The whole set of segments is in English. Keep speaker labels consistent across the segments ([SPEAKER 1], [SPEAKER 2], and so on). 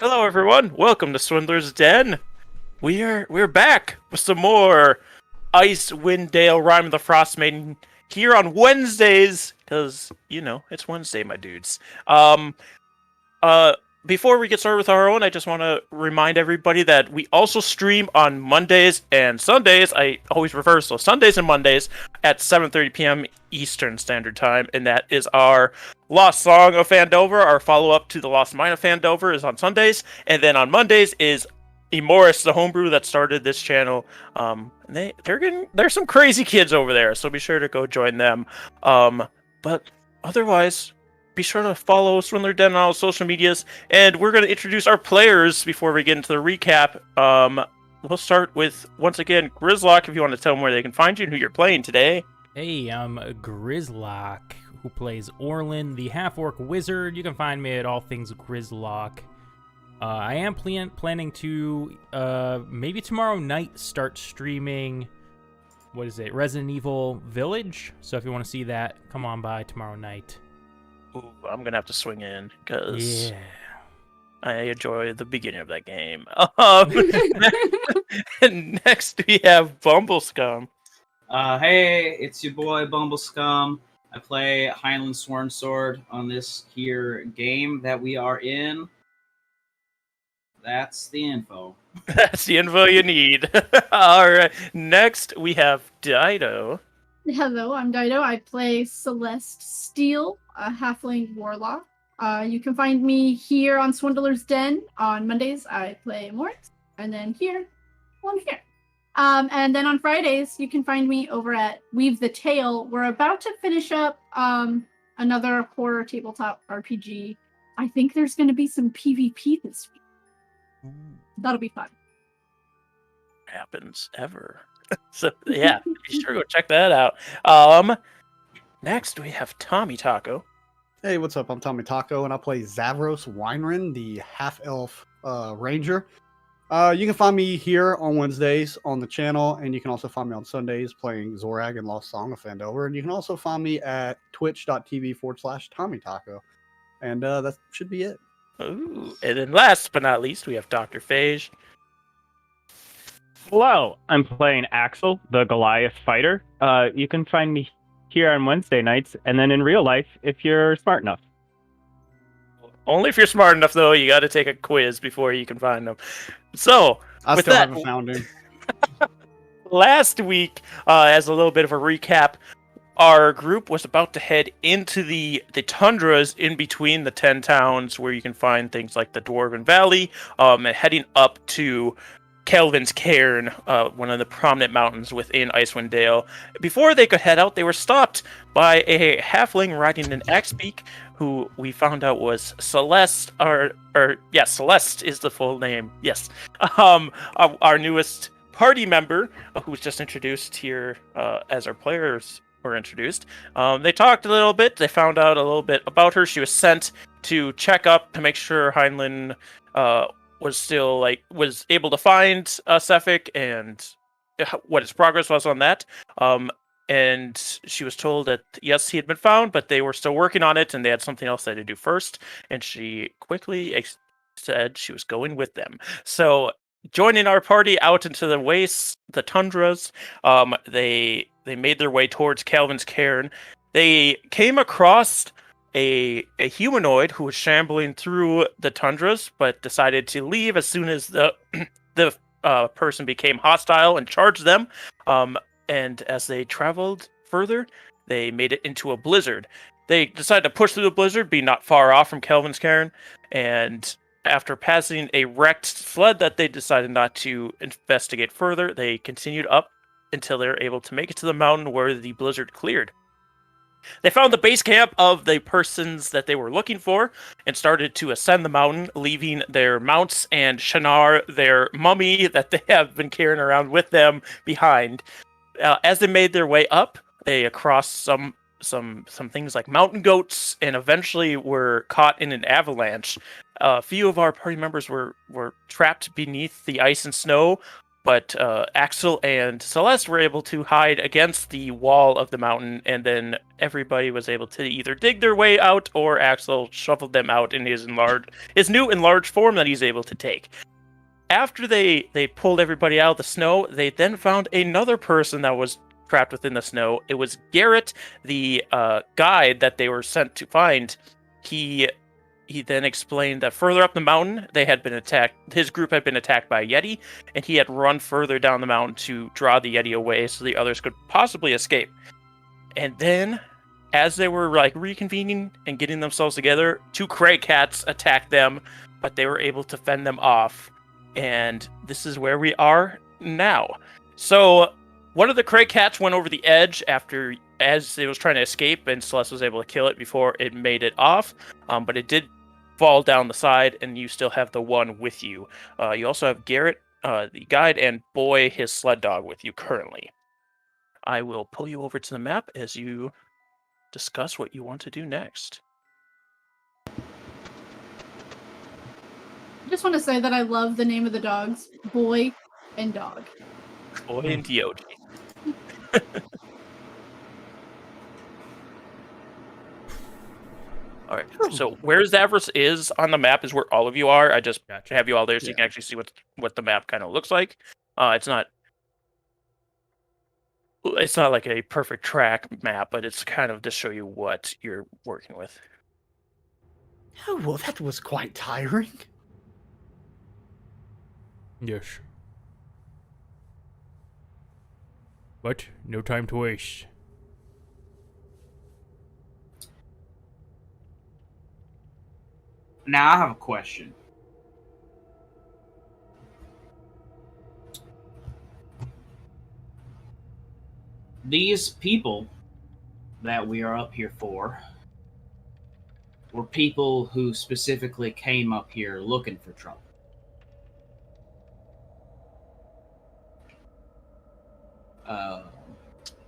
[SPEAKER 1] Hello, everyone. Welcome to Swindler's Den. We're back with some more Icewind Dale, Rime of the Frostmaiden here on Wednesdays, because it's Wednesday, my dudes. Uh, Before we get started with our own, I just want to remind everybody that we also stream on Mondays and Sundays. I always reverse, so Sundays and Mondays at 7:30 p.m. Eastern Standard Time, and that is our Lost Song of Fandover. Our follow-up to the Lost Mine of Fandover is on Sundays, and then on Mondays is Emoris, the homebrew that started this channel. There's some crazy kids over there, so be sure to go join them. But otherwise, be sure to follow Swindler Den on all social medias, and we're going to introduce our players before we get into the recap. We'll start with, once again, Grizlocke, if you want to tell them where they can find you and who you're playing today.
[SPEAKER 2] Hey, I'm Grizlocke, who plays Orlin, the half-orc wizard. You can find me at all things Grizlocke. I am planning to, maybe tomorrow night, start streaming, Resident Evil Village. So if you want to see that, come on by tomorrow night.
[SPEAKER 1] Ooh, I'm going to have to swing in, because I enjoy the beginning of that game. And next we have Bumbleskum.
[SPEAKER 3] Hey, it's your boy Bumbleskum. I play Highland Sworn Sword on this here game that we are in. That's the info.
[SPEAKER 1] That's the info you need. All right. Next, we have Dido.
[SPEAKER 4] Hello, I'm Dido. I play Celeste Steele, a halfling warlock. You can find me here on Swindler's Den. On Mondays, I play Moritz, and then here. And then on Fridays, you can find me over at Weave the Tale. We're about to finish up another horror tabletop RPG. I think there's going to be some PvP this week. That'll be fun.
[SPEAKER 1] Happens ever. So yeah, be sure to go check that out. Next we have TommieTaco.
[SPEAKER 5] Hey, what's up? I'm TommieTaco, and I play Zavros Weinrin, the half-elf ranger. You can find me here on Wednesdays on the channel, and you can also find me on Sundays playing Zorag and Lost Song of Fandover. And you can also find me at twitch.tv/TommieTaco. And that should be it.
[SPEAKER 1] Ooh, and then last but not least, we have Dr. Phage.
[SPEAKER 6] Hello, I'm playing Axel, the Goliath fighter. You can find me here on Wednesday nights, and then in real life, if you're smart enough.
[SPEAKER 1] Only if you're smart enough, though. You got to take a quiz before you can find them. So,
[SPEAKER 5] I
[SPEAKER 1] with
[SPEAKER 5] still
[SPEAKER 1] that,
[SPEAKER 5] haven't found him.
[SPEAKER 1] last week, as a little bit of a recap, our group was about to head into the tundras in between the 10 towns where you can find things like the Dwarven Valley, and heading up to Kelvin's Cairn, one of the prominent mountains within Icewind Dale. Before they could head out, they were stopped by a halfling riding an axebeak, who we found out was Celeste, Celeste is the full name, yes. Our newest party member, who was just introduced here as our players were introduced. They talked a little bit, they found out a little bit about her. She was sent to check up to make sure Heinlein was able to find Sefik and what his progress was on that. And she was told that yes, he had been found, but they were still working on it, and they had something else they had to do first. And she quickly said she was going with them. So, joining our party out into the wastes, the tundras, they made their way towards Calvin's Cairn. They came across a humanoid who was shambling through the tundras, but decided to leave as soon as the person became hostile and charged them. And as they traveled further, they made it into a blizzard. They decided to push through the blizzard, be not far off from Kelvin's Cairn, and after passing a wrecked sled that they decided not to investigate further, they continued up until they were able to make it to the mountain where the blizzard cleared. They found the base camp of the persons that they were looking for and started to ascend the mountain, leaving their mounts and Shannara, their mummy that they have been carrying around with them, behind. As they made their way up, they crossed some things like mountain goats and eventually were caught in an avalanche. A few of our party members were trapped beneath the ice and snow, But Axel and Celeste were able to hide against the wall of the mountain, and then everybody was able to either dig their way out, or Axel shuffled them out in his new enlarged form that he's able to take. After they pulled everybody out of the snow, they then found another person that was trapped within the snow. It was Garrett, the guide that they were sent to find. He then explained that further up the mountain, they had been attacked. His group had been attacked by a Yeti, and he had run further down the mountain to draw the Yeti away so the others could possibly escape. And then, as they were reconvening and getting themselves together, 2 Cray Cats attacked them, but they were able to fend them off. And this is where we are now. So one of the Cray Cats went over the edge as it was trying to escape, and Celeste was able to kill it before it made it off. But it did fall down the side, and you still have the one with you. You also have Garrett, the guide, and Boy, his sled dog, with you currently. I will pull you over to the map as you discuss what you want to do next.
[SPEAKER 4] I just want to say that I love the name of the dogs, Boy and Dog.
[SPEAKER 1] Boy and DytoDnD. All right. So where Zavros is on the map is where all of you are. I just have you all there so you can actually see what the map kind of looks like. It's not like a perfect track map, but it's kind of to show you what you're working with.
[SPEAKER 5] Oh, well, that was quite tiring.
[SPEAKER 2] Yes. But no time to waste.
[SPEAKER 3] Now I have a question. These people that we are up here for were people who specifically came up here looking for trouble.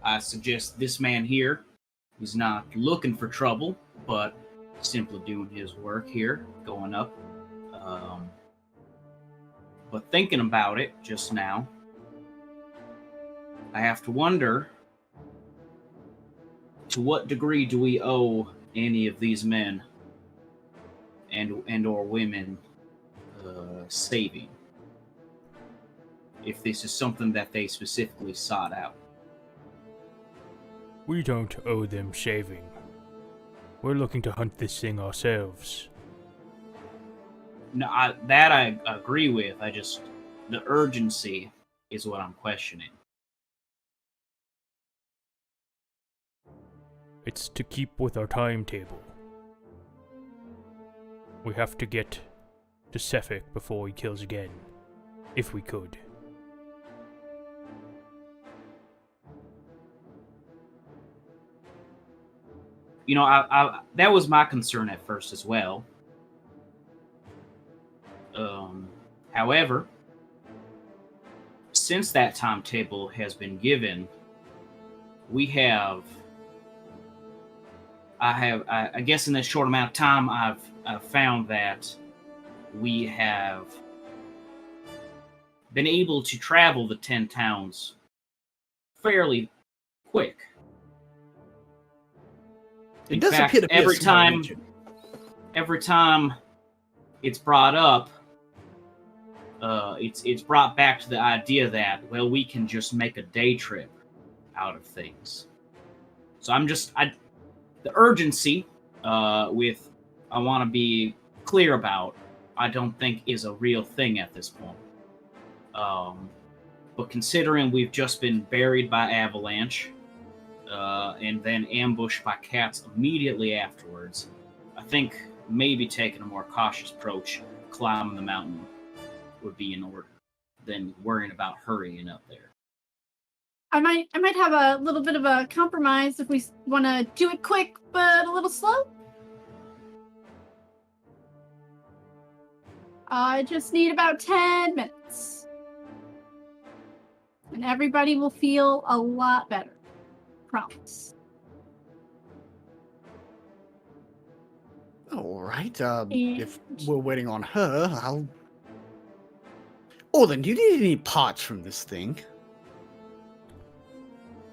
[SPEAKER 3] I suggest this man here is not looking for trouble, but simply doing his work here, going up. But thinking about it just now, I have to wonder, to what degree do we owe any of these men and or women saving? If this is something that they specifically sought out.
[SPEAKER 2] We don't owe them saving. We're looking to hunt this thing ourselves.
[SPEAKER 3] No, that I agree with. The urgency is what I'm questioning.
[SPEAKER 2] It's to keep with our timetable. We have to get to Sefik before he kills again, if we could.
[SPEAKER 3] You know, I that was my concern at first as well. However, since that timetable has been given, I guess in this short amount of time, I've found that we have been able to travel the 10 towns fairly quick.
[SPEAKER 5] It does appear to be
[SPEAKER 3] every
[SPEAKER 5] a small
[SPEAKER 3] time,
[SPEAKER 5] region.
[SPEAKER 3] every time it's brought up, it's brought back to the idea that, well, we can just make a day trip out of things. So the urgency with I want to be clear about, I don't think is a real thing at this point. But considering we've just been buried by avalanche, and then ambushed by cats immediately afterwards, I think maybe taking a more cautious approach, climbing the mountain, would be in order than worrying about hurrying up there.
[SPEAKER 4] I might have a little bit of a compromise if we want to do it quick but a little slow. I just need about 10 minutes. And everybody will feel a lot better. Promise.
[SPEAKER 5] All right. If we're waiting on her, I'll... Orlin, do you need any parts from this thing?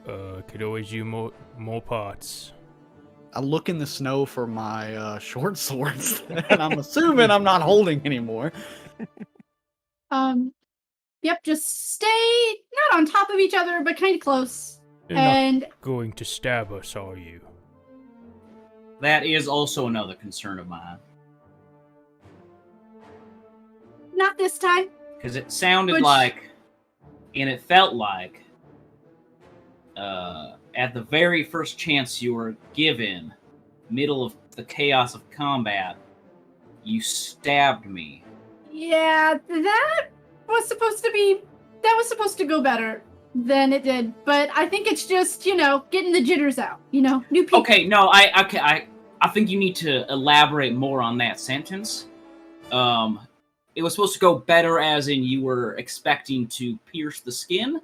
[SPEAKER 2] Could always use more parts.
[SPEAKER 5] I look in the snow for my short swords, and I'm assuming I'm not holding anymore.
[SPEAKER 4] Yep, just stay not on top of each other, but kind of close.
[SPEAKER 2] You're
[SPEAKER 4] and
[SPEAKER 2] not going to stab us, are you?
[SPEAKER 3] That is also another concern of mine.
[SPEAKER 4] not this time.
[SPEAKER 3] Because it sounded like, and it felt like, at the very first chance you were given, middle of the chaos of combat, you stabbed me.
[SPEAKER 4] Yeah, that was supposed to go better than it did. But I think it's just, getting the jitters out. New people.
[SPEAKER 3] Okay, no, I think you need to elaborate more on that sentence. It was supposed to go better as in you were expecting to pierce the skin?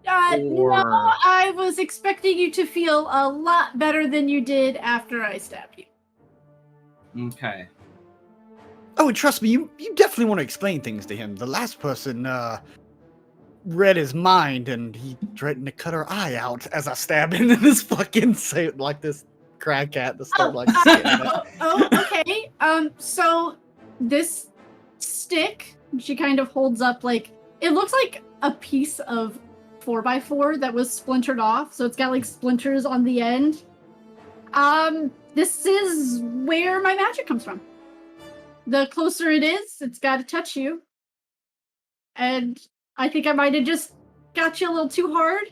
[SPEAKER 4] No, I was expecting you to feel a lot better than you did after I stabbed you.
[SPEAKER 3] Okay.
[SPEAKER 5] Oh, trust me, you definitely want to explain things to him. The last person read his mind, and he threatened to cut her eye out as I stab into this fucking this crag cat to start
[SPEAKER 4] Okay. So this stick, she kind of holds up it looks like a piece of 4x4 that was splintered off, so it's got splinters on the end. This is where my magic comes from. The closer it is, it's got to touch you. And I think I might have just got you a little too hard,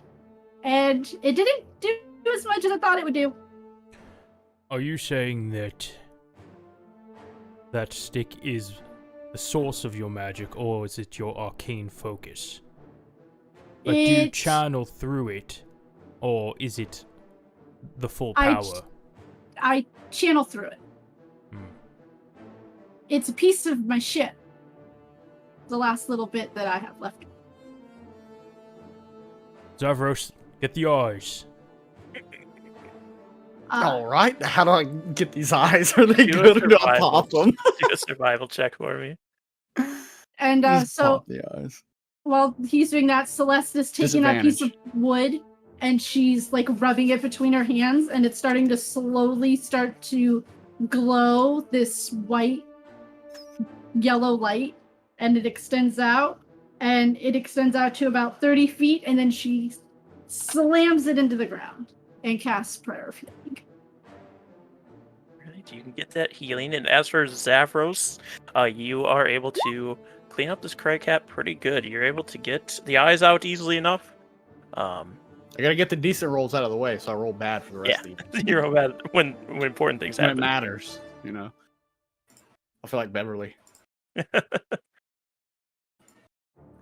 [SPEAKER 4] and it didn't do as much as I thought it would do.
[SPEAKER 2] Are you saying that that stick is the source of your magic, or is it your arcane focus? Like, do you channel through it, or is it the full power?
[SPEAKER 4] I channel through it. It's a piece of my ship. The last little bit that I have left.
[SPEAKER 2] Zavros, get the eyes.
[SPEAKER 5] All right, how do I get these eyes? Are they good or do I pop them?
[SPEAKER 1] Do a survival check for me.
[SPEAKER 4] And so,
[SPEAKER 5] pop the eyes.
[SPEAKER 4] While he's doing that, Celeste is taking that piece of wood and she's rubbing it between her hands, and it's starting to slowly start to glow this white yellow light, and it extends out to about 30 feet, and then she slams it into the ground and casts Prayer of Healing.
[SPEAKER 1] Right, you can get that healing. And as for Zavros, you are able to clean up this crag cat pretty good. You're able to get the eyes out easily enough.
[SPEAKER 5] I gotta get the decent rolls out of the way, so I roll bad for the rest of these.
[SPEAKER 1] You roll bad when important things happen.
[SPEAKER 5] When it matters, I feel like Beverly.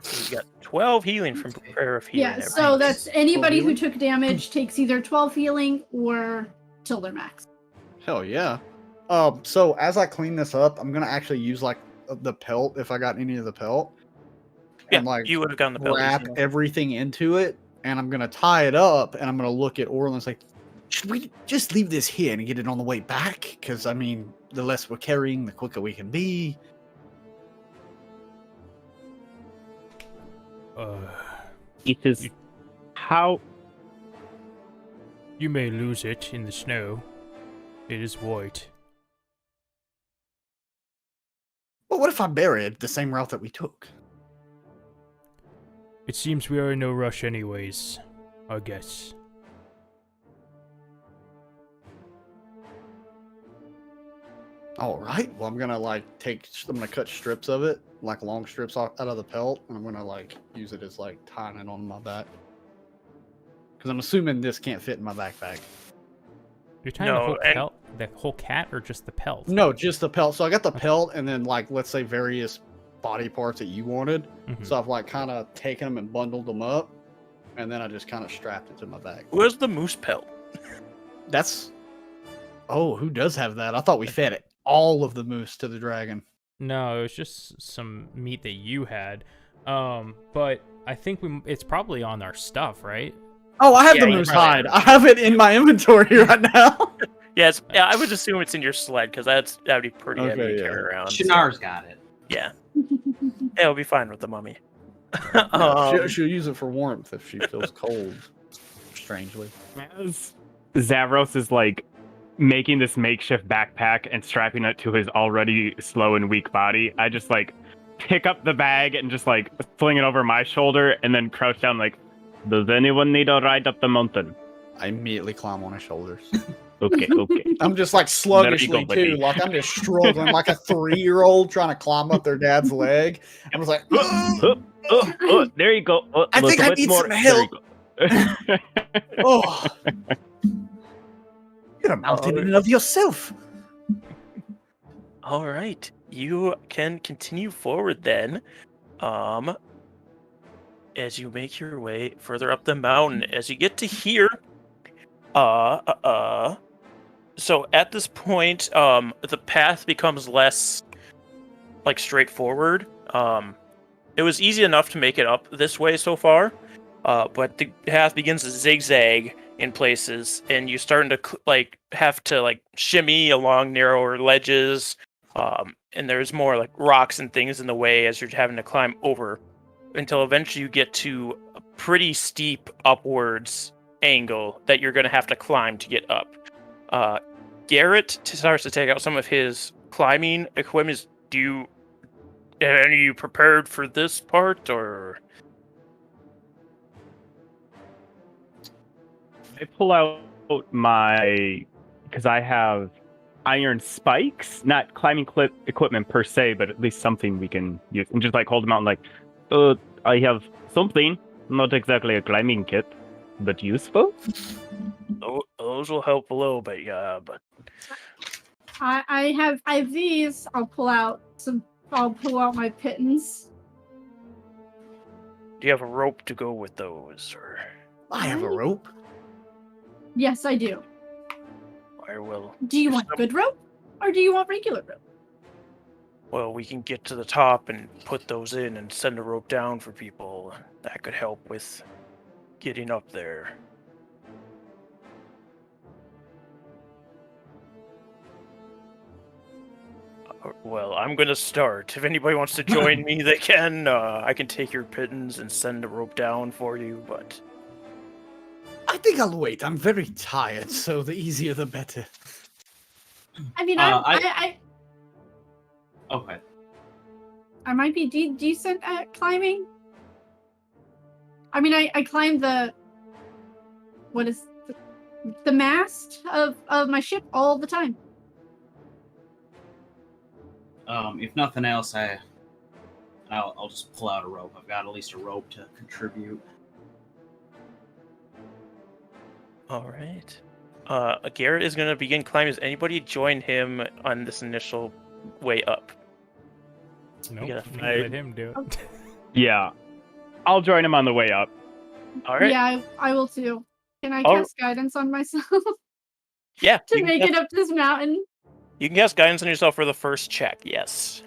[SPEAKER 1] So you got 12 healing from Prayer of Healing.
[SPEAKER 4] Yeah, so that's anybody who took damage takes either 12 healing or till their max.
[SPEAKER 5] Hell yeah. So as I clean this up, I'm gonna actually use the pelt if I got any of the pelt.
[SPEAKER 1] Yeah,
[SPEAKER 5] and
[SPEAKER 1] you would have gotten the pelt.
[SPEAKER 5] Wrap everything into it, and I'm gonna tie it up, and I'm gonna look at Orlin and say, should we just leave this here and get it on the way back? Because the less we're carrying, the quicker we can be.
[SPEAKER 6] He says, how?
[SPEAKER 2] You may lose it in the snow. It is white.
[SPEAKER 5] Well, what if I bury it the same route that we took?
[SPEAKER 2] It seems we are in no rush anyways, I guess.
[SPEAKER 5] All right. Well, I'm gonna I'm gonna cut strips of it, long strips out of the pelt, and I'm gonna use it as tying it on my back. Because I'm assuming this can't fit in my backpack.
[SPEAKER 2] You're tying the whole cat, or just the pelt?
[SPEAKER 5] No, just the pelt. So I got the pelt, and then let's say various body parts that you wanted.
[SPEAKER 2] Mm-hmm.
[SPEAKER 5] So I've kind of taken them and bundled them up, and then I just kind of strapped it to my back.
[SPEAKER 1] Where's the moose pelt?
[SPEAKER 5] Who does have that? I thought we fed it. All of the moose to the dragon.
[SPEAKER 2] No, it was just some meat that you had. But I think it's probably on our stuff, right?
[SPEAKER 5] Oh, I have the moose hide. I have it in my inventory right now.
[SPEAKER 1] I would assume it's in your sled, because that'd be pretty heavy to carry around.
[SPEAKER 3] Shinar's got it.
[SPEAKER 1] Yeah. It'll be fine with the mummy.
[SPEAKER 5] She'll use it for warmth if she feels cold. Strangely.
[SPEAKER 6] As Zavros is like making this makeshift backpack and strapping it to his already slow and weak body, I just like pick up the bag and just like fling it over my shoulder and then crouch down like, does anyone need a ride up the mountain?
[SPEAKER 5] I immediately climb on his shoulders.
[SPEAKER 6] Okay.
[SPEAKER 5] I'm just like sluggishly
[SPEAKER 6] buddy.
[SPEAKER 5] too. Like I'm just struggling like a 3-year-old trying to climb up their dad's leg. I'm just like,
[SPEAKER 6] There you go.
[SPEAKER 5] I think I need some help. Oh, you're a mountain in and of yourself.
[SPEAKER 1] All right, you can continue forward then. As you make your way further up the mountain, as you get to here, so at this point, the path becomes less like straightforward. It was easy enough to make it up this way so far, but the path begins to zigzag in places, and you're starting to like have to like shimmy along narrower ledges, and there's more like rocks and things in the way as you're having to climb over, until eventually you get to a pretty steep upwards angle that you're going to have to climb to get up. Garrett starts to take out some of his climbing equipment. Are you prepared for this part, or?
[SPEAKER 6] I pull out because I have iron spikes, not climbing equipment per se, but at least something we can use, and just like hold them out and like, I have something, not exactly a climbing kit, but useful.
[SPEAKER 1] Those will help a little bit, yeah, but
[SPEAKER 4] I have these. I'll pull out my pittons.
[SPEAKER 1] Do you have a rope to go with those, or?
[SPEAKER 5] I have a rope.
[SPEAKER 4] Yes, I do.
[SPEAKER 1] I will.
[SPEAKER 4] Do you want good rope, or do you want regular rope?
[SPEAKER 1] Well, we can get to the top and put those in and send a rope down for people. That could help with getting up there. Well, I'm going to start. If anybody wants to join me, they can. I can take your pittance and send a rope down for you, but...
[SPEAKER 5] I think I'll wait. I'm very tired, so the easier the better.
[SPEAKER 4] I mean,
[SPEAKER 3] Okay.
[SPEAKER 4] I might be decent at climbing. I mean, I climbed the mast of my ship all the time.
[SPEAKER 3] If nothing else, I'll just pull out a rope. I've got at least a rope to contribute.
[SPEAKER 1] All right. Garrett is going to begin climbing. Does anybody join him on this initial way up?
[SPEAKER 2] Nope. Let him do it.
[SPEAKER 6] Yeah. I'll join him on the way up.
[SPEAKER 1] All right.
[SPEAKER 4] Yeah, I will too. Can I cast guidance on myself?
[SPEAKER 1] Yeah.
[SPEAKER 4] To make it up this mountain?
[SPEAKER 1] You can cast guidance on yourself for the first check, yes.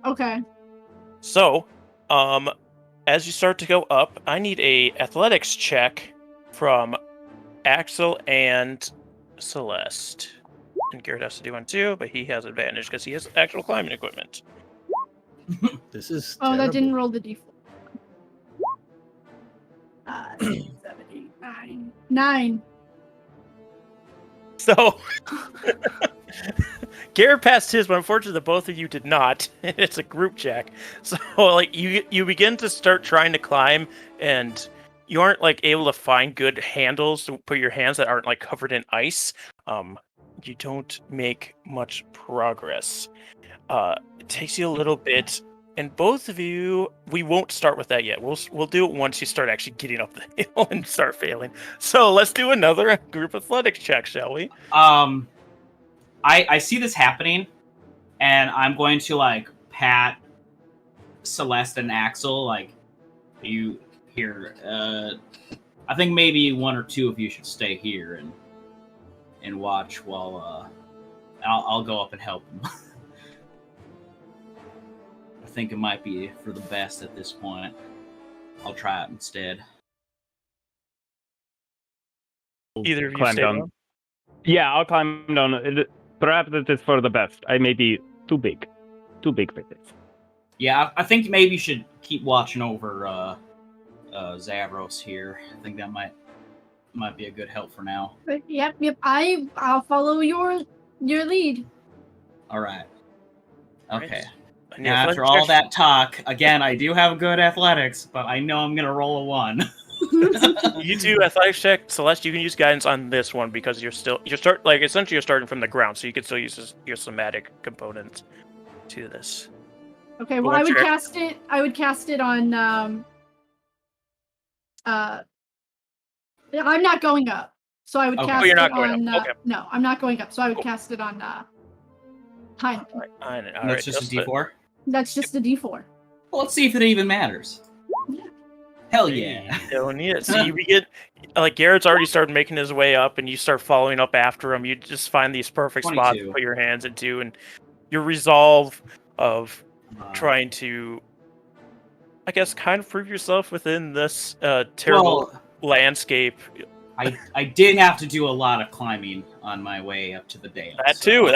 [SPEAKER 4] Okay.
[SPEAKER 1] So, as you start to go up, I need a athletics check from Axel and Celeste. And Garrett has to do one too, but he has advantage because he has actual climbing equipment.
[SPEAKER 5] This is
[SPEAKER 4] terrible. That didn't roll the d4. 7, 8, 9. 9.
[SPEAKER 1] So, Garrett passed his, but unfortunately the both of you did not. It's a group check. So, like, you begin to start trying to climb, and you aren't, like, able to find good handles to put your hands that aren't, like, covered in ice. You don't make much progress. It takes you a little bit, and both of you, we won't start with that yet. We'll do it once you start actually getting up the hill and start failing. So let's do another group athletics check, shall we?
[SPEAKER 3] I see this happening, and I'm going to like pat Celeste and Axel, like, you here. I think maybe one or two of you should stay here and watch while I'll go up and help them. I think it might be for the best at this point. I'll try it instead.
[SPEAKER 1] Either of you
[SPEAKER 6] climb
[SPEAKER 1] stay
[SPEAKER 6] down.
[SPEAKER 1] down?
[SPEAKER 6] Yeah, I'll climb down. Perhaps it is for the best. I may be too big for this.
[SPEAKER 3] Yeah, I think maybe you should keep watching over Zavros here. I think that might be a good help for now.
[SPEAKER 4] But yep. I'll follow your lead.
[SPEAKER 3] All right. Okay.
[SPEAKER 1] And
[SPEAKER 3] Now, after all that talk, again, I do have good athletics, but I know I'm gonna roll a 1.
[SPEAKER 1] You do athletics check, Celeste. You can use guidance on this one because you're starting from the ground, so you can still use your somatic component to this.
[SPEAKER 4] Okay, well, I would cast it on. I'm not going up, so I would cast
[SPEAKER 1] you're
[SPEAKER 4] it
[SPEAKER 1] not going
[SPEAKER 4] on.
[SPEAKER 1] up. Okay.
[SPEAKER 4] No, I'm not going up, so I would cast it on. Hyman.
[SPEAKER 3] That's just a D4.
[SPEAKER 4] That's just a D4.
[SPEAKER 3] Well, let's see if it even matters. Hell yeah!
[SPEAKER 1] Don't need it. So you get Garrett's already started making his way up, and you start following up after him. You just find these perfect
[SPEAKER 3] 22.
[SPEAKER 1] spots to put your hands into, and your resolve of trying to, I guess, kind of prove yourself within this terrible landscape.
[SPEAKER 3] I did have to do a lot of climbing on my way up to the Dale.
[SPEAKER 1] That too.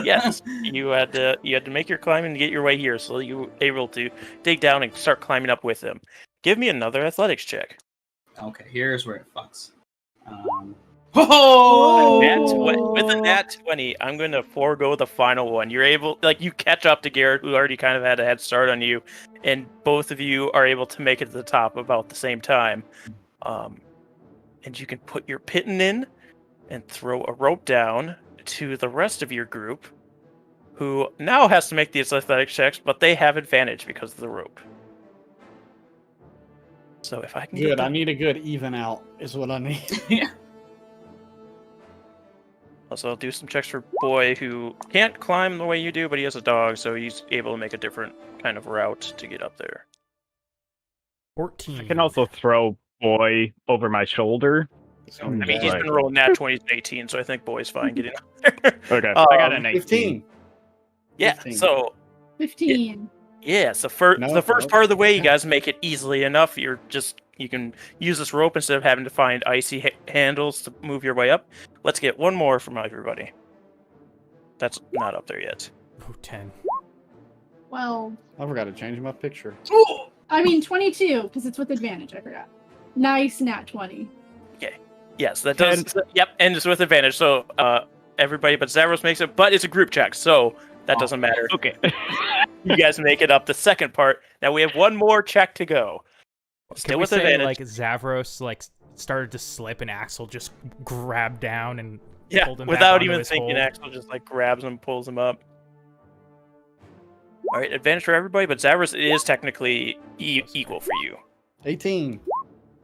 [SPEAKER 1] Yes, you had to make your climbing to get your way here, so you were able to dig down and start climbing up with him. Give me another athletics check.
[SPEAKER 3] Okay, here's where it fucks.
[SPEAKER 1] With a nat 20, I'm going to forego the final one. You're able, you catch up to Garrett, who already kind of had a head start on you, and both of you are able to make it to the top about the same time. And you can put your pitten in and throw a rope down to the rest of your group, who now has to make these athletics checks, but they have advantage because of the rope. So if I can
[SPEAKER 5] good, I need a good even out is what I need.
[SPEAKER 3] Yeah.
[SPEAKER 1] Also, I'll do some checks for Boy, who can't climb the way you do, but he has a dog, so he's able to make a different kind of route to get up there.
[SPEAKER 2] 14.
[SPEAKER 6] I can also throw Boy over my shoulder.
[SPEAKER 1] So, I mean, he's been rolling nat 20s and 18, so I think Boy's fine getting up there.
[SPEAKER 6] Okay, I got an
[SPEAKER 5] 15.
[SPEAKER 1] Yeah,
[SPEAKER 5] 15.
[SPEAKER 1] so
[SPEAKER 4] 15.
[SPEAKER 1] yeah, so the first part of the way, you guys make it easily enough. You can use this rope instead of having to find icy handles to move your way up. Let's get one more from everybody. That's not up there yet.
[SPEAKER 2] Oh, 10.
[SPEAKER 4] Well,
[SPEAKER 5] I forgot to change my picture.
[SPEAKER 4] I mean 22 because it's with advantage. I forgot. Nice nat 20.
[SPEAKER 1] Okay. Yes, that does. Yep, and it's with advantage. So everybody but Zavros makes it, but it's a group check, so that doesn't matter.
[SPEAKER 6] Okay.
[SPEAKER 1] You guys make it up the second part. Now we have one more check to go.
[SPEAKER 2] Can we say, Zavros, started to slip and Axel just grabbed down and pulled him
[SPEAKER 1] without
[SPEAKER 2] back
[SPEAKER 1] even
[SPEAKER 2] his
[SPEAKER 1] thinking,
[SPEAKER 2] hold?
[SPEAKER 1] Axel just, grabs him, pulls him up. All right, advantage for everybody, but Zavros is technically equal for you.
[SPEAKER 5] 18.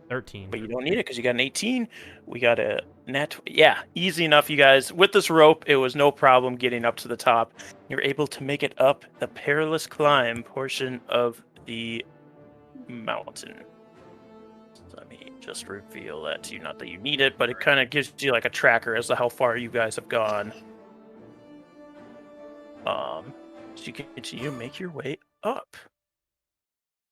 [SPEAKER 2] 13.
[SPEAKER 1] But you don't need it because you got an 18. We got a nat. Yeah, easy enough, you guys. With this rope, it was no problem getting up to the top. You're able to make it up the perilous climb portion of the mountain. So let me just reveal that to you. Not that you need it, but it kind of gives you a tracker as to how far you guys have gone. So you can continue to make your way up.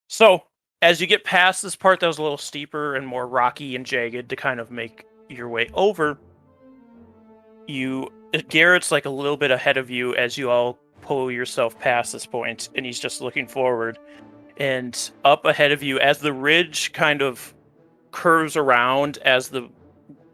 [SPEAKER 1] So as you get past this part that was a little steeper and more rocky and jagged to kind of make your way over, Garrett's a little bit ahead of you as you all pull yourself past this point, and he's just looking forward. And up ahead of you, as the ridge kind of curves around as the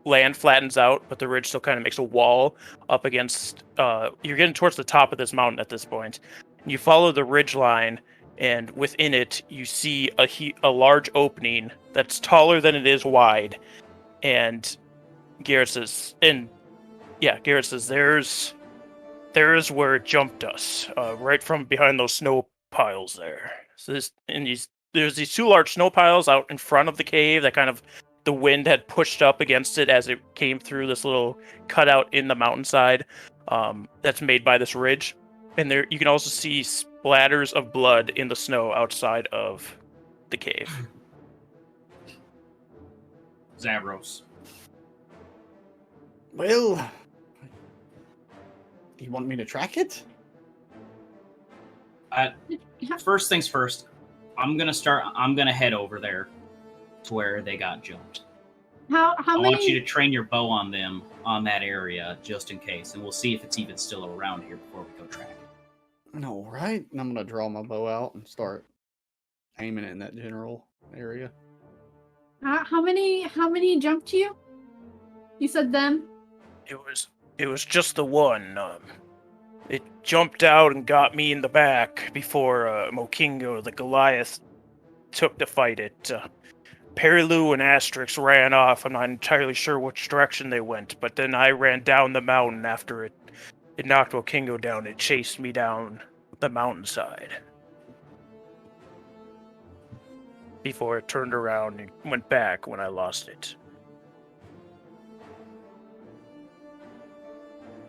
[SPEAKER 1] land flattens out, but the ridge still kind of makes a wall up against, you're getting towards the top of this mountain at this point. You follow the ridge line, and within it, you see a large opening that's taller than it is wide. And Garrett says, there's where it jumped us, right from behind those snow piles there. So there's these two large snow piles out in front of the cave that kind of the wind had pushed up against it as it came through this little cutout in the mountainside that's made by this ridge. And there you can also see splatters of blood in the snow outside of the cave.
[SPEAKER 3] Zavros.
[SPEAKER 5] Well, you want me to track it?
[SPEAKER 3] First things first, I'm gonna head over there to where they got jumped.
[SPEAKER 4] How
[SPEAKER 3] I
[SPEAKER 4] many?
[SPEAKER 3] want you to train your bow on them on that area just in case, and we'll see if it's even still around here before we go track it.
[SPEAKER 5] No, right? And I'm gonna draw my bow out and start aiming it in that general area.
[SPEAKER 4] How many jumped you? You said them?
[SPEAKER 1] It was just the one. It jumped out and got me in the back before Mokingo, the Goliath, took to fight it. Perilou and Asterix ran off. I'm not entirely sure which direction they went, but then I ran down the mountain after it knocked Mokingo down. It chased me down the mountainside before it turned around and went back when I lost it.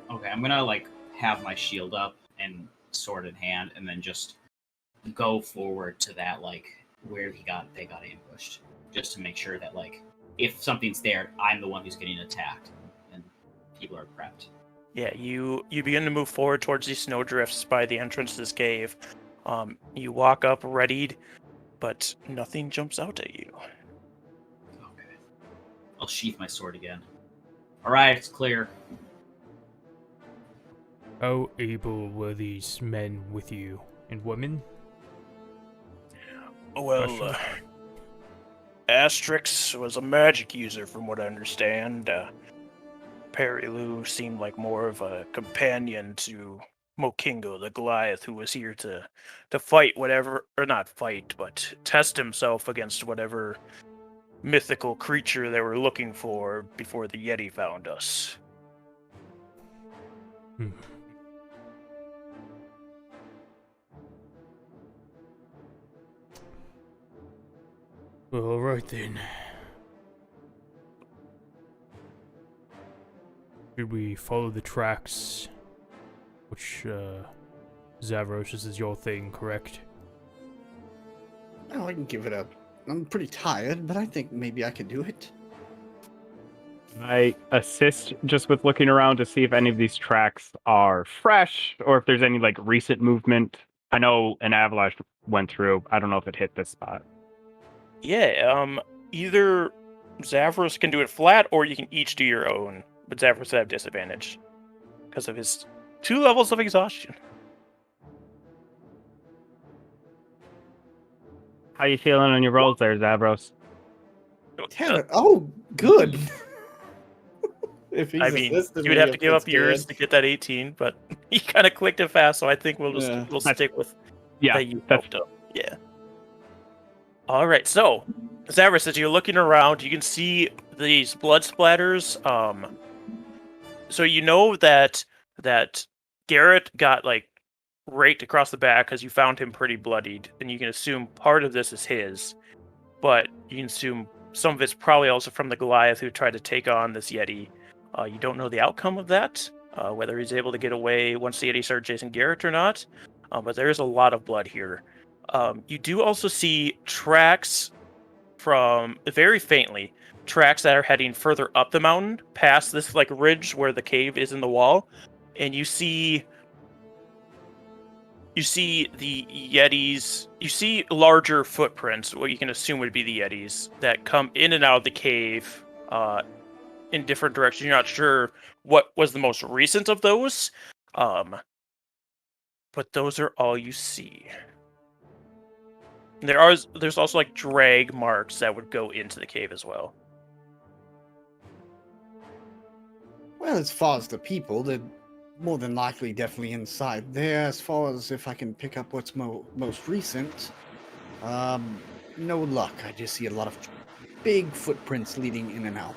[SPEAKER 3] Okay, I'm gonna like have my shield up and sword in hand, and then just go forward to that like where they got ambushed, just to make sure that like if something's there, I'm the one who's getting attacked, and people are prepped.
[SPEAKER 1] Yeah, you begin to move forward towards these snowdrifts by the entrance to this cave. You walk up readied, but nothing jumps out at you.
[SPEAKER 3] Okay, I'll sheath my sword again. All right, it's clear.
[SPEAKER 2] How able were these men with you and women?
[SPEAKER 1] Well, Asterix was a magic user, from what I understand. Perilou seemed like more of a companion to Mokingo, the Goliath, who was here to fight whatever, or not fight, but test himself against whatever mythical creature they were looking for before the Yeti found us.
[SPEAKER 2] All right then. Should we follow the tracks? Which, Zavros, this is your thing, correct?
[SPEAKER 5] Oh, I can give it up. I'm pretty tired, but I think maybe I could do it.
[SPEAKER 6] I assist just with looking around to see if any of these tracks are fresh or if there's any like recent movement. I know an avalanche went through. I don't know if it hit this spot.
[SPEAKER 1] Yeah, either Zavros can do it flat, or you can each do your own, but Zavros will have disadvantage because of his 2 levels of exhaustion.
[SPEAKER 6] How you feeling on your rolls there, Zavros?
[SPEAKER 5] Oh, good. If he's
[SPEAKER 1] I mean,
[SPEAKER 5] assisting
[SPEAKER 1] you would
[SPEAKER 5] me,
[SPEAKER 1] have to
[SPEAKER 5] if
[SPEAKER 1] give
[SPEAKER 5] it's
[SPEAKER 1] up yours
[SPEAKER 5] good.
[SPEAKER 1] to get that 18, but he kind of clicked it fast, so I think we'll
[SPEAKER 5] Yeah.
[SPEAKER 1] stick with
[SPEAKER 6] Yeah,
[SPEAKER 1] that you
[SPEAKER 6] that's
[SPEAKER 1] helped up. Yeah. All right, so Zavros, as you're looking around, you can see these blood splatters. So you know that Garrett got like raked across the back because you found him pretty bloodied, and you can assume part of this is his, but you can assume some of it's probably also from the Goliath who tried to take on this Yeti. You don't know the outcome of that, whether he's able to get away once the Yeti started chasing Garrett or not, but there is a lot of blood here. You do also see tracks from, very faintly, tracks that are heading further up the mountain, past this like ridge where the cave is in the wall, and you see the Yetis. You see larger footprints, what you can assume would be the Yetis, that come in and out of the cave in different directions. You're not sure what was the most recent of those, but those are all you see. There's also like drag marks that would go into the cave as well.
[SPEAKER 5] Well, as far as the people, they're more than likely definitely inside there. As far as if I can pick up what's most recent, no luck. I just see a lot of big footprints leading in and out.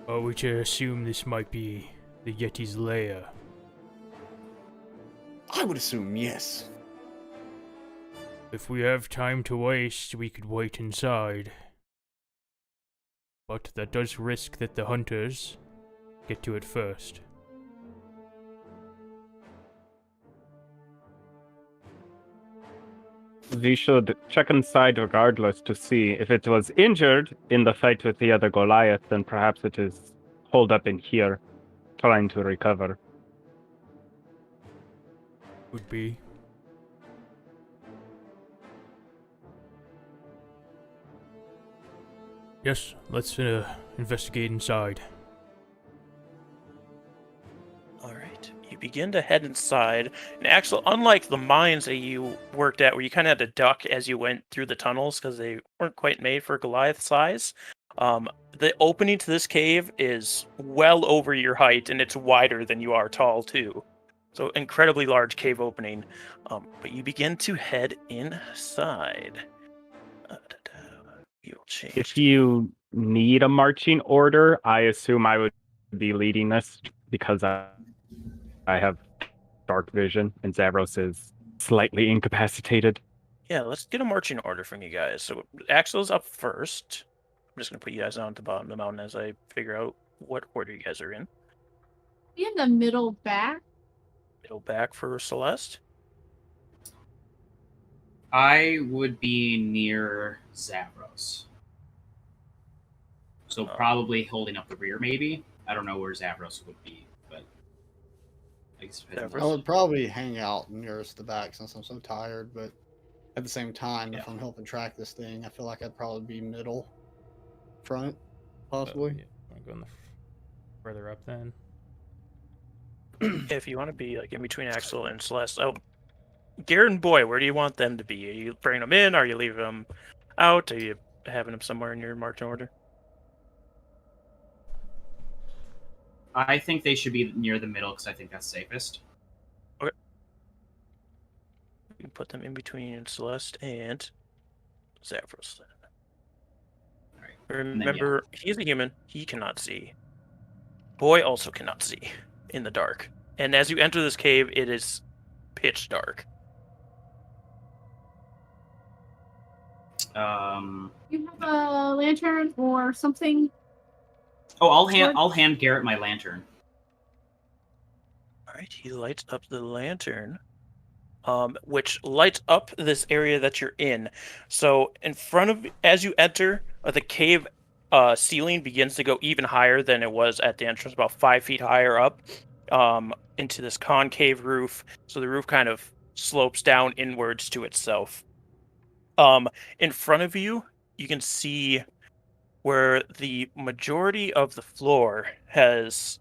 [SPEAKER 2] Are we to assume this might be the Yeti's lair?
[SPEAKER 5] I would assume yes.
[SPEAKER 2] If we have time to waste, we could wait inside. But that does risk that the hunters get to it first.
[SPEAKER 6] We should check inside regardless to see if it was injured in the fight with the other Goliath, then perhaps it is holed up in here, trying to recover.
[SPEAKER 2] Would be. Yes, let's investigate inside.
[SPEAKER 1] All right. You begin to head inside, and actually, unlike the mines that you worked at, where you kind of had to duck as you went through the tunnels because they weren't quite made for Goliath size, the opening to this cave is well over your height, and it's wider than you are tall too. So incredibly large cave opening. But you begin to head inside. You'll change.
[SPEAKER 6] If you need a marching order, I assume I would be leading this because I have dark vision and Zavros is slightly incapacitated.
[SPEAKER 1] Yeah, let's get a marching order from you guys. So Axel's up first. I'm just gonna put you guys down at the bottom of the mountain as I figure out what order you guys are in.
[SPEAKER 4] Be in the middle back.
[SPEAKER 1] Middle back for Celeste.
[SPEAKER 3] I would be near Zavros. So probably holding up the rear, maybe. I don't know where Zavros would be, but I guess
[SPEAKER 5] I would probably hang out nearest the back since I'm so tired, but at the same time,
[SPEAKER 1] Yeah.
[SPEAKER 5] if I'm helping track this thing, I feel like I'd probably be middle, front, possibly.
[SPEAKER 2] Yeah, I'm going further up then.
[SPEAKER 1] If you want to be like in between Axel and Celeste. Oh, Garrett and Boy, where do you want them to be? Are you bringing them in? Are you leaving them out? Are you having them somewhere in your marching order?
[SPEAKER 3] I think they should be near the middle because I think that's safest.
[SPEAKER 1] You can put them in between Celeste and Zavros.
[SPEAKER 3] All right.
[SPEAKER 1] Remember, he's a human. He cannot see. Boy also cannot see in the dark. And as you enter this cave, it is pitch dark.
[SPEAKER 4] You have a lantern or something?
[SPEAKER 3] Oh, I'll hand Garrett my lantern.
[SPEAKER 1] All right, he lights up the lantern, which lights up this area that you're in. So in front of, as you enter, the cave ceiling begins to go even higher than it was at the entrance, about 5 feet higher up, into this concave roof. So the roof kind of slopes down inwards to itself. In front of you, you can see where the majority of the floor is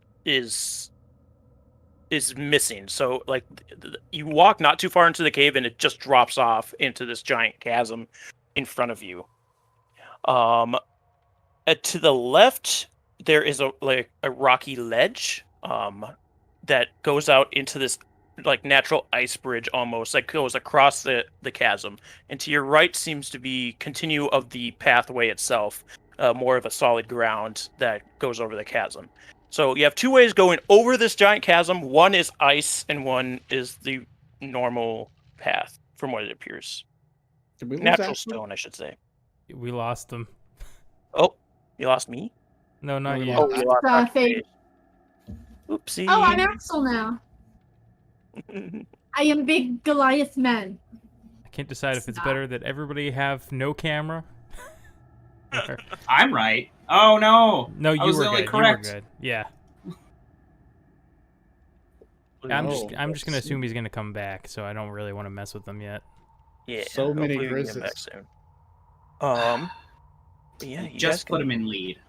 [SPEAKER 1] missing. So like you walk not too far into the cave and it just drops off into this giant chasm in front of you. To the left there is a rocky ledge that goes out into this like natural ice bridge almost, that goes across the chasm. And to your right seems to be continue of the pathway itself. More of a solid ground that goes over the chasm. So you have two ways going over this giant chasm. One is ice, and one is the normal path, from what it appears.
[SPEAKER 5] Did we lose
[SPEAKER 1] Natural
[SPEAKER 5] Axel?
[SPEAKER 1] stone, I should say.
[SPEAKER 2] We lost them.
[SPEAKER 1] Oh, you lost me?
[SPEAKER 2] No, not
[SPEAKER 5] we
[SPEAKER 2] yet.
[SPEAKER 1] Oh, you lost
[SPEAKER 4] Phage.
[SPEAKER 1] Oopsie.
[SPEAKER 4] Oh, I'm Axel now. I am big Goliath man.
[SPEAKER 2] I can't decide if it's
[SPEAKER 4] Stop.
[SPEAKER 2] better that everybody have no camera.
[SPEAKER 3] I'm right. Oh no!
[SPEAKER 2] No,
[SPEAKER 3] I
[SPEAKER 2] you
[SPEAKER 3] was
[SPEAKER 2] were
[SPEAKER 3] the only
[SPEAKER 2] good.
[SPEAKER 3] correct.
[SPEAKER 2] You were good. Yeah.
[SPEAKER 5] Oh,
[SPEAKER 2] I'm just gonna assume he's gonna come back, so I don't really want to mess with him yet.
[SPEAKER 1] Yeah.
[SPEAKER 5] So many
[SPEAKER 1] hopefully we can get back
[SPEAKER 5] Grizzlies.
[SPEAKER 1] soon. Yeah, you
[SPEAKER 3] Just
[SPEAKER 1] guys
[SPEAKER 3] put
[SPEAKER 1] can-
[SPEAKER 3] him in lead.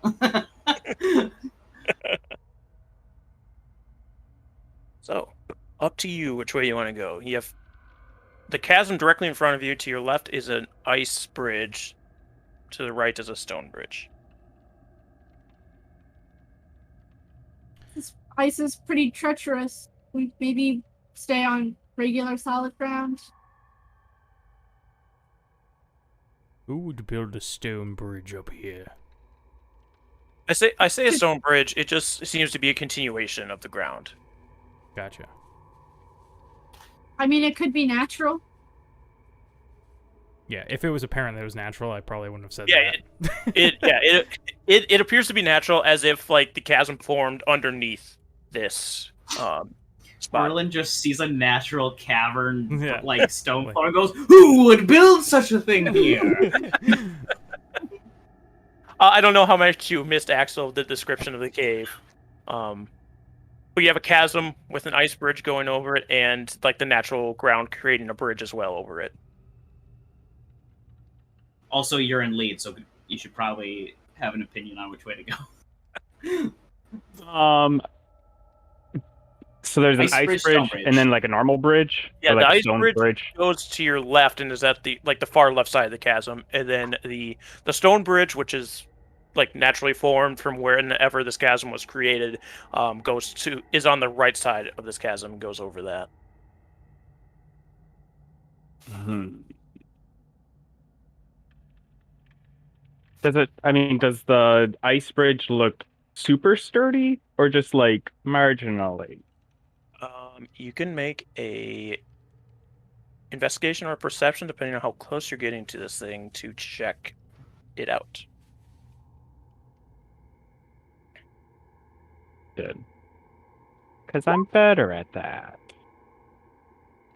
[SPEAKER 1] So, up to you which way you want to go. You have the chasm directly in front of you. To your left is an ice bridge. To the right is a stone bridge.
[SPEAKER 4] This ice is pretty treacherous. We maybe stay on regular solid ground.
[SPEAKER 2] Who would build a stone bridge up here?
[SPEAKER 1] I say a stone bridge. It just seems to be a continuation of the ground.
[SPEAKER 2] Gotcha.
[SPEAKER 4] I mean, it could be natural.
[SPEAKER 2] Yeah, if it was apparent that it was natural, I probably wouldn't have said
[SPEAKER 1] Yeah,
[SPEAKER 2] that.
[SPEAKER 1] it appears to be natural, as if like the chasm formed underneath this spot.
[SPEAKER 3] Merlin just sees a natural cavern,
[SPEAKER 2] Yeah.
[SPEAKER 3] like stone floor, and goes, "Who would build such a thing here?"
[SPEAKER 1] I don't know how much you missed, Axel, the description of the cave. But you have a chasm with an ice bridge going over it, and like the natural ground creating a bridge as well over it.
[SPEAKER 3] Also, you're in lead, so you should probably have an opinion on which way to go.
[SPEAKER 6] So there's an ice bridge, and then like a normal bridge.
[SPEAKER 1] Yeah,
[SPEAKER 6] or like
[SPEAKER 1] the
[SPEAKER 6] a
[SPEAKER 1] ice
[SPEAKER 6] stone
[SPEAKER 1] bridge goes to your left and is at the far left side of the chasm, and then the stone bridge, which is like naturally formed from wherever this chasm was created, is on the right side of this chasm and goes over that.
[SPEAKER 6] Does the ice bridge look super sturdy or just like marginally?
[SPEAKER 1] You can make a investigation or perception, depending on how close you're getting to this thing, to check it out.
[SPEAKER 6] Good. Because I'm better at that.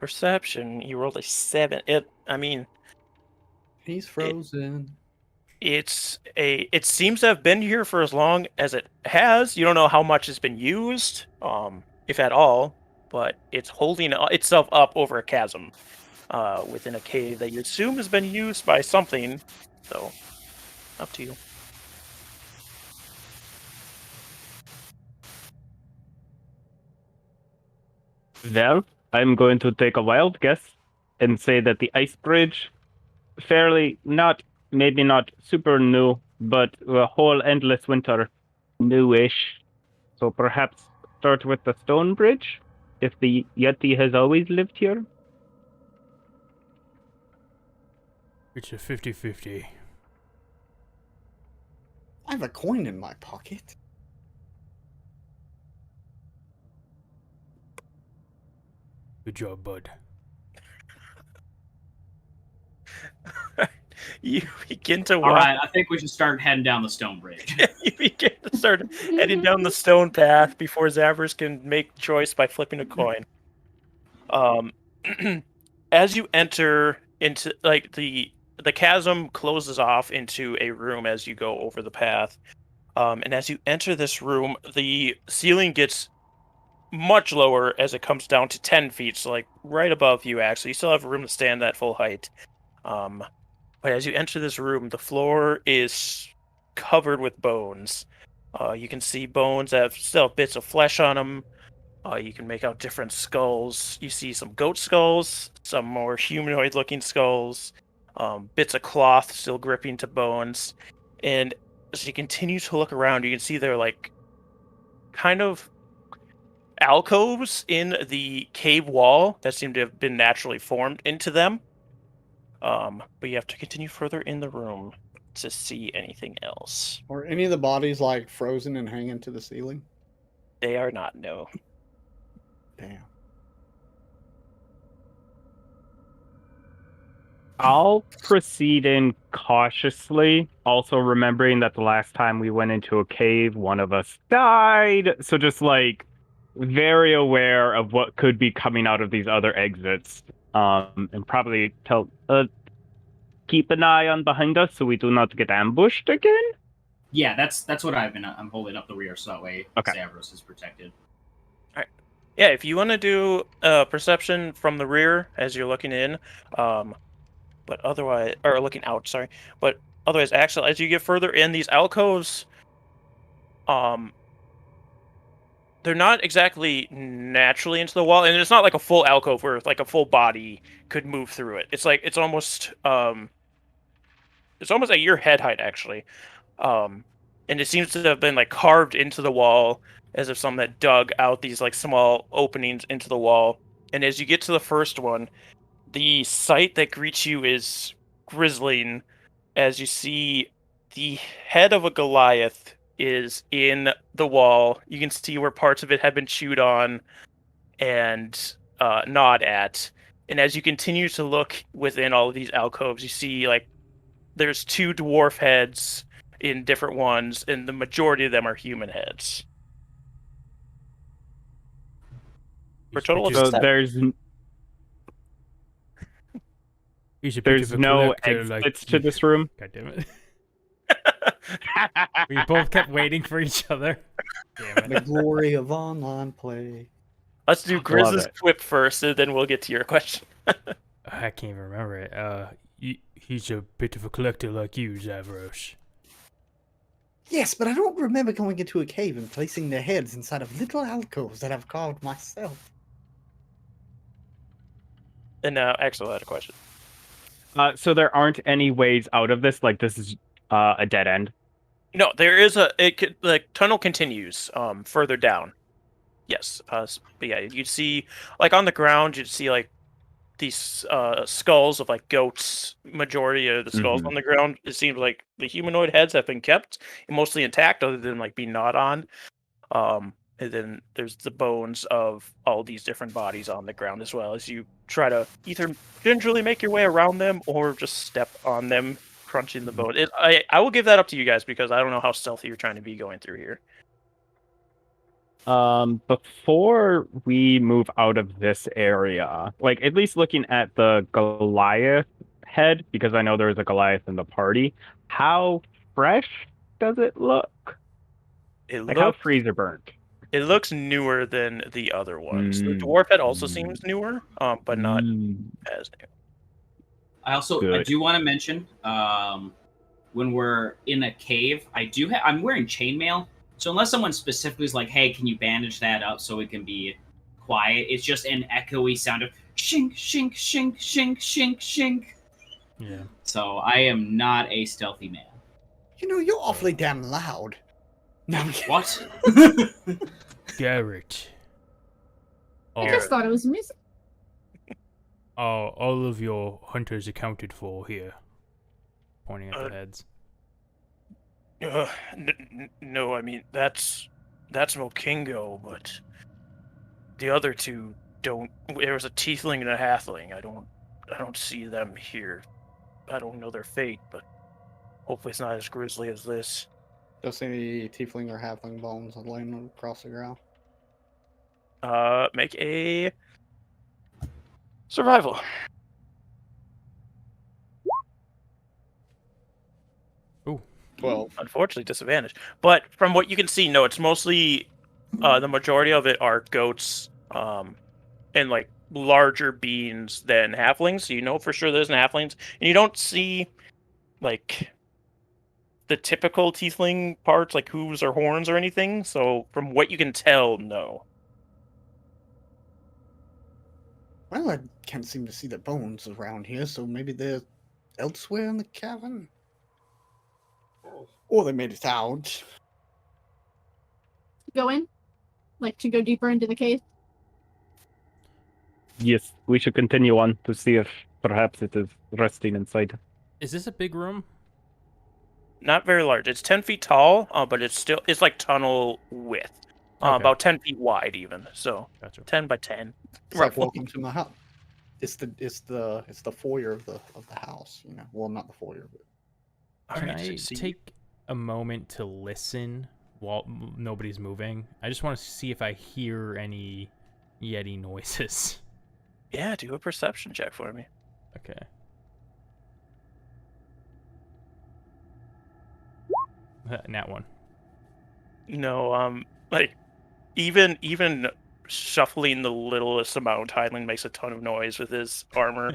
[SPEAKER 1] Perception, you rolled a 7.
[SPEAKER 5] He's frozen.
[SPEAKER 1] It seems to have been here for as long as it has. You don't know how much has been used, if at all, but it's holding itself up over a chasm within a cave that you assume has been used by something. So, up to you.
[SPEAKER 6] Well, I'm going to take a wild guess and say that the ice bridge, maybe not super new, but a whole endless winter, newish. So perhaps start with the stone bridge, if the Yeti has always lived here.
[SPEAKER 2] It's a 50-50.
[SPEAKER 5] I have a coin in my pocket.
[SPEAKER 2] Good job, bud.
[SPEAKER 1] You begin to walk.
[SPEAKER 3] All right, I think we should start heading down the stone bridge.
[SPEAKER 1] You begin to start heading down the stone path before Zavros can make choice by flipping a coin. As you enter into the chasm closes off into a room as you go over the path, and as you enter this room, the ceiling gets much lower as it comes down to 10 feet, so like right above you. Actually, you still have room to stand at full height. But as you enter this room, the floor is covered with bones. You can see bones that still have bits of flesh on them. You can make out different skulls. You see some goat skulls, some more humanoid-looking skulls, bits of cloth still gripping to bones. And as you continue to look around, you can see they're like kind of alcoves in the cave wall that seem to have been naturally formed into them. But you have to continue further in the room to see anything else.
[SPEAKER 5] Are any of the bodies like frozen and hanging to the ceiling?
[SPEAKER 1] They are not, no.
[SPEAKER 5] Damn.
[SPEAKER 6] I'll proceed in cautiously, also remembering that the last time we went into a cave, one of us died. So just like very aware of what could be coming out of these other exits. And probably keep an eye on behind us so we do not get ambushed again.
[SPEAKER 3] Yeah, that's what I'm holding up the rear so that way Zavros is protected.
[SPEAKER 1] All right. Yeah, if you want to do perception from the rear as you're looking in, but otherwise, or looking out, sorry. But otherwise, actually, as you get further in, these alcoves, they're not exactly naturally into the wall, and it's not like a full alcove where like a full body could move through it. It's like it's almost at your head height actually, and it seems to have been like carved into the wall as if someone had dug out these like small openings into the wall. And as you get to the first one, the sight that greets you is grisling, as you see the head of a Goliath is in the wall. You can see where parts of it have been chewed on and gnawed at. And as you continue to look within all of these alcoves, you see like there's 2 dwarf heads in different ones, and the majority of them are human heads. For a total of
[SPEAKER 6] So
[SPEAKER 1] 7.
[SPEAKER 6] there's no exits to this room.
[SPEAKER 2] God damn it. We both kept waiting for each other. Damn it.
[SPEAKER 5] The glory of online play.
[SPEAKER 1] Let's do Grizz's quip first, and then we'll get to your question.
[SPEAKER 2] I can't even remember it. He's a bit of a collector like you, Zavros.
[SPEAKER 5] Yes, but I don't remember going into a cave and placing their heads inside of little alcoves that I've carved myself.
[SPEAKER 1] And now, Axel had a question.
[SPEAKER 6] So there aren't any ways out of this. Like this is a dead end.
[SPEAKER 1] No, there is the tunnel continues further down. Yes. But yeah, you'd see like on the ground, you'd see like these skulls of like goats. Majority of the skulls on the ground. It seems like the humanoid heads have been kept mostly intact, other than like being gnawed on. And then there's the bones of all these different bodies on the ground, as well as you try to either gingerly make your way around them or just step on them, crunching the bone. I will give that up to you guys because I don't know how stealthy you're trying to be going through here.
[SPEAKER 6] Before we move out of this area, like at least looking at the Goliath head, because I know there is a Goliath in the party, how fresh does it look? How freezer burnt?
[SPEAKER 1] It looks newer than the other ones. The dwarf head also seems newer, but not as new.
[SPEAKER 3] I do want to mention, when we're in a cave, I'm wearing chainmail. So unless someone specifically is like, hey, can you bandage that up so it can be quiet? It's just an echoey sound of shink, shink, shink, shink, shink, shink.
[SPEAKER 2] Yeah.
[SPEAKER 3] So I am not a stealthy man.
[SPEAKER 5] You know, you're awfully damn loud. No,
[SPEAKER 3] What?
[SPEAKER 2] Garrett.
[SPEAKER 4] I just thought it was music.
[SPEAKER 2] All of your hunters accounted for here. Pointing at the heads.
[SPEAKER 1] No, I mean that's Mokingo, but the other two don't. There was a tiefling and a halfling. I don't see them here. I don't know their fate, but hopefully it's not as grisly as this.
[SPEAKER 5] Don't see any tiefling or halfling bones laying across the ground.
[SPEAKER 1] Make a survival.
[SPEAKER 2] Ooh.
[SPEAKER 5] 12.
[SPEAKER 1] Unfortunately, disadvantage. But from what you can see, no, it's mostly the majority of it are goats, and like larger beings than halflings. So you know for sure there's halflings, and you don't see like the typical tiefling parts, like hooves or horns or anything. So from what you can tell, no.
[SPEAKER 5] Well, I can't seem to see the bones around here, so maybe they're elsewhere in the cavern? Or they made it out.
[SPEAKER 4] Go in? Like to go deeper into the cave?
[SPEAKER 6] Yes, we should continue on to see if perhaps it is resting inside.
[SPEAKER 2] Is this a big room?
[SPEAKER 1] Not very large. It's 10 feet tall, but it's like tunnel width.
[SPEAKER 2] Okay.
[SPEAKER 1] About 10 feet wide even. So
[SPEAKER 2] Gotcha.
[SPEAKER 1] 10 by 10.
[SPEAKER 5] It's like welcome to my house. It's the foyer of the house, you know. Well, not the foyer, but
[SPEAKER 2] Can I take a moment to listen while nobody's moving? I just want to see if I hear any Yeti noises.
[SPEAKER 1] Yeah, do a perception check for me.
[SPEAKER 2] Okay. Nat 1.
[SPEAKER 1] No, like even shuffling the littlest amount, Highland makes a ton of noise with his armor.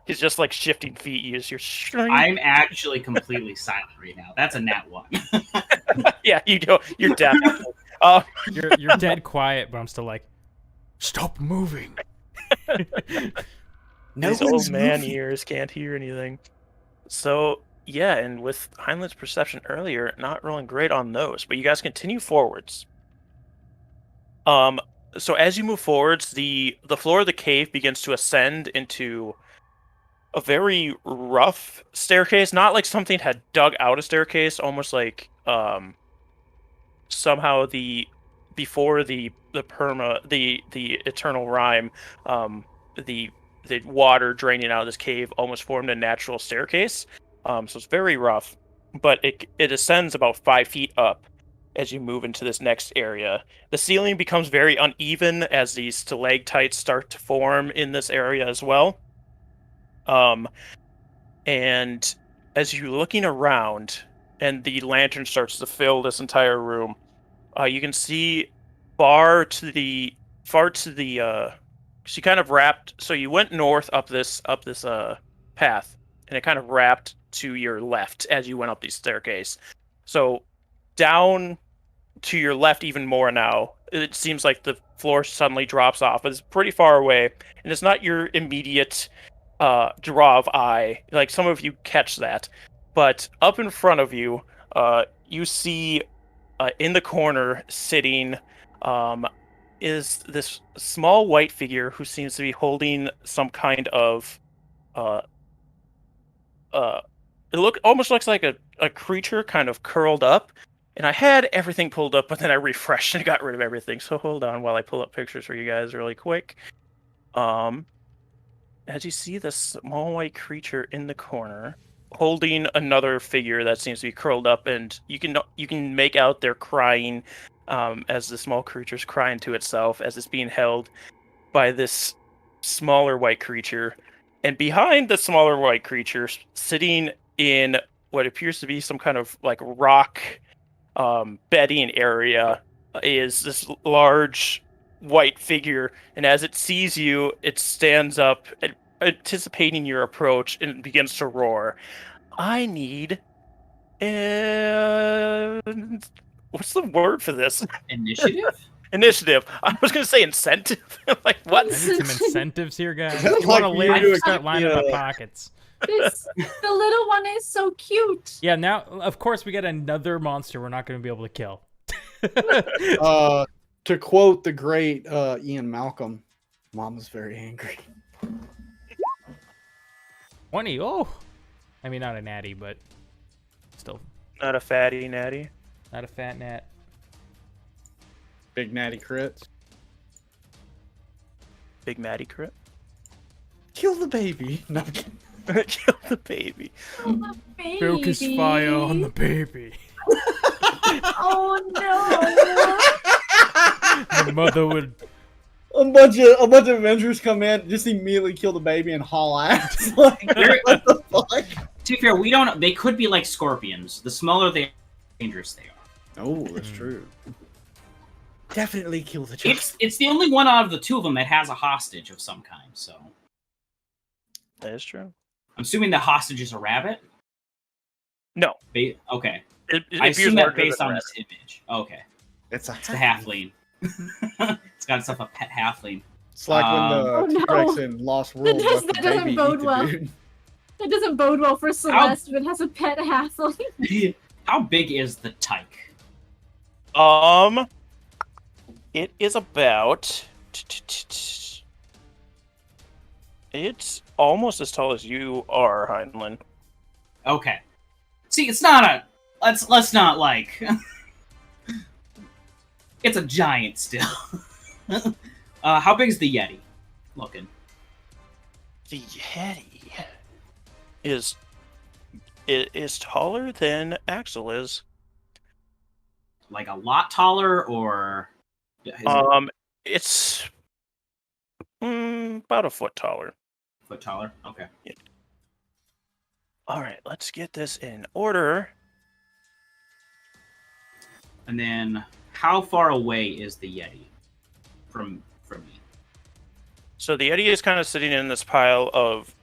[SPEAKER 1] He's just like shifting feet. You just hear.
[SPEAKER 3] I'm actually completely silent right now. That's a nat 1.
[SPEAKER 1] Yeah, you go. You're deaf.
[SPEAKER 2] You're dead quiet, but I'm still like, stop moving.
[SPEAKER 1] These old man ears can't hear anything. So yeah, and with Heinlein's perception earlier, not rolling great on those, but you guys continue forwards. So as you move forwards, the floor of the cave begins to ascend into a very rough staircase, not like something had dug out a staircase, almost like somehow before the eternal rime, the water draining out of this cave almost formed a natural staircase. So it's very rough, but it ascends about 5 feet up as you move into this next area. The ceiling becomes very uneven as these stalactites start to form in this area as well. And as you're looking around and the lantern starts to fill this entire room, you can see far to the she kind of wrapped, so you went north up this path, and it kind of wrapped to your left as you went up the staircase. So down to your left even more now. It seems like the floor suddenly drops off. It's pretty far away, and it's not your immediate draw of eye. Like some of you catch that, but up in front of you, you see in the corner sitting is this small white figure who seems to be holding some kind of it almost looks like a creature kind of curled up. And I had everything pulled up, but then I refreshed and got rid of everything. So hold on while I pull up pictures for you guys really quick. As you see this small white creature in the corner holding another figure that seems to be curled up, and you can make out they're crying as the small creature's crying to itself as it's being held by this smaller white creature. And behind the smaller white creature, sitting in what appears to be some kind of like rock bedding area, is this large white figure, and as it sees you, it stands up, anticipating your approach, and begins to roar. I need what's the word for this?
[SPEAKER 3] Initiative?
[SPEAKER 1] Initiative. I was gonna say incentive. Like what?
[SPEAKER 2] I need some incentives here, guys.
[SPEAKER 5] Is that
[SPEAKER 2] You want to
[SPEAKER 5] like
[SPEAKER 2] live,
[SPEAKER 5] you
[SPEAKER 2] start lining my pockets.
[SPEAKER 4] The little one is so cute.
[SPEAKER 2] Yeah, now, of course, we get another monster we're not going to be able to kill.
[SPEAKER 5] To quote the great Ian Malcolm, Mama's very angry.
[SPEAKER 2] 20, oh! I mean, not a natty, but still.
[SPEAKER 1] Not a fatty natty.
[SPEAKER 2] Not a fat nat.
[SPEAKER 5] Big natty crits.
[SPEAKER 1] Big Matty crit.
[SPEAKER 5] Kill the baby. No.
[SPEAKER 1] Kill the baby.
[SPEAKER 4] Oh, the baby.
[SPEAKER 2] Focus fire on the baby.
[SPEAKER 4] Oh no.
[SPEAKER 2] The mother would.
[SPEAKER 5] A bunch of Avengers come in, just immediately kill the baby and haul ass. Like, what the fuck?
[SPEAKER 3] To be fair, we don't. They could be like scorpions. The smaller they are, the dangerous they are.
[SPEAKER 5] Oh, that's true. Definitely kill the child.
[SPEAKER 3] It's the only one out of the two of them that has a hostage of some kind. So
[SPEAKER 1] That is true.
[SPEAKER 3] I'm assuming the hostage is a rabbit.
[SPEAKER 1] No.
[SPEAKER 3] Okay.
[SPEAKER 1] It
[SPEAKER 3] I
[SPEAKER 1] appears
[SPEAKER 3] assume that
[SPEAKER 1] larger
[SPEAKER 3] based
[SPEAKER 1] than
[SPEAKER 3] on
[SPEAKER 1] a
[SPEAKER 3] this image. Okay.
[SPEAKER 5] It's
[SPEAKER 3] It's the halfling. It's got itself a pet halfling.
[SPEAKER 5] It's like when
[SPEAKER 4] Oh,
[SPEAKER 5] the
[SPEAKER 4] no.
[SPEAKER 5] T-Rex in Lost World
[SPEAKER 4] That
[SPEAKER 5] let the
[SPEAKER 4] doesn't
[SPEAKER 5] baby
[SPEAKER 4] bode
[SPEAKER 5] eat the
[SPEAKER 4] well.
[SPEAKER 5] dude.
[SPEAKER 4] It doesn't bode well for Celeste, but has a pet halfling.
[SPEAKER 3] How big is the tyke?
[SPEAKER 1] It is about. It's almost as tall as you are, Heinlein.
[SPEAKER 3] Okay. See, it's not a. Let's not like. It's a giant still. How big is the Yeti? Looking.
[SPEAKER 1] The Yeti is taller than Axel is.
[SPEAKER 3] Like a lot taller, or? Is it
[SPEAKER 1] It's about a foot taller.
[SPEAKER 3] a foot taller? Okay.
[SPEAKER 1] All right, let's get this in order.
[SPEAKER 3] And then, how far away is the Yeti from me?
[SPEAKER 1] So the Yeti is kind of sitting in this pile of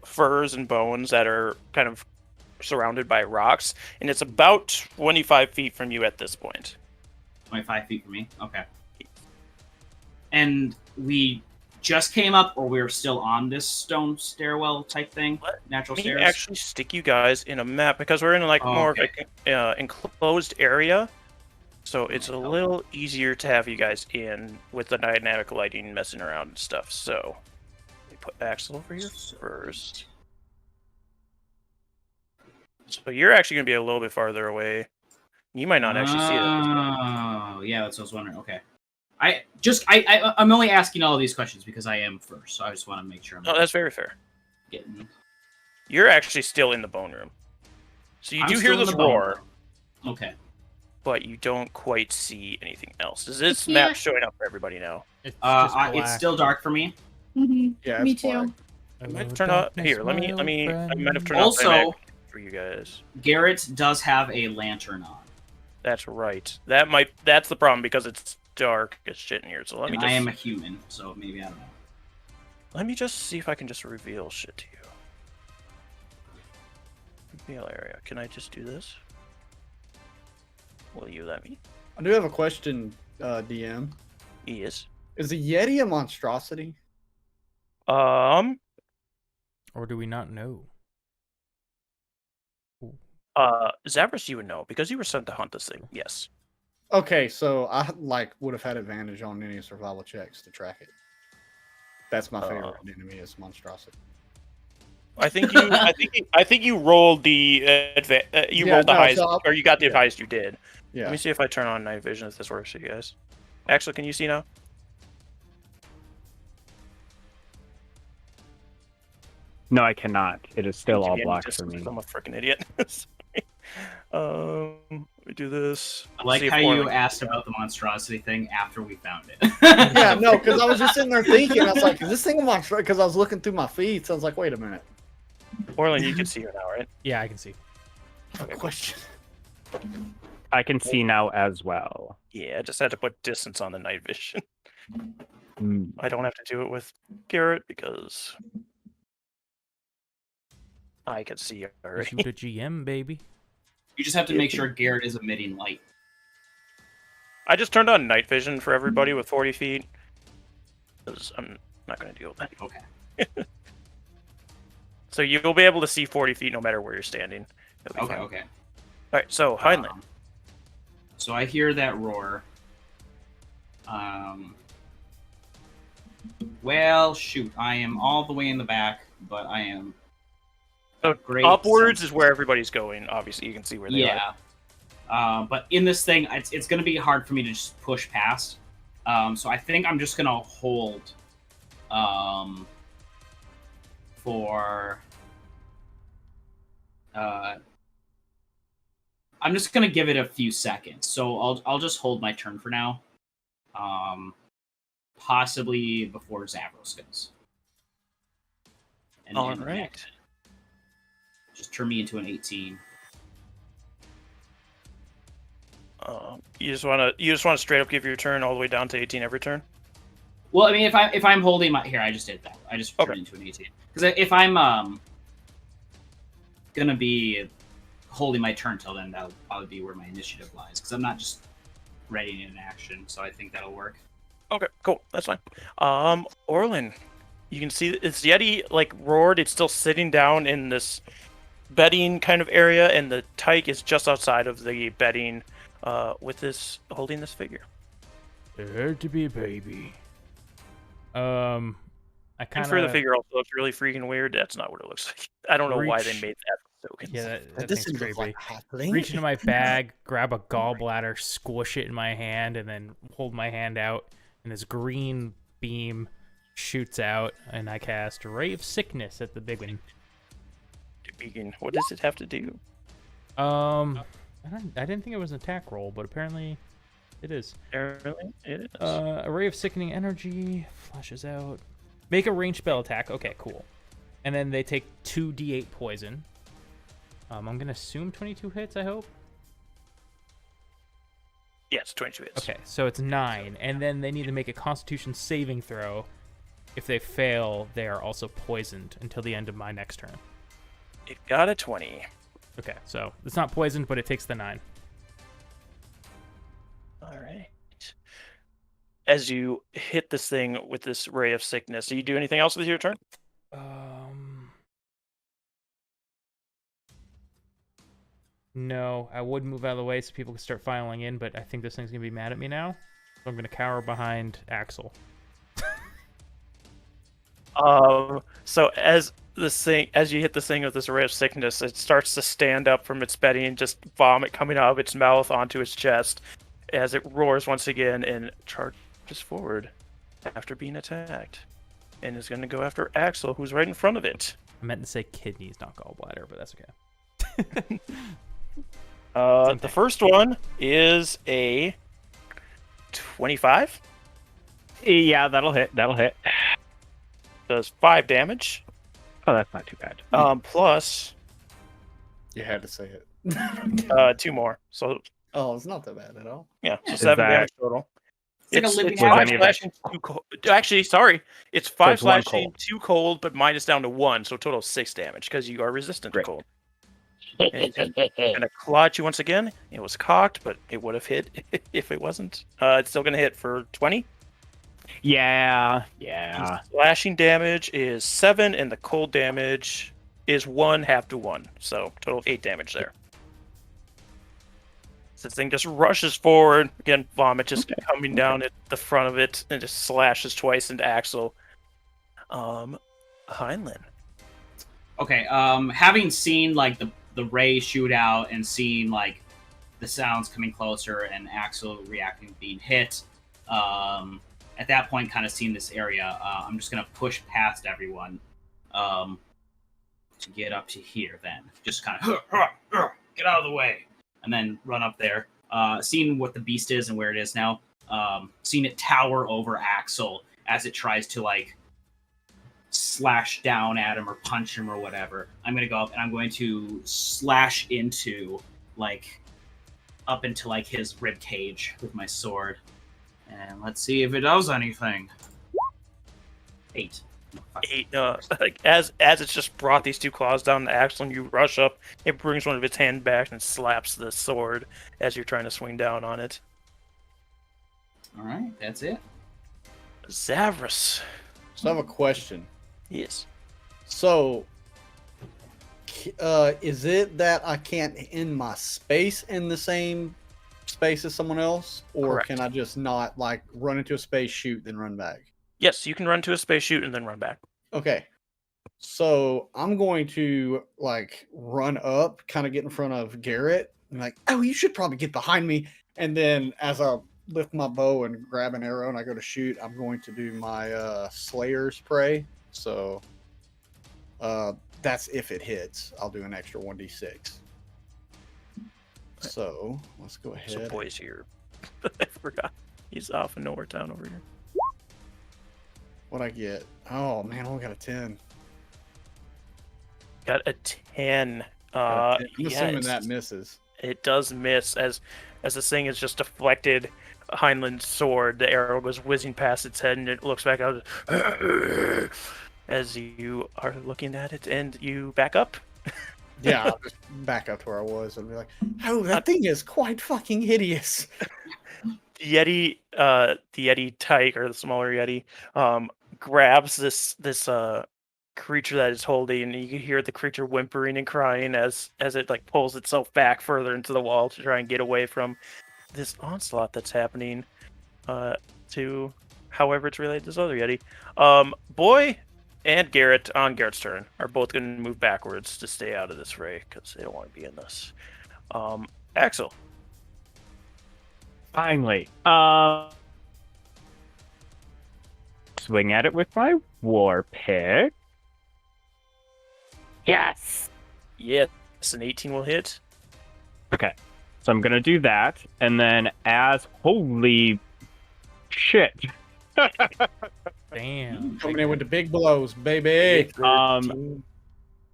[SPEAKER 1] furs and bones that are kind of surrounded by rocks, and it's about 25 feet from you at this point.
[SPEAKER 3] 25 feet from me? Okay. And we just came up, or we're still on this stone stairwell type thing? Natural
[SPEAKER 1] Let me
[SPEAKER 3] stairs?
[SPEAKER 1] actually stick you guys in a map because we're in like more of
[SPEAKER 3] Okay.
[SPEAKER 1] like enclosed area, so it's a little easier to have you guys in with the dynamic lighting messing around and stuff. So let me put Axel over here first. So you're actually going to be a little bit farther away. You might not actually see it.
[SPEAKER 3] Oh, yeah, that's what I was wondering. Okay. I'm only asking all of these questions because I am first, so I just want to make sure I'm
[SPEAKER 1] No, that's very fair.
[SPEAKER 3] getting.
[SPEAKER 1] You're actually still in the bone room. So you
[SPEAKER 3] I'm
[SPEAKER 1] do
[SPEAKER 3] still
[SPEAKER 1] hear
[SPEAKER 3] in
[SPEAKER 1] this
[SPEAKER 3] the bone
[SPEAKER 1] roar,
[SPEAKER 3] room. Okay.
[SPEAKER 1] but you don't quite see anything else. Is this
[SPEAKER 4] Yeah.
[SPEAKER 1] map showing up for everybody now?
[SPEAKER 2] It's just
[SPEAKER 3] It's
[SPEAKER 2] black.
[SPEAKER 3] still dark for me.
[SPEAKER 4] Mm-hmm.
[SPEAKER 5] Yeah,
[SPEAKER 4] Me
[SPEAKER 5] it's
[SPEAKER 4] too.
[SPEAKER 5] black.
[SPEAKER 1] I might have turned out here. Let me. I might have turned
[SPEAKER 3] Also-
[SPEAKER 1] out dynamic for you guys.
[SPEAKER 3] Garrett does have a lantern on.
[SPEAKER 1] That's right. That's the problem because it's dark as shit in here. So let me
[SPEAKER 3] And
[SPEAKER 1] just.
[SPEAKER 3] I am a human, so maybe I don't know.
[SPEAKER 1] Let me just see if I can just reveal shit to you. Reveal area. Can I just do this? Will you let me?
[SPEAKER 5] I do have a question, DM.
[SPEAKER 1] Yes.
[SPEAKER 5] Is a Yeti a monstrosity?
[SPEAKER 2] Or do we not know?
[SPEAKER 1] Zavros, you would know because you were sent to hunt this thing. Yes.
[SPEAKER 5] Okay, so I would have had advantage on any survival checks to track it. That's my favorite enemy is monstrosity.
[SPEAKER 1] I think you rolled the rolled the highest, or you got the highest you did.
[SPEAKER 5] Yeah.
[SPEAKER 1] Let me see if I turn on night vision if this works for you guys. Actually, can you see now?
[SPEAKER 6] No, I cannot. It is still all
[SPEAKER 1] Give me any
[SPEAKER 6] black for
[SPEAKER 1] distance,
[SPEAKER 6] me.
[SPEAKER 1] 'cause I'm a freaking idiot. Let me do this.
[SPEAKER 3] I like
[SPEAKER 1] See if
[SPEAKER 3] how
[SPEAKER 1] Orlin
[SPEAKER 3] you
[SPEAKER 1] can
[SPEAKER 3] asked
[SPEAKER 1] see it.
[SPEAKER 3] about the monstrosity thing after we found it.
[SPEAKER 5] Yeah, no, because I was just sitting there thinking, I was like, is this thing a monstrosity? Because I was looking through my feeds, so I was like, wait a minute.
[SPEAKER 1] Orlin, you can see her now, right?
[SPEAKER 2] Yeah, I can see.
[SPEAKER 5] I have a question.
[SPEAKER 6] I can see now as well.
[SPEAKER 1] Yeah, I just had to put distance on the night vision.
[SPEAKER 6] Mm.
[SPEAKER 1] I don't have to do it with Garrett because I can see her.
[SPEAKER 2] You the GM, baby.
[SPEAKER 3] You just have to make sure Garrett is emitting light.
[SPEAKER 1] I just turned on night vision for everybody with 40 feet. Because I'm not going to deal with that.
[SPEAKER 3] Okay.
[SPEAKER 1] So you'll be able to see 40 feet no matter where you're standing. It'll be
[SPEAKER 3] Okay.
[SPEAKER 1] fine.
[SPEAKER 3] Okay.
[SPEAKER 1] Alright, so Heinlein.
[SPEAKER 3] So I hear that roar. Well, shoot. I am all the way in the back, but I am.
[SPEAKER 1] So
[SPEAKER 3] great
[SPEAKER 1] upwards
[SPEAKER 3] sense.
[SPEAKER 1] is where everybody's going. Obviously, you can see where they are.
[SPEAKER 3] Yeah. But in this thing, it's going to be hard for me to just push past. So I think I'm just going to hold for... I'm just going to give it a few seconds. So I'll just hold my turn for now. Possibly before Zavros goes. And
[SPEAKER 1] All
[SPEAKER 3] then
[SPEAKER 1] right.
[SPEAKER 3] just turn me into an 18.
[SPEAKER 1] You just want to straight up give your turn all the way down to 18 every turn.
[SPEAKER 3] Well, I mean, if I'm holding my I just did that. I just turned into an 18 because if I'm gonna be holding my turn till then, that'll probably be where my initiative lies because I'm not just ready in action. So I think that'll work.
[SPEAKER 1] Okay, cool. That's fine. Orlin, you can see it's Yeti roared. It's still sitting down in this bedding kind of area, and the tyke is just outside of the bedding, with this holding this figure.
[SPEAKER 2] It had to be a baby. I kind
[SPEAKER 1] And
[SPEAKER 2] of
[SPEAKER 1] for the figure also looks really freaking weird. That's not what it looks like. I don't know why they
[SPEAKER 2] Reach.
[SPEAKER 1] made that so
[SPEAKER 2] Yeah,
[SPEAKER 1] confusing.
[SPEAKER 2] that
[SPEAKER 5] This
[SPEAKER 2] thing's
[SPEAKER 5] looks
[SPEAKER 2] creepy.
[SPEAKER 5] like halfling.
[SPEAKER 2] Reach into my bag, grab a gallbladder, squish it in my hand, and then hold my hand out, and this green beam shoots out, and I cast Ray of Sickness at the big one.
[SPEAKER 1] What does it have to do?
[SPEAKER 2] I didn't think it was an attack roll, but apparently it is.
[SPEAKER 1] Apparently it is.
[SPEAKER 2] A Ray of Sickening Energy flashes out. Make a ranged spell attack. Okay, cool. And then they take 2d8 poison. I'm gonna assume 22 hits, I hope.
[SPEAKER 1] Yes, 22 hits.
[SPEAKER 2] Okay, so it's 9, and then they need to make a Constitution saving throw. If they fail, they are also poisoned until the end of my next turn.
[SPEAKER 1] It got a 20.
[SPEAKER 2] Okay, so it's not poisoned, but it takes the 9.
[SPEAKER 1] All right. As you hit this thing with this ray of sickness, do you do anything else with your turn?
[SPEAKER 2] No, I would move out of the way so people can start filing in, but I think this thing's gonna be mad at me now. So I'm gonna cower behind Axel.
[SPEAKER 1] So as you hit this thing with this ray of sickness, it starts to stand up from its bedding and just vomit coming out of its mouth onto its chest as it roars once again and charges forward after being attacked. And is going to go after Axel, who's right in front of it.
[SPEAKER 2] I meant to say kidneys, not gallbladder, but that's okay.
[SPEAKER 1] The first one is a 25.
[SPEAKER 6] Yeah, that'll hit. That'll hit.
[SPEAKER 1] Does 5 damage.
[SPEAKER 6] Oh, that's not too bad.
[SPEAKER 1] Plus
[SPEAKER 5] You had to say it.
[SPEAKER 1] 2 more. So
[SPEAKER 5] Oh, it's not that bad at all.
[SPEAKER 1] yeah, so
[SPEAKER 6] Is
[SPEAKER 1] 7
[SPEAKER 6] that-
[SPEAKER 1] damage total.
[SPEAKER 3] It's like a living
[SPEAKER 1] it's
[SPEAKER 6] Was
[SPEAKER 1] 5
[SPEAKER 6] any of that-
[SPEAKER 1] slashing, 2 cold. Actually, sorry. It's 5
[SPEAKER 6] it's 1
[SPEAKER 1] slashing,
[SPEAKER 6] cold.
[SPEAKER 1] 2 cold, but minus down to 1, so total 6 damage because you are resistant
[SPEAKER 6] Great.
[SPEAKER 1] to cold. And gonna claw at you once again. It was cocked, but it would have hit if it wasn't. It's still gonna hit for 20.
[SPEAKER 6] Yeah.
[SPEAKER 1] The slashing damage is 7, and the cold damage is 1, half to 1. So total of 8 damage there. So this thing just rushes forward. Again, vomit just coming down at the front of it, and just slashes twice into Axel. Heinlein.
[SPEAKER 3] Okay, having seen like the ray shoot out and seeing like the sounds coming closer and Axel reacting to being hit, at that point, kind of seeing this area, I'm just gonna push past everyone to get up to here. Then just kind of get out of the way, and then run up there, seeing what the beast is and where it is now. Seeing it tower over Axel as it tries to like slash down at him or punch him or whatever. I'm gonna go up and I'm going to slash into like up into like his rib cage with my sword, and let's see if it does anything. 8.
[SPEAKER 1] 8. Like as it's just brought these two claws down to Axel, and you rush up, it brings one of its hand back and slaps the sword as you're trying to swing down on it.
[SPEAKER 3] All right, that's it.
[SPEAKER 1] Zavros.
[SPEAKER 5] So I have a question.
[SPEAKER 1] Yes.
[SPEAKER 5] So, is it that I can't end my space in the same space as someone else, or
[SPEAKER 1] Correct.
[SPEAKER 5] can I just not like run into a space, shoot, then run back?
[SPEAKER 1] Yes, you can run to a space, shoot, and then run back.
[SPEAKER 5] Okay. So I'm going to like run up, kind of get in front of Garrett, and like, oh, you should probably get behind me. And then as I lift my bow and grab an arrow and I go to shoot, I'm going to do my Slayer's Prey. So that's if it hits. I'll do an extra 1d6. So let's go ahead.
[SPEAKER 1] So boy's here. I forgot. He's off in Nowhere Town over here.
[SPEAKER 5] What'd I get? Oh man, I only got a 10.
[SPEAKER 1] Got a 10.
[SPEAKER 5] I'm
[SPEAKER 1] yeah,
[SPEAKER 5] assuming that misses.
[SPEAKER 1] It does miss as this thing is just deflected. Heinlein's sword, the arrow goes whizzing past its head, and it looks back out as you are looking at it, and you back up.
[SPEAKER 5] Yeah, I'll just back up to where I was and be like, oh, that thing is quite fucking hideous.
[SPEAKER 1] The Yeti tiger, the smaller Yeti, grabs this creature that it's holding, and you can hear the creature whimpering and crying as it like pulls itself back further into the wall to try and get away from this onslaught that's happening to however it's related to this other Yeti. Boy and Garrett, on Garrett's turn, are both going to move backwards to stay out of this fray because they don't want to be in this. Axel.
[SPEAKER 6] Finally. Swing at it with my war pick. Yes!
[SPEAKER 1] Yes, an 18 will hit.
[SPEAKER 6] Okay. So I'm gonna do that, and then holy shit.
[SPEAKER 2] Damn.
[SPEAKER 5] Coming in with the big blows, baby.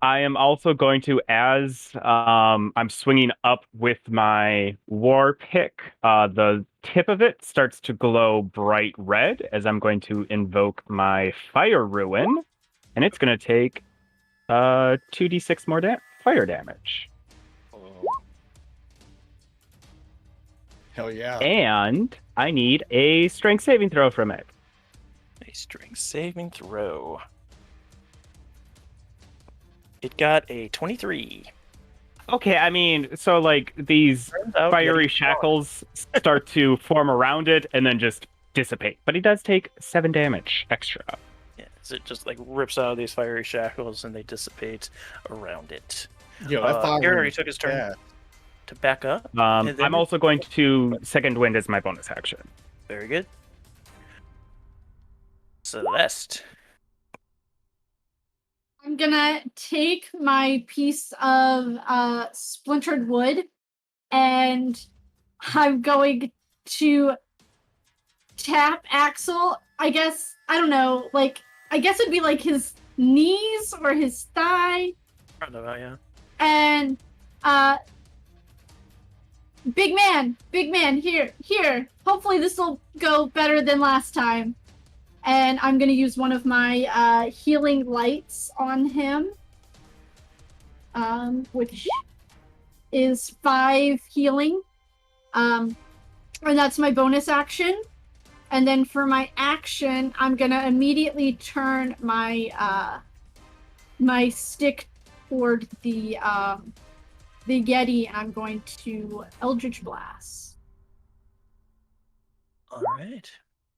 [SPEAKER 6] I am also going to, as I'm swinging up with my war pick, the tip of it starts to glow bright red as I'm going to invoke my Fire Ruin, and it's going to take 2d6 more fire damage.
[SPEAKER 5] Hell yeah.
[SPEAKER 6] And I need a strength saving throw from it.
[SPEAKER 1] A strength saving throw. It got a 23.
[SPEAKER 6] Okay, I mean, so like these fiery shackles start to form around it and then just dissipate. But he does take 7 damage extra.
[SPEAKER 1] Yeah, so it just like rips out of these fiery shackles and they dissipate around it.
[SPEAKER 5] Yo, that fire
[SPEAKER 1] Garrett already took his turn to back up.
[SPEAKER 6] I'm also going to second wind as my bonus action.
[SPEAKER 1] Very good. Celeste.
[SPEAKER 4] I'm gonna take my piece of splintered wood, and I'm going to tap Axel. I guess, I don't know, like, I guess it'd be like his knees or his thigh.
[SPEAKER 1] I don't know, yeah.
[SPEAKER 4] And big man, here. Hopefully this will go better than last time. And I'm going to use one of my healing lights on him, which is 5 healing. And that's my bonus action. And then for my action, I'm gonna immediately turn my my stick toward the Yeti, and I'm going to Eldritch Blast.
[SPEAKER 1] All right.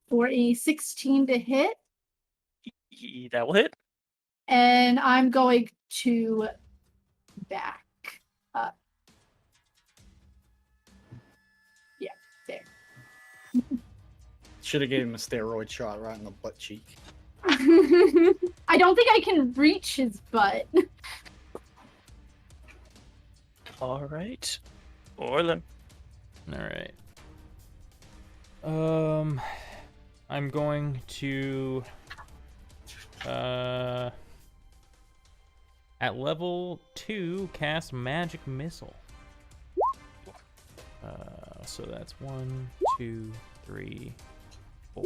[SPEAKER 4] For a 16 to hit.
[SPEAKER 1] That will hit.
[SPEAKER 4] And I'm going to back up. Yeah, there.
[SPEAKER 5] Should have gave him a steroid shot right in the butt cheek.
[SPEAKER 4] I don't think I can reach his butt.
[SPEAKER 1] All right. Orlin.
[SPEAKER 2] All right. I'm going to at level 2 cast Magic Missile. So that's 1, 2, 3, 4.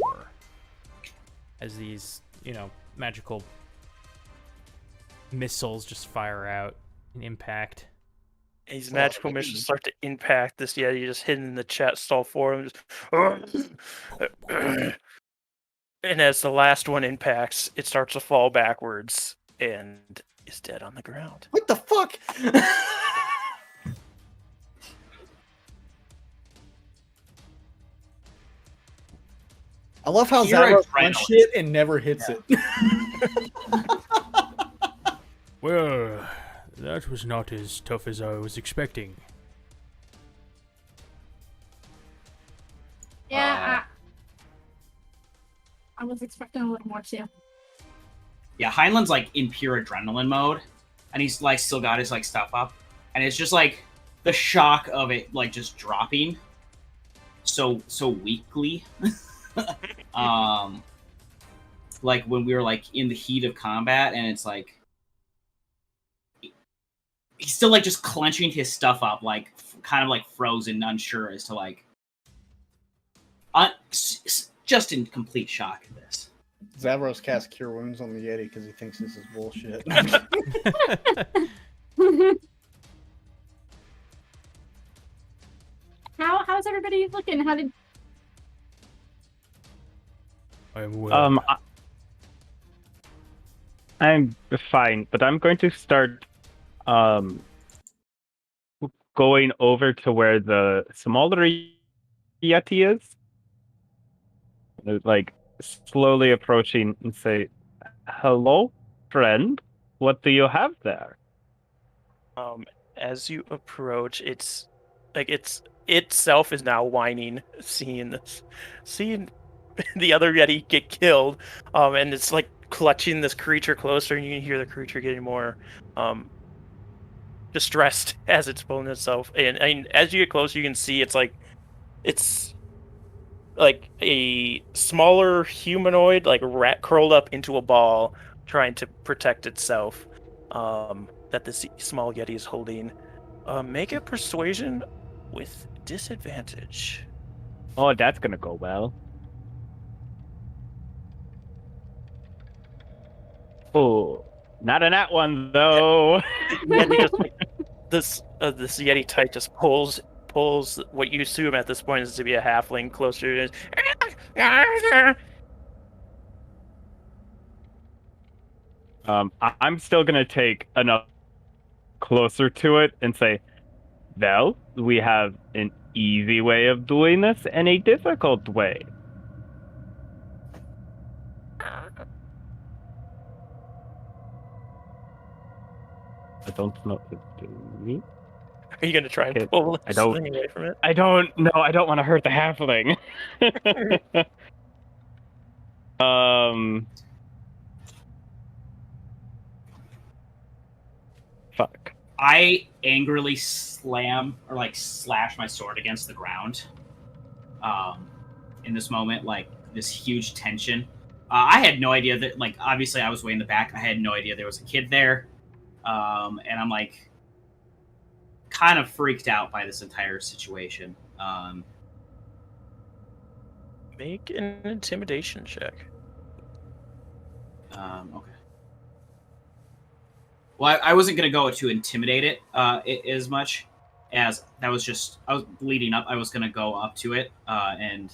[SPEAKER 2] As these, magical missiles just fire out and impact.
[SPEAKER 1] These magical missions start to impact this Yeti, just hidden in the chat stall for him. And as the last one impacts, it starts to fall backwards and is dead on the ground.
[SPEAKER 5] What the fuck? I love how Zavros runs shit and never hits it.
[SPEAKER 2] Well, that was not as tough as I was expecting.
[SPEAKER 4] Yeah, I was expecting a little more too.
[SPEAKER 3] Yeah, Heinlein's like in pure adrenaline mode, and he's like still got his like stuff up, and it's just like the shock of it like just dropping so weakly. Like when we were like in the heat of combat, and it's like he's still like just clenching his stuff up, like kind of like frozen, unsure as to like just in complete shock of this.
[SPEAKER 5] Zavros casts Cure Wounds on the Yeti because he thinks this is bullshit.
[SPEAKER 4] How's everybody looking? How did?
[SPEAKER 2] I'm well.
[SPEAKER 6] I'm fine, but I'm going to start going over to where the smaller Yeti is. Like slowly approaching and say, "Hello, friend. What do you have there?"
[SPEAKER 1] As you approach, it's itself is now whining, seeing the other Yeti get killed, and it's like clutching this creature closer, and you can hear the creature getting more distressed as it's pulling itself. And as you get closer, you can see it's like a smaller humanoid, like rat curled up into a ball, trying to protect itself. That this small Yeti is holding. Make a persuasion with disadvantage.
[SPEAKER 6] Oh, that's gonna go well. Oh, not in that one though.
[SPEAKER 1] Yeti just, like, this Yeti type just pulls what you assume at this point is to be a halfling closer to it.
[SPEAKER 6] I'm still gonna take enough closer to it and say, "Well, we have an easy way of doing this and a difficult way." I don't know. Me?
[SPEAKER 1] Are you gonna try and pull
[SPEAKER 6] I don't.
[SPEAKER 1] something away from it?
[SPEAKER 6] I don't know. I don't want to hurt the halfling. Fuck.
[SPEAKER 3] I angrily slam or like slash my sword against the ground. In this moment, like this huge tension. I had no idea that, like, obviously I was way in the back. I had no idea there was a kid there. And I'm like kind of freaked out by this entire situation.
[SPEAKER 1] Make an intimidation check.
[SPEAKER 3] Okay. Well, I wasn't going to go to intimidate it as much. as that was just I was leading up. I was gonna go up to it and.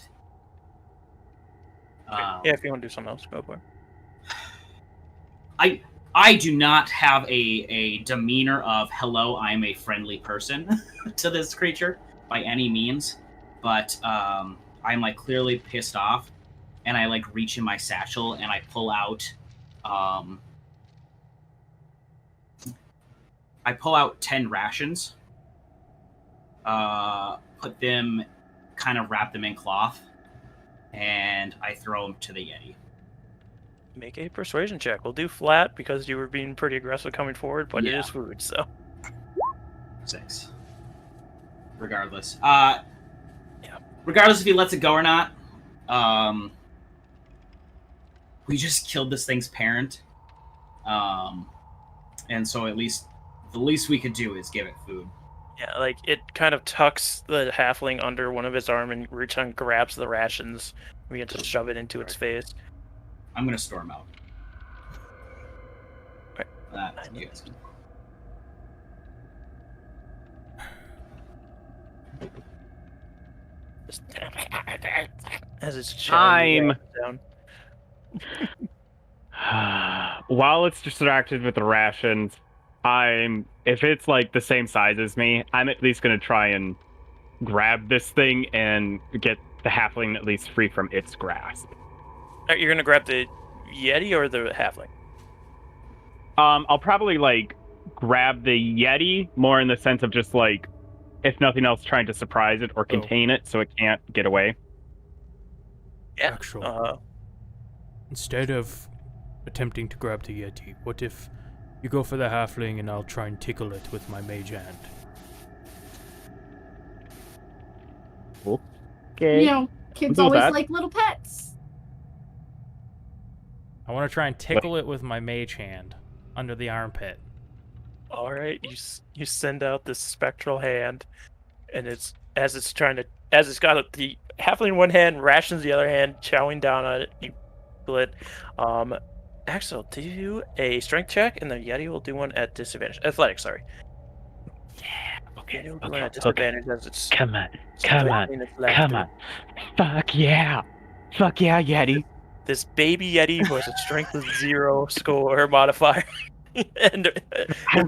[SPEAKER 1] Yeah, if you want to do something else, go for it.
[SPEAKER 3] I do not have a demeanor of hello, I'm a friendly person to this creature by any means, but I'm like clearly pissed off, and I like reach in my satchel and I pull out 10 rations, put them, kind of wrap them in cloth, and I throw them to the Yeti.
[SPEAKER 1] Make a persuasion check. We'll do flat because you were being pretty aggressive coming forward, but it
[SPEAKER 3] Yeah.
[SPEAKER 1] is food, so.
[SPEAKER 3] 6. Regardless. Regardless if he lets it go or not, we just killed this thing's parent. And so the least we could do is give it food.
[SPEAKER 1] Yeah, like it kind of tucks the halfling under one of its arm and reach and grabs the rations. We get to shove it into its face.
[SPEAKER 3] I'm gonna storm out.
[SPEAKER 1] Right.
[SPEAKER 3] You guys can.
[SPEAKER 1] As it's
[SPEAKER 6] Time.
[SPEAKER 1] down.
[SPEAKER 6] While it's distracted with the rations, if it's like the same size as me, I'm at least gonna try and grab this thing and get the halfling at least free from its grasp.
[SPEAKER 1] You're gonna grab the Yeti or the halfling?
[SPEAKER 6] I'll probably like grab the Yeti more in the sense of just like, if nothing else, trying to surprise it or contain it so it can't get away.
[SPEAKER 1] Yeah.
[SPEAKER 2] Actually, instead of attempting to grab the Yeti, what if you go for the halfling and I'll try and tickle it with my mage hand?
[SPEAKER 6] Okay.
[SPEAKER 4] You know, kids
[SPEAKER 6] do
[SPEAKER 4] always
[SPEAKER 6] that.
[SPEAKER 4] like little pets.
[SPEAKER 2] I want to try and tickle it with my mage hand under the armpit.
[SPEAKER 1] All right, you send out this spectral hand, and as it's got the halfling in one hand, rations the other hand, chowing down on it. You pull it. Axel, do a strength check, and the Yeti will do one at disadvantage. Athletics, sorry.
[SPEAKER 6] Yeah. Okay.
[SPEAKER 1] Yeti will do one at disadvantage as it's
[SPEAKER 6] Come on.
[SPEAKER 1] straightening its laughter.
[SPEAKER 6] Fuck yeah, Yeti.
[SPEAKER 1] This baby Yeti who has a strength of 0 score modifier. and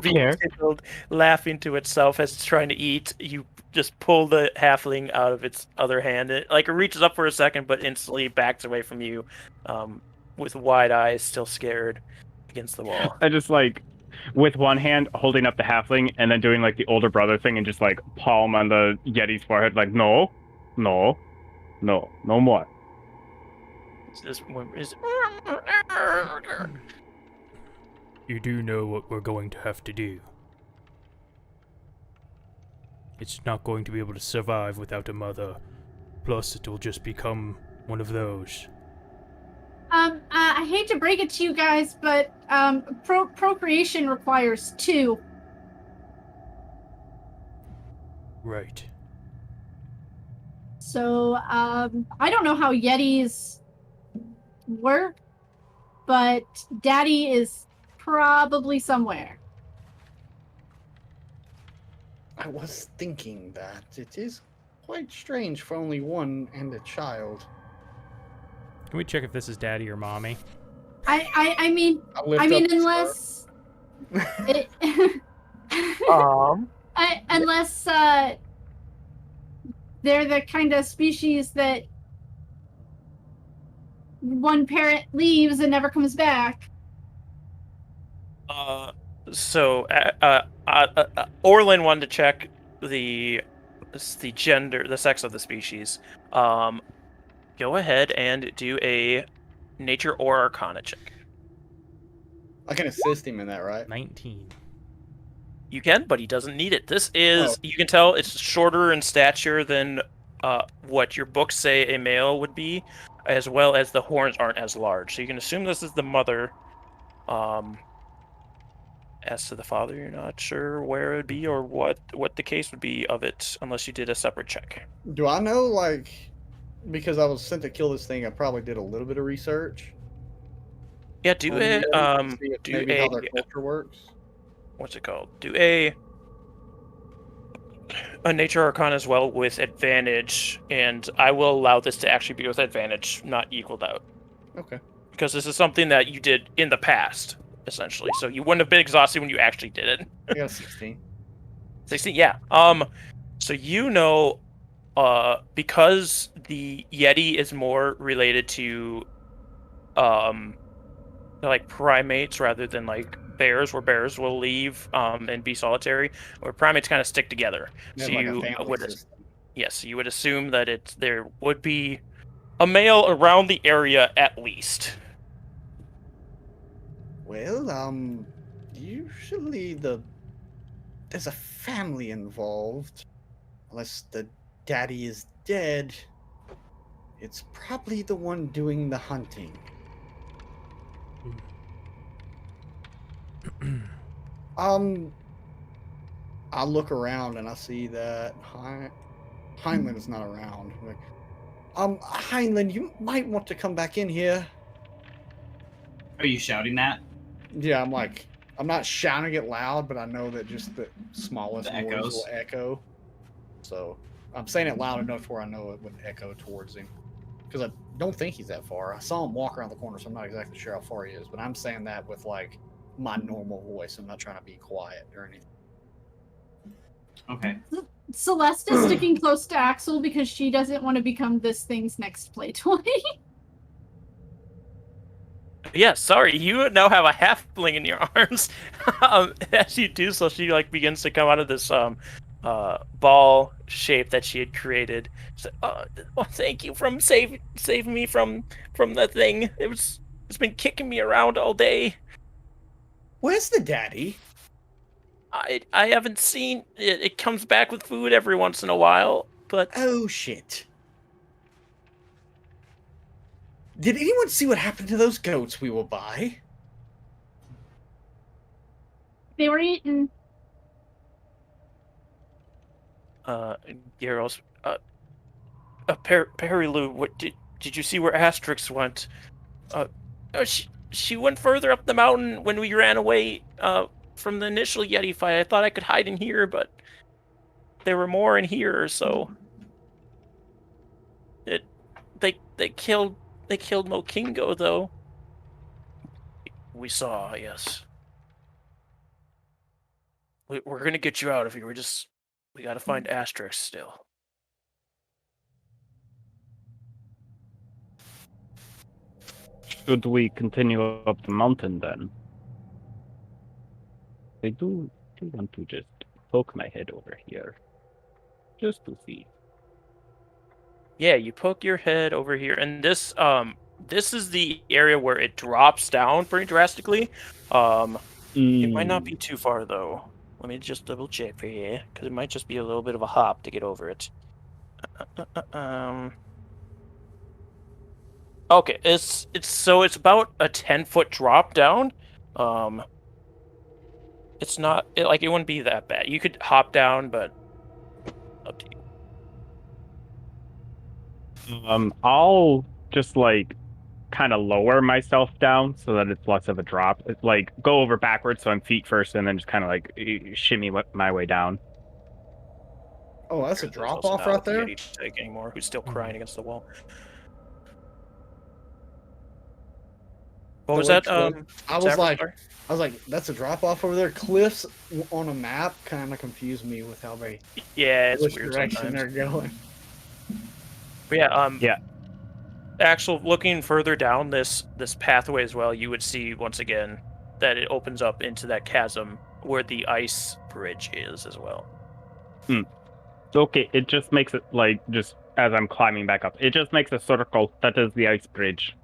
[SPEAKER 1] being
[SPEAKER 6] care.
[SPEAKER 1] tickled, laughing to itself as it's trying to eat. You just pull the halfling out of its other hand. It reaches up for a second, but instantly backs away from you, with wide eyes, still scared, against the wall.
[SPEAKER 6] I just like, with one hand holding up the halfling and then doing like the older brother thing and just like palm on the Yeti's forehead, like no more.
[SPEAKER 2] You do know what we're going to have to do. It's not going to be able to survive without a mother. Plus, it will just become one of those.
[SPEAKER 4] I hate to break it to you guys, but procreation requires 2.
[SPEAKER 2] Right.
[SPEAKER 4] So, I don't know how Yetis work, but Daddy is probably somewhere.
[SPEAKER 5] I was thinking that it is quite strange for only one and a child.
[SPEAKER 2] Can we check if this is daddy or mommy?
[SPEAKER 4] I mean,
[SPEAKER 5] I'll lift up the
[SPEAKER 4] unless it, unless they're the kind of species that one parent leaves and never comes back.
[SPEAKER 1] So Orlin wanted to check the gender, the sex of the species. Go ahead and do a nature or arcana check.
[SPEAKER 5] I can assist him in that, right?
[SPEAKER 2] 19.
[SPEAKER 1] You can, but he doesn't need it. This is, you can tell it's shorter in stature than what your books say a male would be, as well as the horns aren't as large. So you can assume this is the mother. As to the father, you're not sure where it would be or what the case would be of it, unless you did a separate check.
[SPEAKER 5] Do I know, like, because I was sent to kill this thing, I probably did a little bit of research.
[SPEAKER 1] Yeah, do it. Do
[SPEAKER 5] maybe how their culture works.
[SPEAKER 1] What's it called? Do a a nature arcana as well with advantage, and I will allow this to actually be with advantage, not equaled out.
[SPEAKER 5] Okay.
[SPEAKER 1] Because this is something that you did in the past, essentially. So you wouldn't have been exhausted when you actually did it.
[SPEAKER 5] I got a 16.
[SPEAKER 1] 16, yeah. So you know, because the Yeti is more related to, like primates rather than like bears, where bears will leave, and be solitary, where primates kind of stick together.
[SPEAKER 5] They
[SPEAKER 1] So
[SPEAKER 5] have like a
[SPEAKER 1] you
[SPEAKER 5] family
[SPEAKER 1] would,
[SPEAKER 5] system.
[SPEAKER 1] yes, you would assume that there would be a male around the area at least.
[SPEAKER 5] Well, usually there's a family involved. Unless the daddy is dead, it's probably the one doing the hunting. I look around and I see that Heinlein is not around. I'm like, Heinlein, you might want to come back in here.
[SPEAKER 3] Are you shouting that?
[SPEAKER 5] Yeah, I'm not shouting it loud, but I know that just the smallest
[SPEAKER 3] The
[SPEAKER 5] noise
[SPEAKER 3] echoes.
[SPEAKER 5] will echo. So I'm saying it loud enough where I know it would echo towards him. Because I don't think he's that far. I saw him walk around the corner, so I'm not exactly sure how far he is. But I'm saying that with like my normal voice. I'm not trying to be quiet or anything.
[SPEAKER 3] Okay.
[SPEAKER 4] Celeste is sticking close to Axel because she doesn't want to become this thing's next play toy.
[SPEAKER 1] Yeah, sorry, you now have a halfling in your arms. As you do so, she like begins to come out of this ball shape that she had created. So, thank you from saving me from the thing. It's been kicking me around all day.
[SPEAKER 5] Where's the daddy?
[SPEAKER 1] I haven't seen it. It comes back with food every once in a while, but
[SPEAKER 5] Oh shit. Did anyone see what happened to those goats we will buy?
[SPEAKER 4] They were eaten.
[SPEAKER 1] Gyros, Perilou, what did you see where Asterix went? She went further up the mountain when we ran away from the initial Yeti fight. I thought I could hide in here, but there were more in here, so they killed Mokingo though. We saw, yes. We're gonna get you out of here. We gotta find Asterix still.
[SPEAKER 6] Should we continue up the mountain then? I do want to just poke my head over here. Just to see.
[SPEAKER 1] Yeah, you poke your head over here, and this is the area where it drops down pretty drastically. It might not be too far though. Let me just double check for you, because it might just be a little bit of a hop to get over it. Okay, it's about a 10-foot drop down. It's not it wouldn't be that bad. You could hop down, but up to you.
[SPEAKER 6] I'll just like kind of lower myself down so that it's less of a drop. It's like go over backwards so I'm feet first, and then just kind of like shimmy my way down.
[SPEAKER 5] Oh, that's a
[SPEAKER 1] There's
[SPEAKER 5] drop
[SPEAKER 1] also
[SPEAKER 5] off
[SPEAKER 1] not
[SPEAKER 5] right
[SPEAKER 1] with the
[SPEAKER 5] there?
[SPEAKER 1] Yeti tank anymore, who's still crying against the wall. What was that?
[SPEAKER 5] I was
[SPEAKER 1] Zavra,
[SPEAKER 5] like,
[SPEAKER 1] sorry?
[SPEAKER 5] that's a drop off over there. Cliffs on a map kind of confuse me with how they
[SPEAKER 1] Yeah, it's
[SPEAKER 5] which
[SPEAKER 1] weird
[SPEAKER 5] direction
[SPEAKER 1] sometimes.
[SPEAKER 5] they're going.
[SPEAKER 1] But yeah,
[SPEAKER 6] Yeah.
[SPEAKER 1] Actual looking further down this pathway as well, you would see once again that it opens up into that chasm where the ice bridge is as well.
[SPEAKER 6] Okay, it just makes it like just as I'm climbing back up. It just makes a circle. That is the ice bridge.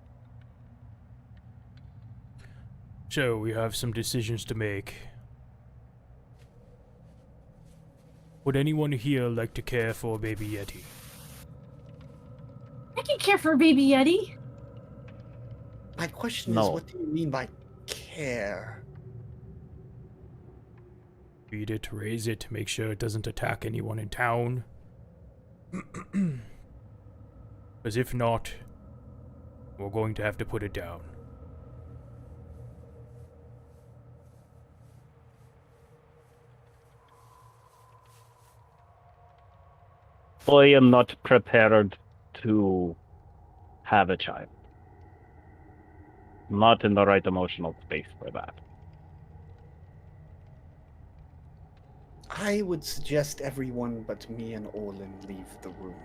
[SPEAKER 2] So we have some decisions to make. Would anyone here like to care for baby Yeti?
[SPEAKER 4] I can care for a baby Yeti.
[SPEAKER 5] My question is,
[SPEAKER 6] No.
[SPEAKER 5] what do you mean by care?
[SPEAKER 2] Feed it, raise it, make sure it doesn't attack anyone in town. Because if not, we're going to have to put it down.
[SPEAKER 6] I am not prepared to have a child. Not in the right emotional space for that.
[SPEAKER 5] I would suggest everyone but me and Orlin leave the room.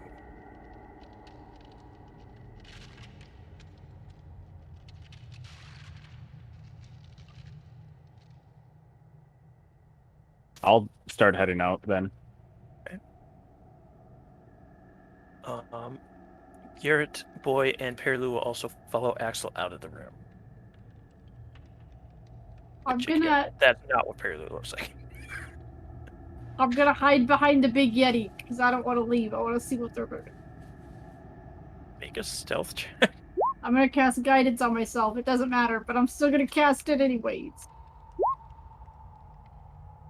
[SPEAKER 6] I'll start heading out then.
[SPEAKER 1] Garrett, Boy, and Perlu will also follow Axel out of the room.
[SPEAKER 4] I'm
[SPEAKER 1] Which, again,
[SPEAKER 4] gonna
[SPEAKER 1] that's not what Perlu looks like.
[SPEAKER 4] hide behind the big Yeti because I don't want to leave. I want to see what they're doing.
[SPEAKER 1] Make a stealth check.
[SPEAKER 4] I'm gonna cast guidance on myself. It doesn't matter, but I'm still gonna cast it anyways.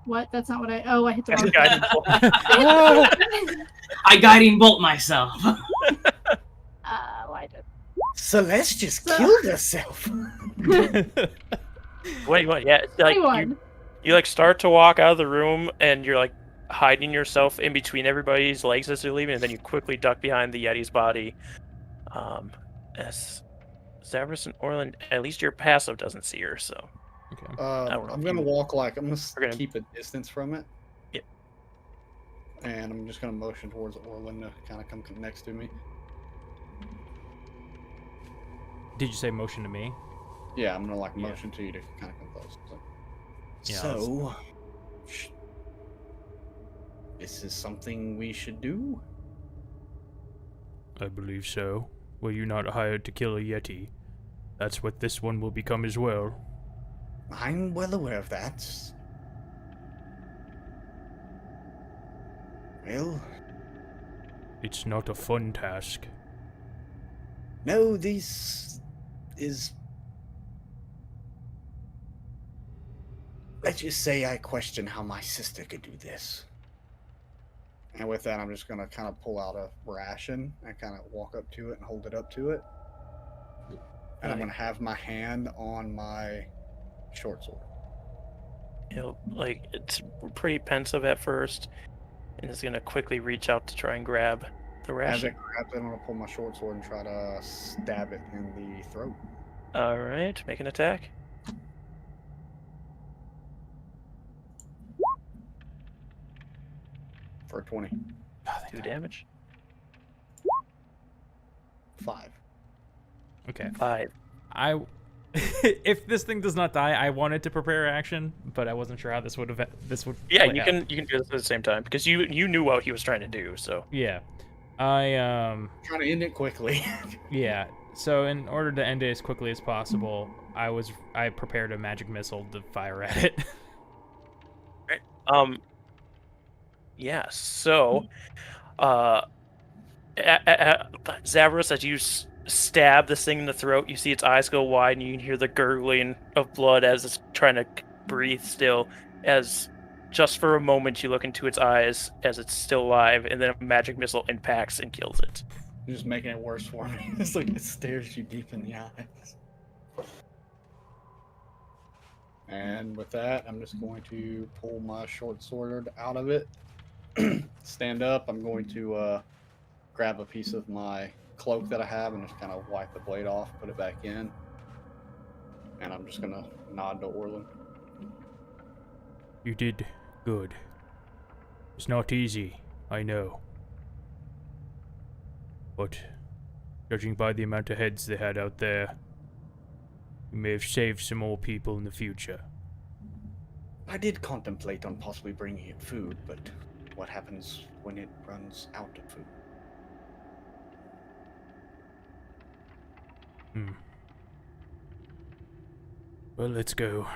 [SPEAKER 4] What? That's not what I. Oh, I hit the wrong.
[SPEAKER 1] Guidance bolt.
[SPEAKER 3] I guiding bolt myself.
[SPEAKER 4] Why did?
[SPEAKER 5] Celeste just killed herself.
[SPEAKER 1] Wait, what? Yeah, it's like
[SPEAKER 4] 21.
[SPEAKER 1] you like start to walk out of the room and you're like hiding yourself in between everybody's legs as they're leaving, and then you quickly duck behind the Yeti's body. As Zavros and Orland, at least your passive doesn't see her, so.
[SPEAKER 2] Okay.
[SPEAKER 5] I'm gonna walk like I'm gonna
[SPEAKER 1] gonna-
[SPEAKER 5] keep a distance from it.
[SPEAKER 1] Yep.
[SPEAKER 5] And I'm just gonna motion towards Orlin to kind of come next to me.
[SPEAKER 2] Did you say motion to me?
[SPEAKER 5] Yeah, I'm gonna like
[SPEAKER 2] Yeah.
[SPEAKER 5] motion to you to kind of come close. So,
[SPEAKER 2] Yeah,
[SPEAKER 5] so this is something we should do.
[SPEAKER 2] I believe so. Were you not hired to kill a Yeti? That's what this one will become as well.
[SPEAKER 5] I'm well aware of that. Well,
[SPEAKER 2] It's not a fun task.
[SPEAKER 5] no, this is. Let's just say I question how my sister could do this. And with that, I'm just gonna kind of pull out a ration and kind of walk up to it and hold it up to it. And I'm gonna have my hand on my short sword.
[SPEAKER 1] Like it's pretty pensive at first, and it's gonna quickly reach out to try and grab the
[SPEAKER 5] As
[SPEAKER 1] ration.
[SPEAKER 5] it grabs it, I'm gonna pull my short sword and try to stab it in the throat.
[SPEAKER 1] All right, make an attack.
[SPEAKER 5] For a 20.
[SPEAKER 1] 2 damage.
[SPEAKER 5] 5.
[SPEAKER 2] Okay.
[SPEAKER 1] 5.
[SPEAKER 2] If this thing does not die, I wanted to prepare action, but I wasn't sure how this would.
[SPEAKER 1] Yeah,
[SPEAKER 2] play
[SPEAKER 1] you
[SPEAKER 2] out.
[SPEAKER 1] can do this at the same time because you knew what he was trying to do. So
[SPEAKER 2] Yeah.
[SPEAKER 5] Trying to end it quickly.
[SPEAKER 2] Yeah. So in order to end it as quickly as possible, I prepared a magic missile to fire at it.
[SPEAKER 1] yeah. So, Zavros, as you stab this thing in the throat, you see its eyes go wide, and you can hear the gurgling of blood as it's trying to breathe still. As just for a moment, you look into its eyes as it's still alive, and then a magic missile impacts and kills it.
[SPEAKER 5] You're just making it worse for me. It's like it stares you deep in the eyes. And with that, I'm just going to pull my short sword out of it. Stand up. I'm going to grab a piece of my cloak that I have and just kind of wipe the blade off, put it back in. And I'm just going to nod to Orlin.
[SPEAKER 2] You did good. It's not easy, I know. But judging by the amount of heads they had out there, you may have saved some more people in the future.
[SPEAKER 5] I did contemplate on possibly bringing it food, but what happens when it runs out of food?
[SPEAKER 2] Well, let's go.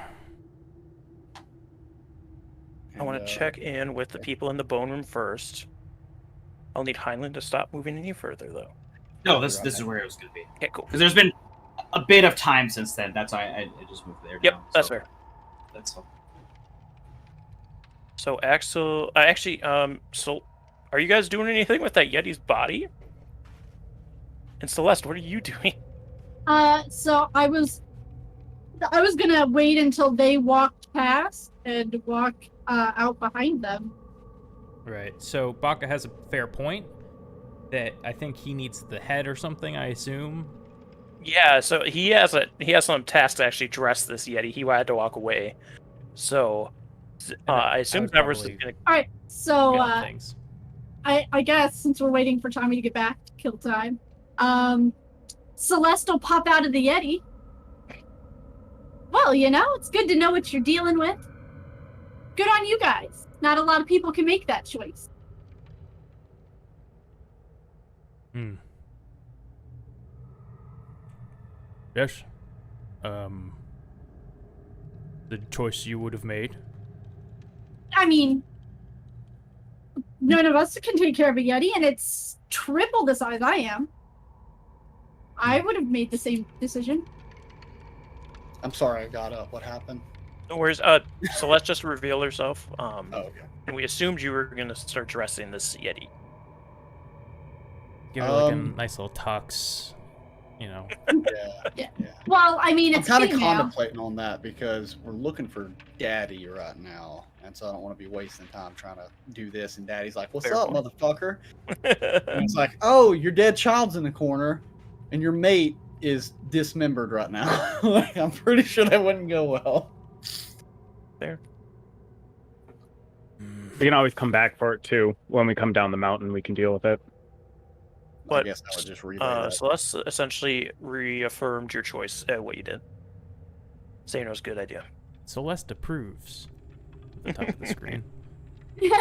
[SPEAKER 1] I want
[SPEAKER 5] And,
[SPEAKER 1] to check in with the people in the bone room first. I'll need Heinlein to stop moving any further, though.
[SPEAKER 3] No, this is where it was going to be.
[SPEAKER 1] Okay, cool.
[SPEAKER 3] Because there's been a bit of time since then. That's why I just moved there.
[SPEAKER 1] Yep,
[SPEAKER 3] now,
[SPEAKER 1] that's
[SPEAKER 3] so
[SPEAKER 1] fair.
[SPEAKER 3] That's all.
[SPEAKER 1] So Axel, actually, so are you guys doing anything with that Yeti's body? And Celeste, what are you doing?
[SPEAKER 4] So I was gonna wait until they walked past and walk out behind them.
[SPEAKER 2] Right. So Baka has a fair point. that I think he needs the head or something, I assume.
[SPEAKER 1] Yeah, so he has some task to actually dress this Yeti. He had to walk away. So I assume
[SPEAKER 2] would
[SPEAKER 1] Zevros is
[SPEAKER 2] probably
[SPEAKER 1] gonna
[SPEAKER 4] All right, so
[SPEAKER 2] get on things.
[SPEAKER 4] I guess since we're waiting for Tommy to get back to kill time, Celeste will pop out of the Yeti. Well, it's good to know what you're dealing with. Good on you guys. Not a lot of people can make that choice.
[SPEAKER 2] Yes. The choice you would have made.
[SPEAKER 4] I mean, none of us can take care of a Yeti, and it's triple the size I am. I would have made the same decision.
[SPEAKER 5] I'm sorry, I got up. What happened?
[SPEAKER 1] No worries. Celeste just revealed herself.
[SPEAKER 5] Oh, okay.
[SPEAKER 1] And we assumed you were gonna start dressing this Yeti.
[SPEAKER 2] Give her like a nice little tux,
[SPEAKER 5] Yeah.
[SPEAKER 4] Well, I mean,
[SPEAKER 5] I'm
[SPEAKER 4] it's
[SPEAKER 5] kind of
[SPEAKER 4] female.
[SPEAKER 5] contemplating on that because we're looking for Daddy right now, and so I don't want to be wasting time trying to do this. And Daddy's like, "What's
[SPEAKER 1] Fair
[SPEAKER 5] up,
[SPEAKER 1] point.
[SPEAKER 5] motherfucker?" And it's like, "Oh, your dead child's in the corner, and your mate is dismembered right now." Like, I'm pretty sure that wouldn't go well.
[SPEAKER 1] Fair.
[SPEAKER 6] We can always come back for it too. When we come down the mountain, we can deal with it.
[SPEAKER 5] I
[SPEAKER 1] But
[SPEAKER 5] guess I would just relay that.
[SPEAKER 1] Celeste essentially reaffirmed your choice at what you did, saying it was a good idea.
[SPEAKER 2] Celeste approves. At the top of the screen.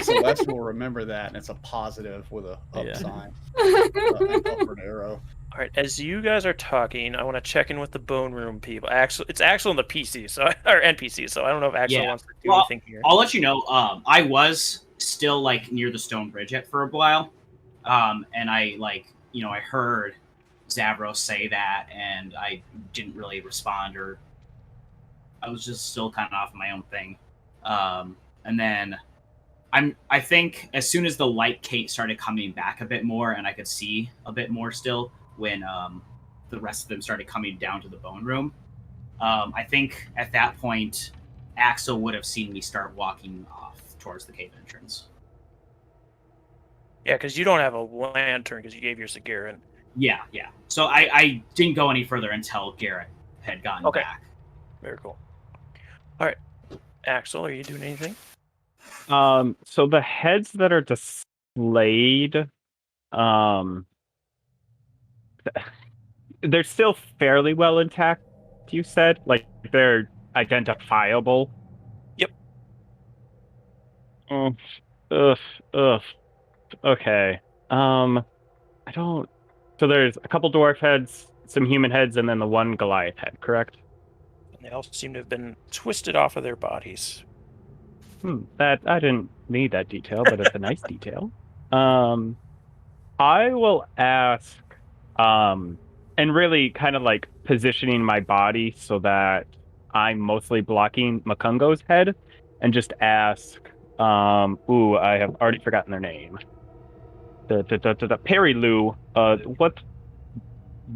[SPEAKER 5] Celeste will remember that, and it's a positive with a up
[SPEAKER 2] Yeah.
[SPEAKER 5] sign, an upward arrow.
[SPEAKER 1] All right, as you guys are talking, I want to check in with the Bone Room people. It's Axel on the PC, or NPC, so I don't know if Axel
[SPEAKER 3] Yeah.
[SPEAKER 1] wants to do anything here.
[SPEAKER 3] I'll let you know. I was still near the stone bridge for a while, and I I heard Zavros say that, and I didn't really respond, or I was just still kind of off my own thing. And then I think as soon as the light Kate started coming back a bit more, and I could see a bit more still when the rest of them started coming down to the Bone Room. I think at that point, Axel would have seen me start walking off towards the cave entrance.
[SPEAKER 1] Yeah, because you don't have a lantern because you gave yours to Garrett.
[SPEAKER 3] Yeah. So I didn't go any further until Garrett had gotten back.
[SPEAKER 1] Very cool. All right, Axel, are you doing anything?
[SPEAKER 6] So the heads that are displayed, they're still fairly well intact. You said, like, they're identifiable.
[SPEAKER 1] Yep.
[SPEAKER 6] Okay. I don't. So there's a couple dwarf heads, some human heads, and then the one Goliath head. Correct?
[SPEAKER 1] And they all seem to have been twisted off of their bodies.
[SPEAKER 6] That I didn't need that detail, but it's a nice detail. I will ask, and really kind of like positioning my body so that I'm mostly blocking Makungo's head, and just ask, I have already forgotten their name. The Perilu. What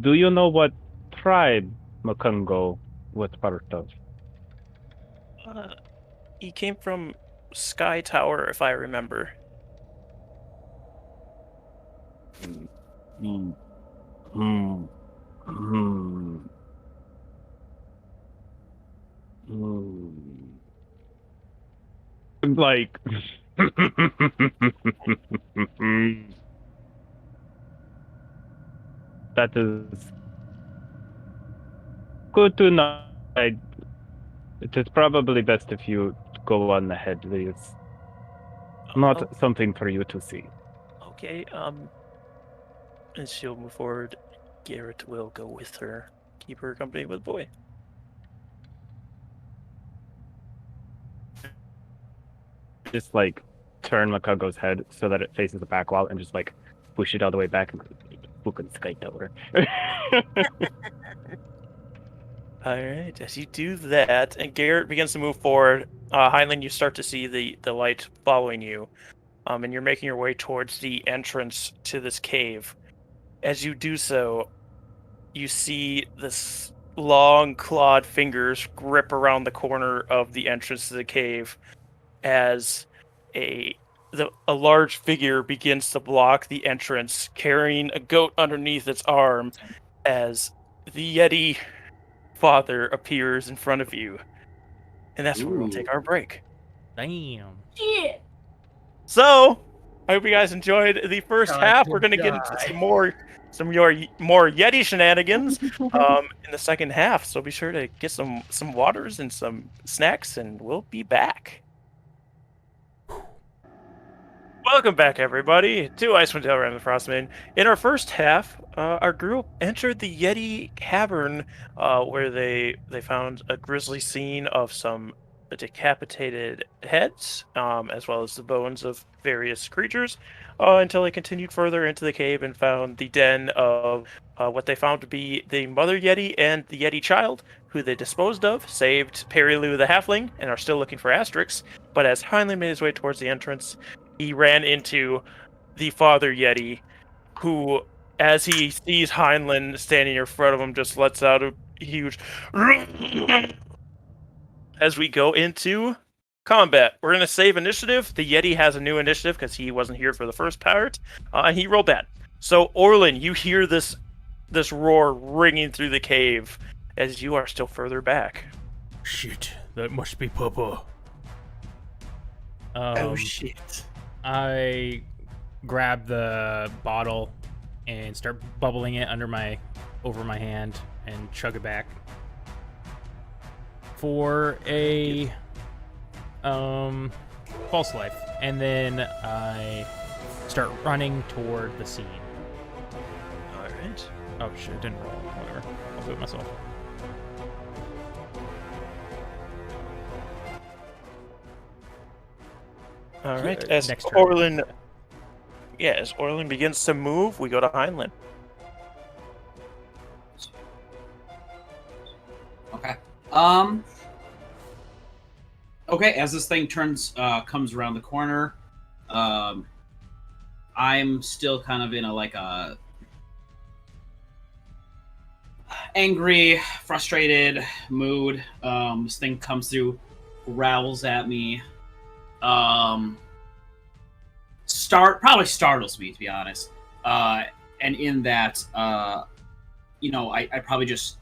[SPEAKER 6] do you know? What tribe Makungo was part of?
[SPEAKER 1] He came from Sky Tower, if I remember.
[SPEAKER 6] Like, that is good to know. It is probably best if you go on ahead. It's not something for you to see.
[SPEAKER 1] Okay, and she'll move forward. Garrett will go with her. Keep her company with boy.
[SPEAKER 6] Just like turn Makungo's head so that it faces the back wall and just like push it all the way back and fucking Sky Tower.
[SPEAKER 1] Alright, as you do that, and Garrett begins to move forward, Heinlein, you start to see the light following you, and you're making your way towards the entrance to this cave. As you do so, you see this long clawed fingers grip around the corner of the entrance to the cave as a a large figure begins to block the entrance, carrying a goat underneath its arm, as the Yeti father appears in front of you. And that's where we'll take our break.
[SPEAKER 2] Damn.
[SPEAKER 4] Shit.
[SPEAKER 1] So, I hope you guys enjoyed the first
[SPEAKER 5] God,
[SPEAKER 1] half.
[SPEAKER 5] good
[SPEAKER 1] We're gonna get into
[SPEAKER 5] guy.
[SPEAKER 1] some more Yeti shenanigans in the second half. So be sure to get some waters and some snacks, and we'll be back. Welcome back, everybody, to Icewind Dale, Rime, the Frostmaiden. In our first half, our group entered the Yeti cavern, where they found a grisly scene of some decapitated heads, as well as the bones of various creatures, until they continued further into the cave and found the den of what they found to be the Mother Yeti and the Yeti child, who they disposed of, saved Perilu the Halfling, and are still looking for Asterix. But as Heinlein made his way towards the entrance, he ran into the Father Yeti, who, as he sees Heinlein standing in front of him, just lets out a huge... As we go into combat, we're going to save initiative. The Yeti has a new initiative because he wasn't here for the first part, and he rolled bad. So, Orlin, you hear this roar ringing through the cave as you are still further back.
[SPEAKER 2] Shit, that must be Papa.
[SPEAKER 5] Oh shit!
[SPEAKER 2] I grab the bottle and start bubbling it over my hand and chug it back for a false life, and then I start running toward the scene.
[SPEAKER 1] All right.
[SPEAKER 2] Oh shit! Didn't roll. Whatever. I'll do it myself.
[SPEAKER 1] All right.
[SPEAKER 2] Yeah,
[SPEAKER 1] As
[SPEAKER 2] next turn.
[SPEAKER 1] as Orlin begins to move, we go to Heinlein.
[SPEAKER 3] Okay. Okay, as this thing comes around the corner, I'm still kind of in a angry, frustrated mood. This thing comes through, growls at me. Probably startles me, to be honest. And in that, I probably just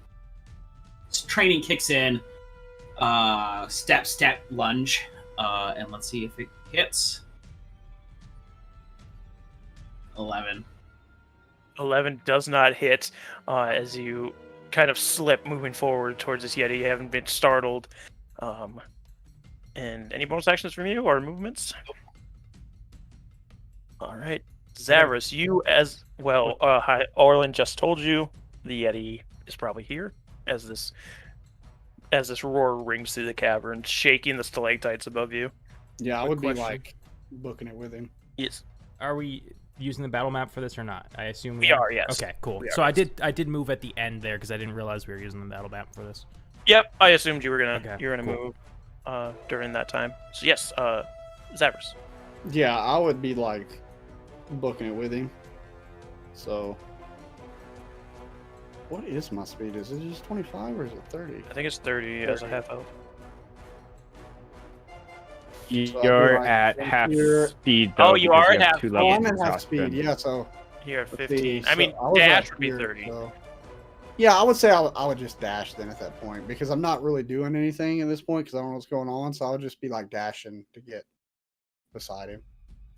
[SPEAKER 3] training kicks in. Step, lunge, and let's see if it hits. 11.
[SPEAKER 1] 11 does not hit, as you kind of slip moving forward towards this Yeti. You haven't been startled. And any bonus actions from you or movements? All right. Zaris, you as well. Hi, Orlin just told you the Yeti is probably here as this roar rings through the cavern, shaking the stalactites above you.
[SPEAKER 5] Yeah, I
[SPEAKER 2] Quick
[SPEAKER 5] would be
[SPEAKER 2] question.
[SPEAKER 5] like booking it with him.
[SPEAKER 1] Yes.
[SPEAKER 2] Are we using the battle map for this or not? I assume
[SPEAKER 1] We are, yes.
[SPEAKER 2] Okay, cool.
[SPEAKER 1] We
[SPEAKER 2] So
[SPEAKER 1] are,
[SPEAKER 2] I did move at the end there because I didn't realize we were using the battle map for this.
[SPEAKER 1] Yep, I assumed you were gonna
[SPEAKER 2] Okay, cool.
[SPEAKER 1] move during that time. So yes, Zaris.
[SPEAKER 5] Yeah, I would be like booking it with him. So, what is my speed? Is it just 25 or is it 30?
[SPEAKER 1] I think it's 30 as a half elf.
[SPEAKER 6] You're
[SPEAKER 5] like
[SPEAKER 6] at
[SPEAKER 5] right
[SPEAKER 6] half
[SPEAKER 5] here.
[SPEAKER 6] speed, though.
[SPEAKER 1] Oh, you
[SPEAKER 6] because
[SPEAKER 1] are at
[SPEAKER 6] have
[SPEAKER 1] half
[SPEAKER 6] two
[SPEAKER 1] speed?
[SPEAKER 5] Oh,
[SPEAKER 6] levels
[SPEAKER 5] I'm
[SPEAKER 6] of
[SPEAKER 5] at half speed.
[SPEAKER 6] exhaustion.
[SPEAKER 5] Yeah, so
[SPEAKER 1] You're at
[SPEAKER 5] let's
[SPEAKER 1] 15.
[SPEAKER 5] see,
[SPEAKER 1] I mean,
[SPEAKER 5] so was
[SPEAKER 1] dash
[SPEAKER 5] at
[SPEAKER 1] would be
[SPEAKER 5] here,
[SPEAKER 1] 30.
[SPEAKER 5] so- Yeah, I would say I would just dash then at that point because I'm not really doing anything at this point because I don't know what's going on. So I would just be like dashing to get beside him.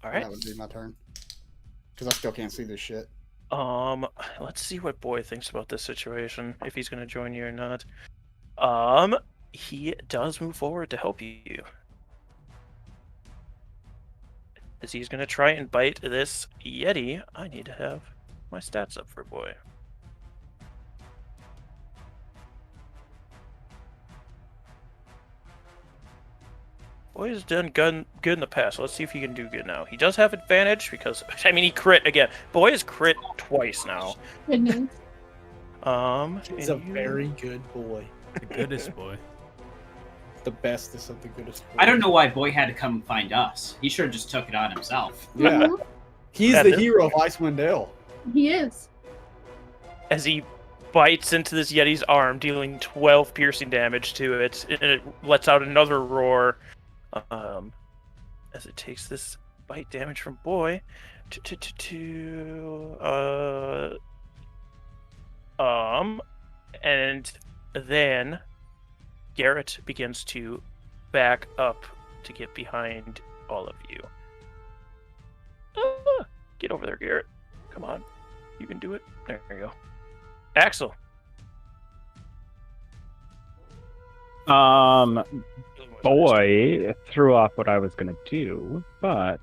[SPEAKER 1] All
[SPEAKER 5] And
[SPEAKER 1] right.
[SPEAKER 5] that would be my turn because I still can't see this shit.
[SPEAKER 1] Let's see what Boy thinks about this situation, if he's gonna join you or not. He does move forward to help you. As he's gonna try and bite this Yeti, I need to have my stats up for Boy. Boy's done good in the past. So let's see if he can do good now. He does have advantage because, I mean, he crit again. Boy has crit twice now.
[SPEAKER 4] Goodness.
[SPEAKER 5] He's a
[SPEAKER 1] and you-
[SPEAKER 5] very good boy.
[SPEAKER 2] The goodest boy.
[SPEAKER 5] The bestest of the goodest.
[SPEAKER 3] I don't know why Boy had to come find us. He should have just took it on himself.
[SPEAKER 5] Yeah, he's
[SPEAKER 1] That
[SPEAKER 5] the
[SPEAKER 1] is-
[SPEAKER 5] hero of Icewind Dale.
[SPEAKER 4] He is.
[SPEAKER 1] as he bites into this Yeti's arm, dealing 12 piercing damage to it, and it lets out another roar as it takes this bite damage from boy. And then Garrett begins to back up to get behind all of you. Get over there, Garrett. Come on. You can do it. There you go. Axel.
[SPEAKER 6] Boy threw off what I was gonna do, but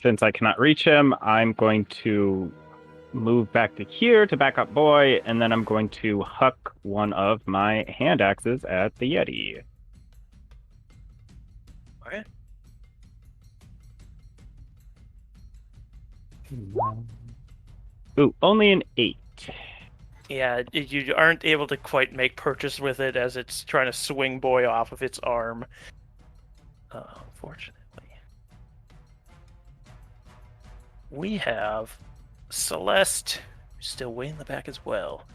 [SPEAKER 6] since I cannot reach him, I'm going to move back to here to back up boy, and then I'm going to huck one of my hand axes at the Yeti.
[SPEAKER 1] Okay.
[SPEAKER 6] Ooh, only an 8.
[SPEAKER 1] Yeah, you aren't able to quite make purchase with it as it's trying to swing boy off of its arm. Unfortunately. We have Celeste still way in the back as well.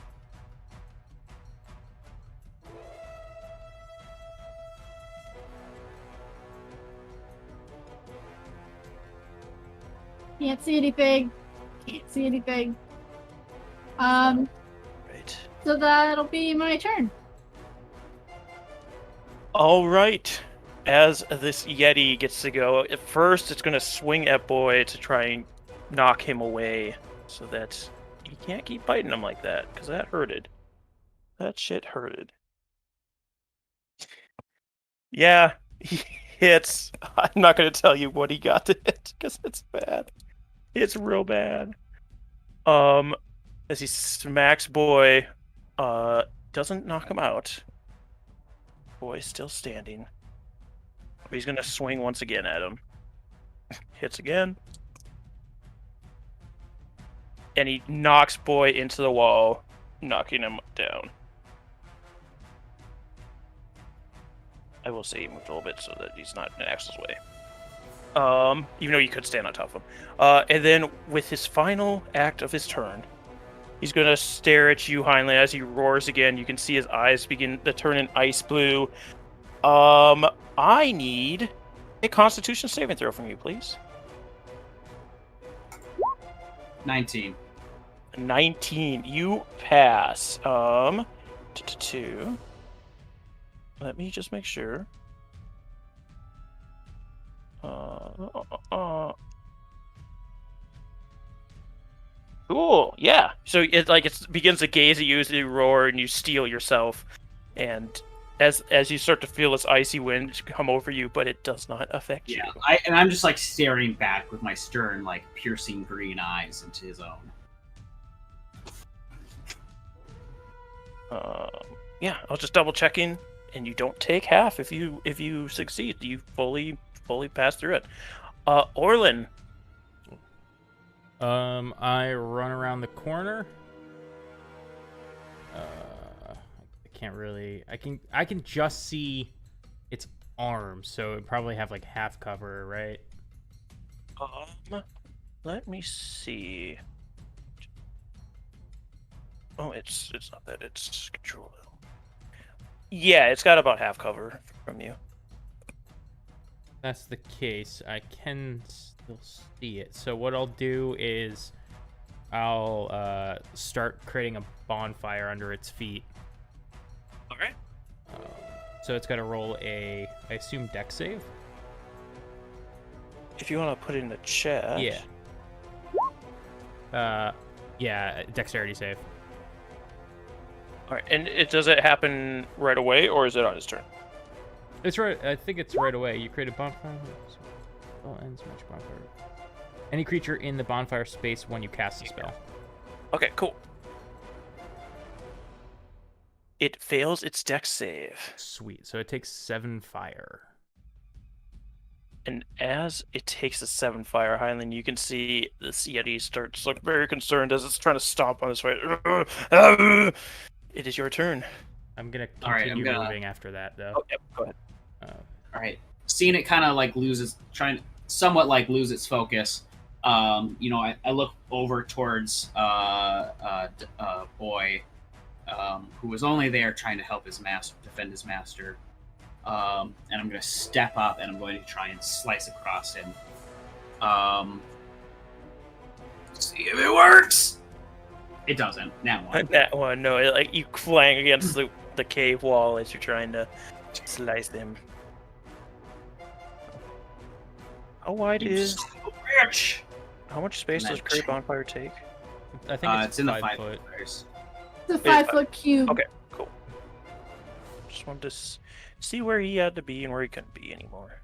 [SPEAKER 4] Can't see anything. Can't see anything.
[SPEAKER 1] Right.
[SPEAKER 4] So that'll be my turn.
[SPEAKER 1] All right. As this Yeti gets to go, at first it's going to swing at boy to try and knock him away so that he can't keep biting him like that, because that hurted. That shit hurted. Yeah, he hits. I'm not going to tell you what he got to hit, because it's bad. It's real bad. As he smacks boy, doesn't knock him out. Boy's still standing. He's going to swing once again at him. Hits again. And he knocks boy into the wall, knocking him down. I will say he moved a little bit so that he's not in Axel's way. Even though you could stand on top of him. And then with his final act of his turn, he's going to stare at you, Heinlein, as he roars again. You can see his eyes begin to turn in ice blue. I need a Constitution saving throw from you, please.
[SPEAKER 3] 19.
[SPEAKER 1] 19. You pass. Two. Let me just make sure. Cool. Yeah. So it begins to gaze at you as you roar and you steel yourself, and as you start to feel this icy wind come over you, but it does not affect you.
[SPEAKER 3] Yeah. I'm just like staring back with my stern, like piercing green eyes into his own.
[SPEAKER 1] Yeah. I'll just double checking, and you don't take half if you succeed. You fully pass through it. Orlin.
[SPEAKER 2] I run around the corner. I can't really. I can just see its arm, so it probably have like half cover, right?
[SPEAKER 1] Let me see. Oh, it's not that. It's control. Yeah, it's got about half cover from you.
[SPEAKER 2] That's the case. I can still see it. So what I'll do is I'll start creating a bonfire under its feet.
[SPEAKER 1] Okay.
[SPEAKER 2] So it's got to roll I assume dex save?
[SPEAKER 1] If you want to put it in the chat.
[SPEAKER 2] Yeah, dexterity save.
[SPEAKER 1] All right, and does it happen right away, or is it on his turn?
[SPEAKER 2] It's right. I think it's right away. You create a bonfire. Spell ends match bonfire. Any creature in the bonfire space when you cast the spell.
[SPEAKER 1] Okay, cool. It fails its dex save.
[SPEAKER 2] Sweet. So it takes 7 fire.
[SPEAKER 1] And as it takes the 7 fire, Highland, you can see this Yeti starts to look very concerned as it's trying to stomp on its way. It is your turn.
[SPEAKER 2] I'm gonna continue moving after that, though.
[SPEAKER 1] Oh, yep, go ahead.
[SPEAKER 3] All right. Seeing it kind of like lose its focus. I look over towards boy, who was only there trying to help his master defend his master, And I'm going to step up and I'm going to try and slice across him. See if it works. It doesn't. Now one.
[SPEAKER 1] That one, no, like you clang against the cave wall as you're trying to slice him. How wide
[SPEAKER 3] You
[SPEAKER 1] is?
[SPEAKER 3] son of a bitch!
[SPEAKER 1] How much space
[SPEAKER 3] And
[SPEAKER 1] does
[SPEAKER 3] that
[SPEAKER 1] Great Bonfire take?
[SPEAKER 2] I think
[SPEAKER 3] It's in the
[SPEAKER 2] 5
[SPEAKER 3] 5
[SPEAKER 2] foot.
[SPEAKER 3] footers.
[SPEAKER 4] The 5-foot cube.
[SPEAKER 1] Okay, cool. Just wanted to see where he had to be and where he couldn't be anymore.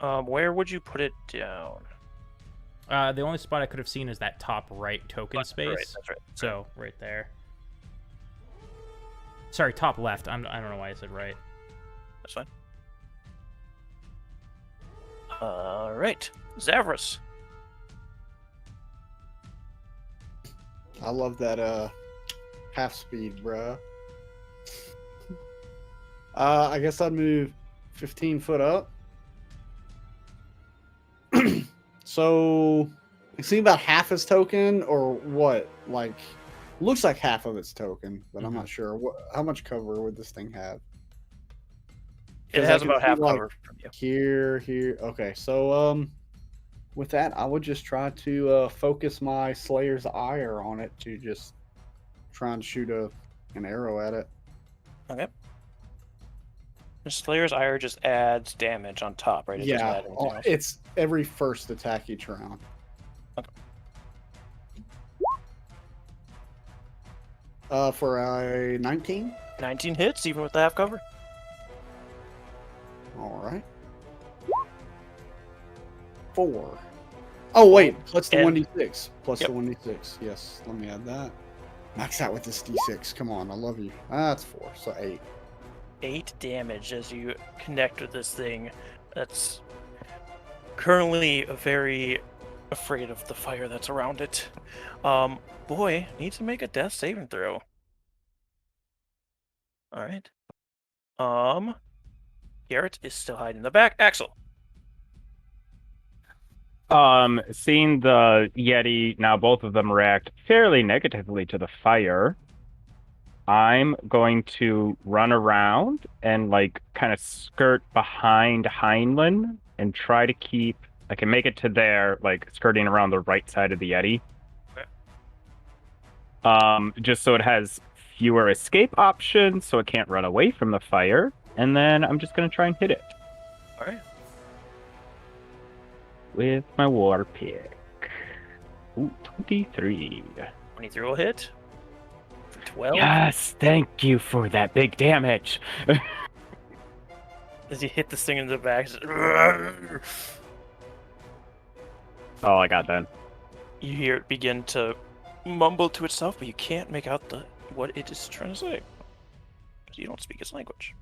[SPEAKER 1] Where would you put it down?
[SPEAKER 2] The only spot I could have seen is that top right token space.
[SPEAKER 1] Right, that's right.
[SPEAKER 2] So right there. Sorry, top left. I don't know why I said right.
[SPEAKER 1] That's fine. All right, Zavros.
[SPEAKER 5] I love that half speed, bruh. I guess I'd move 15 foot up. So you see about half his token or what? Like looks like half of its token, but I'm not sure. How much cover would this thing have?
[SPEAKER 1] It has about half cover from you.
[SPEAKER 5] Here. Okay, so with that, I would just try to focus my Slayer's Ire on it to just try and shoot an arrow at it.
[SPEAKER 1] Okay. The Slayer's Ire just adds damage on top, right? It doesn't
[SPEAKER 5] Yeah,
[SPEAKER 1] add anything else.
[SPEAKER 5] it's every first attack each round. For a 19.
[SPEAKER 1] 19 hits, even with the half cover.
[SPEAKER 5] All right. 4. Oh wait, plus the
[SPEAKER 1] And-
[SPEAKER 5] 1d6. Plus
[SPEAKER 1] Yep.
[SPEAKER 5] the 1d6. Yes, let me add that. Max out with this d6. Come on, I love you. That's 4, so 8.
[SPEAKER 1] 8 damage as you connect with this thing that's currently very afraid of the fire that's around it. Boy needs to make a death saving throw. All right. Garrett is still hiding in the back. Axel.
[SPEAKER 6] Seeing the Yeti, now both of them react fairly negatively to the fire, I'm going to run around and like kind of skirt behind Heinlein and try to keep, I can make it to there, like skirting around the right side of the Yeti.
[SPEAKER 1] Okay.
[SPEAKER 6] Just so it has fewer escape options, so it can't run away from the fire. And then I'm just going to try and hit it
[SPEAKER 1] All right.
[SPEAKER 6] with my war pick. Ooh, 23.
[SPEAKER 1] 23 will hit. For 12.
[SPEAKER 6] Yes, thank you for that big damage.
[SPEAKER 1] As you hit this thing in the back.
[SPEAKER 6] Oh, I got that.
[SPEAKER 1] You hear it begin to mumble to itself, but you can't make out what it is trying to say. Because you don't speak its language.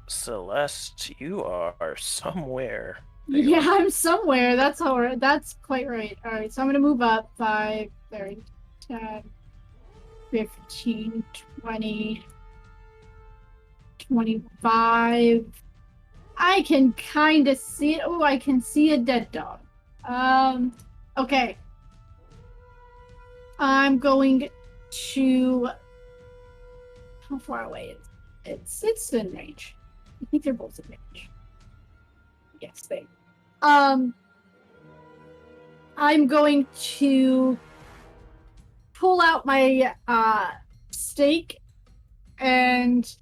[SPEAKER 1] Celeste, you are somewhere. There you
[SPEAKER 4] Yeah, I'm somewhere. That's all right. That's quite right. All right, so I'm gonna move up 5, 30, 10, 15, 20, 25. I can kind of see it. Oh, I can see a dead dog. Okay. I'm going to. How far away is it? It's in range. I think they're both in range. Yes, they. I'm going to pull out my stake, and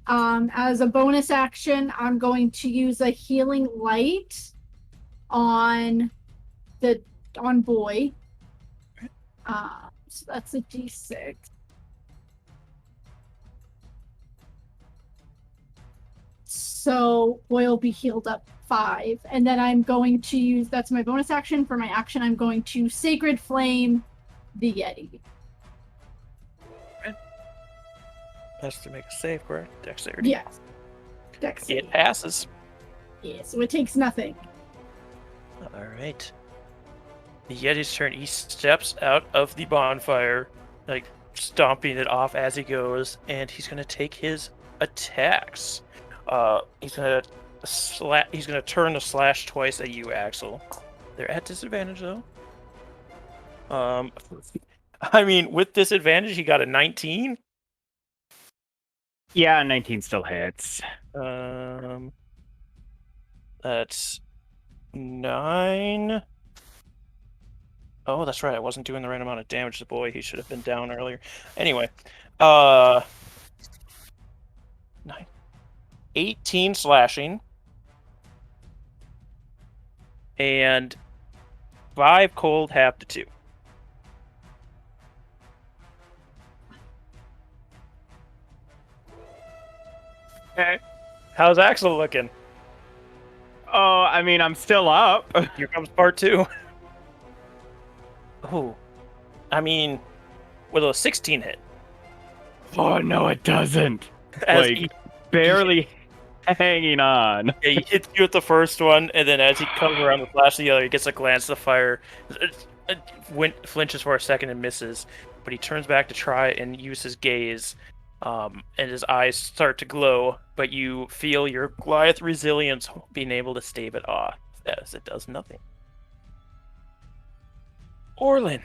[SPEAKER 4] as a bonus action, I'm going to use a healing light on boy. So that's a d6. So boy will be healed up 5, and then I'm going to use, that's my bonus action. For my action, I'm going to Sacred Flame the Yeti.
[SPEAKER 1] Has to make a save, correct? Dexterity.
[SPEAKER 4] Yes. Dex.
[SPEAKER 1] It passes.
[SPEAKER 4] Yeah, so it takes nothing.
[SPEAKER 1] All right. The Yeti's turn. He steps out of the bonfire, like stomping it off as he goes, and he's gonna take his attacks. He's gonna turn to slash twice at you, Axel. They're at disadvantage though. I mean, with disadvantage, he got a 19.
[SPEAKER 6] Yeah, 19 still hits.
[SPEAKER 1] That's 9. Oh, that's right. I wasn't doing the right amount of damage to the boy. He should have been down earlier. Anyway, 9. 18 slashing. And 5 cold, half to 2.
[SPEAKER 6] Okay.
[SPEAKER 1] How's Axel looking?
[SPEAKER 6] Oh, I mean, I'm still up.
[SPEAKER 1] Here comes part 2. Oh, I mean, will a 16 hit?
[SPEAKER 6] Oh, no, it doesn't.
[SPEAKER 1] As
[SPEAKER 6] Like, barely hanging on.
[SPEAKER 1] Yeah, he hits you with the first one, and then as he comes around the flash of the other, he gets a glance of the fire, flinches for a second and misses, but he turns back to try and use his gaze, and his eyes start to glow, but you feel your Goliath resilience being able to stave it off, as it does nothing. Orlin.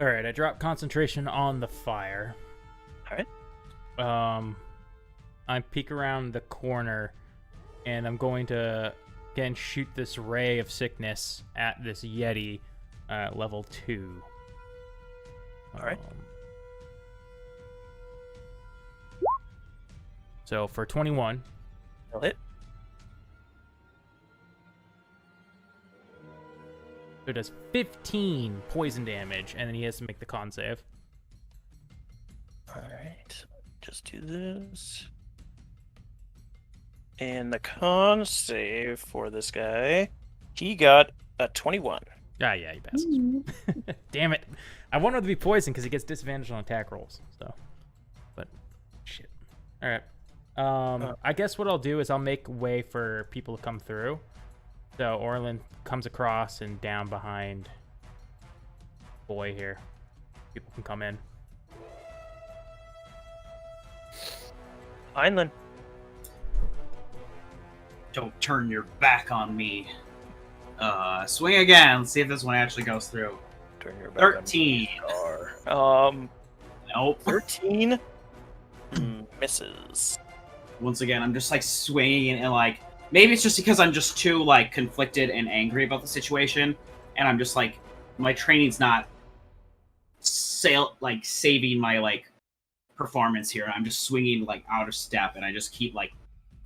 [SPEAKER 2] Alright, I dropped concentration on the fire.
[SPEAKER 1] Alright.
[SPEAKER 2] I peek around the corner, and I'm going to, again, shoot this ray of sickness at this Yeti level 2.
[SPEAKER 1] Alright.
[SPEAKER 2] So for 21.
[SPEAKER 1] He'll hit.
[SPEAKER 2] So it does 15 poison damage, and then he has to make the con save.
[SPEAKER 1] Alright. Just do this. And the con save for this guy, he got a 21.
[SPEAKER 2] Ah, yeah, he passes. Damn it. I want him to be poisoned because he gets disadvantage on attack rolls. So, but shit. All right. I guess what I'll do is I'll make way for people to come through. So Orlin comes across and down behind boy here. People can come in.
[SPEAKER 1] Heinlein.
[SPEAKER 3] Don't turn your back on me. Swing again. Let's see if this one actually goes through.
[SPEAKER 1] Turn your back on
[SPEAKER 3] 13.
[SPEAKER 1] me.
[SPEAKER 3] Nope.
[SPEAKER 1] 13 misses.
[SPEAKER 3] Once again, I'm just like swinging and like maybe it's just because I'm just too like conflicted and angry about the situation, and I'm just like my training's not saving my like performance here. I'm just swinging like out of step, and I just keep like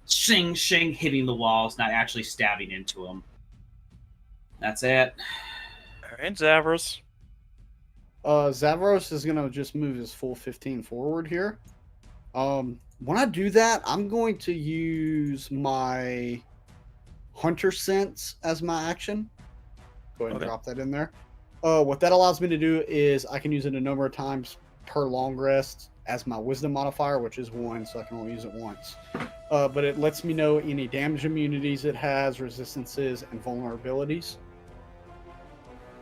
[SPEAKER 3] shing shing hitting the walls, not actually stabbing into them. That's it.
[SPEAKER 1] All right, Zavros.
[SPEAKER 5] Zavros is gonna just move his full 15 forward here. When I do that, I'm going to use my Hunter Sense as my action. Go ahead and drop that in there. What that allows me to do is I can use it a number of times per long rest as my Wisdom modifier, which is 1, so I can only use it once. But it lets me know any damage immunities it has, resistances, and vulnerabilities.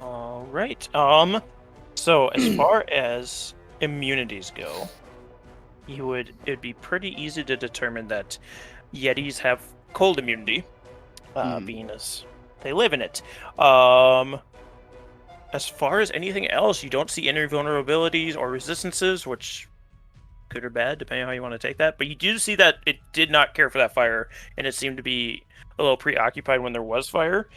[SPEAKER 1] All right. So as far as immunities go, it'd be pretty easy to determine that Yetis have cold immunity, being as they live in it. As far as anything else, you don't see any vulnerabilities or resistances, which good or bad, depending on how you want to take that. But you do see that it did not care for that fire, and it seemed to be a little preoccupied when there was fire.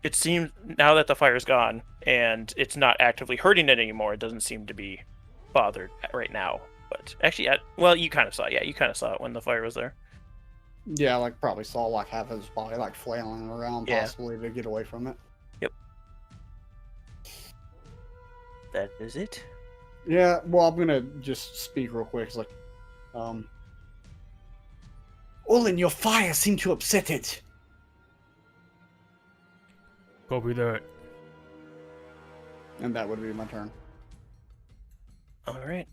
[SPEAKER 1] It seems now that the fire's gone and it's not actively hurting it anymore, it doesn't seem to be bothered right now. But actually, well, you kind of saw it. Yeah, you kind of saw it when the fire was there.
[SPEAKER 5] Yeah, like probably saw like half his body like flailing around, possibly to get away from it.
[SPEAKER 1] Yep. That is it.
[SPEAKER 5] Yeah, well, I'm gonna just speak real quick. It's like, Olin, your fire seemed to upset it.
[SPEAKER 2] Copy that.
[SPEAKER 5] And that would be my turn.
[SPEAKER 1] All right.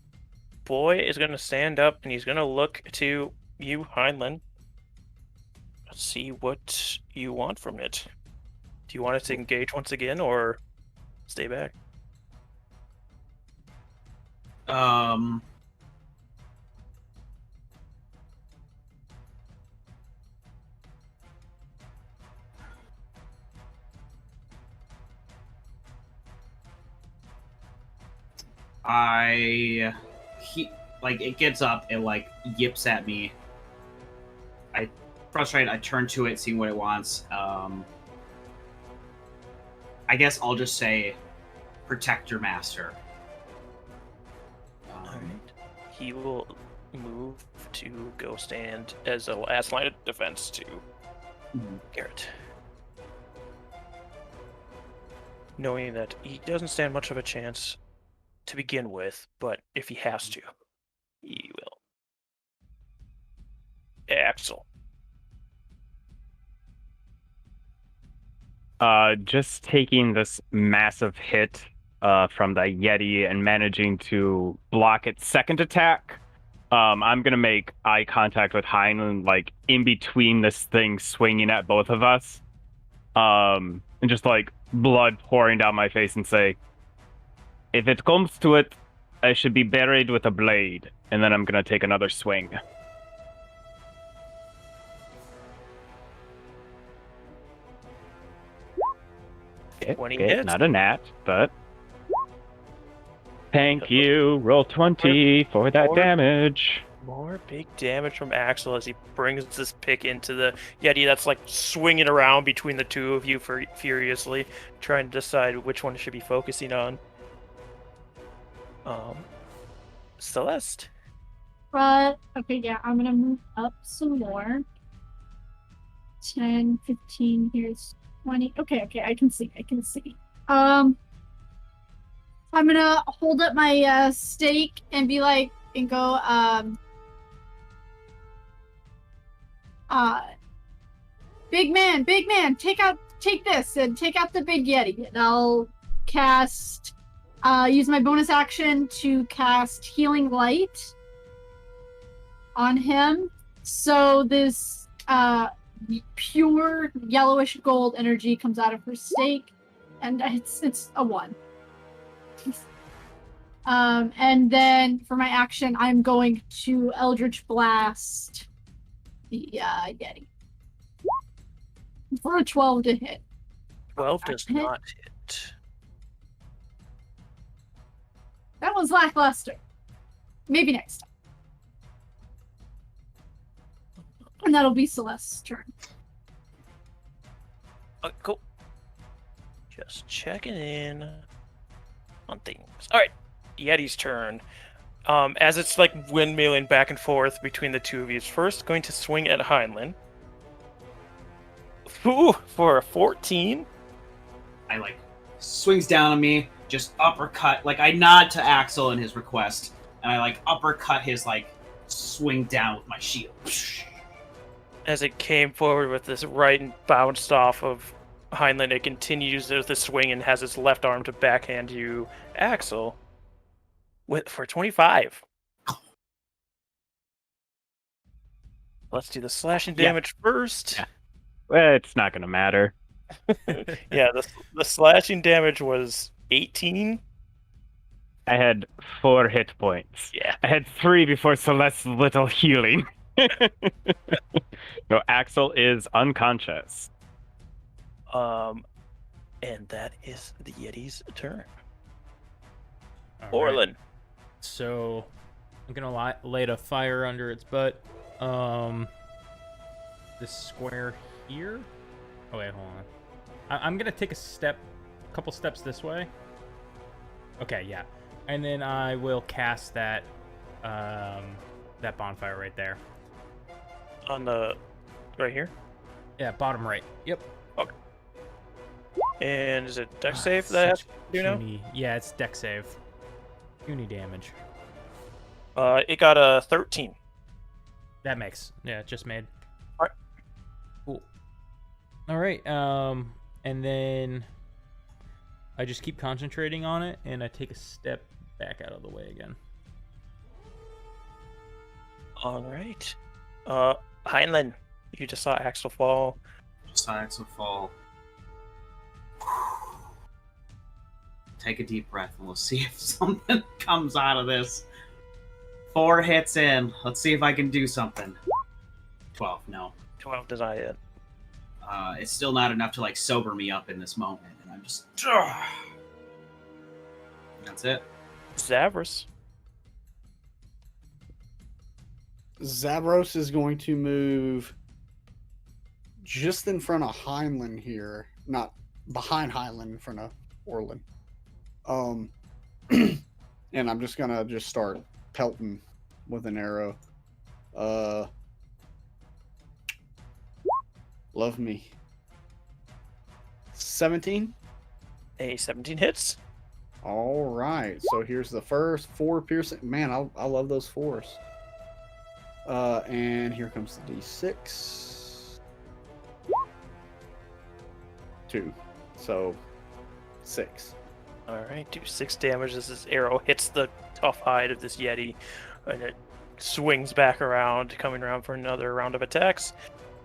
[SPEAKER 1] Boy is going to stand up and he's going to look to you, Heinlein. Let's see what you want from it. Do you want it to engage once again or stay back?
[SPEAKER 3] It gets up, it like yips at me. Frustrated, I turn to it, seeing what it wants. I guess I'll just say, protect your master.
[SPEAKER 1] All right. He will move to go stand as a last line of defense to Garrett. Knowing that he doesn't stand much of a chance to begin with, but if he has to, he will. Axel.
[SPEAKER 6] Just taking this massive hit from the Yeti and managing to block its second attack. I'm gonna make eye contact with Heinlein, like in between this thing swinging at both of us, and just like blood pouring down my face, and say, "If it comes to it, I should be buried with a blade." And then I'm gonna take another swing.
[SPEAKER 1] Okay, hits.
[SPEAKER 6] Not a nat, but thank you. Roll 20 for that damage.
[SPEAKER 1] More big damage from Axel as he brings this pick into the Yeti that's like swinging around between the two of you furiously, trying to decide which one should be focusing on. Celeste.
[SPEAKER 4] Okay, yeah, I'm gonna move up some more. 10, 15, here's 20. Okay, I can see. I'm gonna hold up my stake and be like, and go, big man, take this and take out the big Yeti. And I'll cast, use my bonus action to cast Healing Light on him. So this, pure yellowish gold energy comes out of her stake, and it's a 1. And then for my action, I'm going to Eldritch Blast the Yeti for a 12 to hit.
[SPEAKER 1] 12 does not hit.
[SPEAKER 4] That was lackluster. Maybe next time. And that'll be Celeste's turn.
[SPEAKER 1] Okay, cool. Just checking in on things. All right, Yeti's turn. As it's like windmilling back and forth between the two of you, it's first going to swing at Heinlein. Ooh, for a 14.
[SPEAKER 3] I like swings down on me, just uppercut. Like I nod to Axel in his request, and I like uppercut his like swing down with my shield.
[SPEAKER 1] As it came forward with this right and bounced off of Heinlein, it continues with the swing and has its left arm to backhand you, Axel, for 25. Let's do the slashing damage first.
[SPEAKER 6] Yeah. Well, it's not going to matter.
[SPEAKER 1] Yeah, the slashing damage was 18.
[SPEAKER 6] I had 4 hit points.
[SPEAKER 1] Yeah.
[SPEAKER 6] I had 3 before Celeste's little healing. No, Axel is unconscious.
[SPEAKER 1] And that is the Yeti's turn.
[SPEAKER 2] All right.
[SPEAKER 1] Orlin.
[SPEAKER 2] So I'm gonna light a fire under its butt. This square here. Oh wait, hold on. I'm gonna take a couple steps this way. Okay, yeah, and then I will cast that that bonfire right there.
[SPEAKER 1] On the right here.
[SPEAKER 2] Yeah, bottom right. Yep.
[SPEAKER 1] Okay. And is it dex save that I have to do now?
[SPEAKER 2] Yeah, it's dex save. Puny damage.
[SPEAKER 1] It got a 13.
[SPEAKER 2] That makes. Yeah, it just made.
[SPEAKER 1] All right.
[SPEAKER 2] Cool. All right. And then I just keep concentrating on it, and I take a step back out of the way again.
[SPEAKER 1] All right. Heinlein, you just saw Axel fall.
[SPEAKER 3] Take a deep breath and we'll see if something comes out of this. 4 hits in. Let's see if I can do something. 12, no.
[SPEAKER 1] 12 does not hit.
[SPEAKER 3] It's still not enough to like sober me up in this moment, and I'm just. That's it.
[SPEAKER 1] Zavros.
[SPEAKER 5] Zavros is going to move just in front of Heinlein here, not behind Heinlein, in front of Orlin. And I'm just gonna start pelting with an arrow. Love me. 17.
[SPEAKER 1] A 17 hits.
[SPEAKER 5] All right. So here's the first 4 piercing. Man, I love those 4s. And here comes the D6. 2. So 6.
[SPEAKER 1] All right, do 6 damage as this arrow hits the tough hide of this Yeti, and it swings back around, coming around for another round of attacks.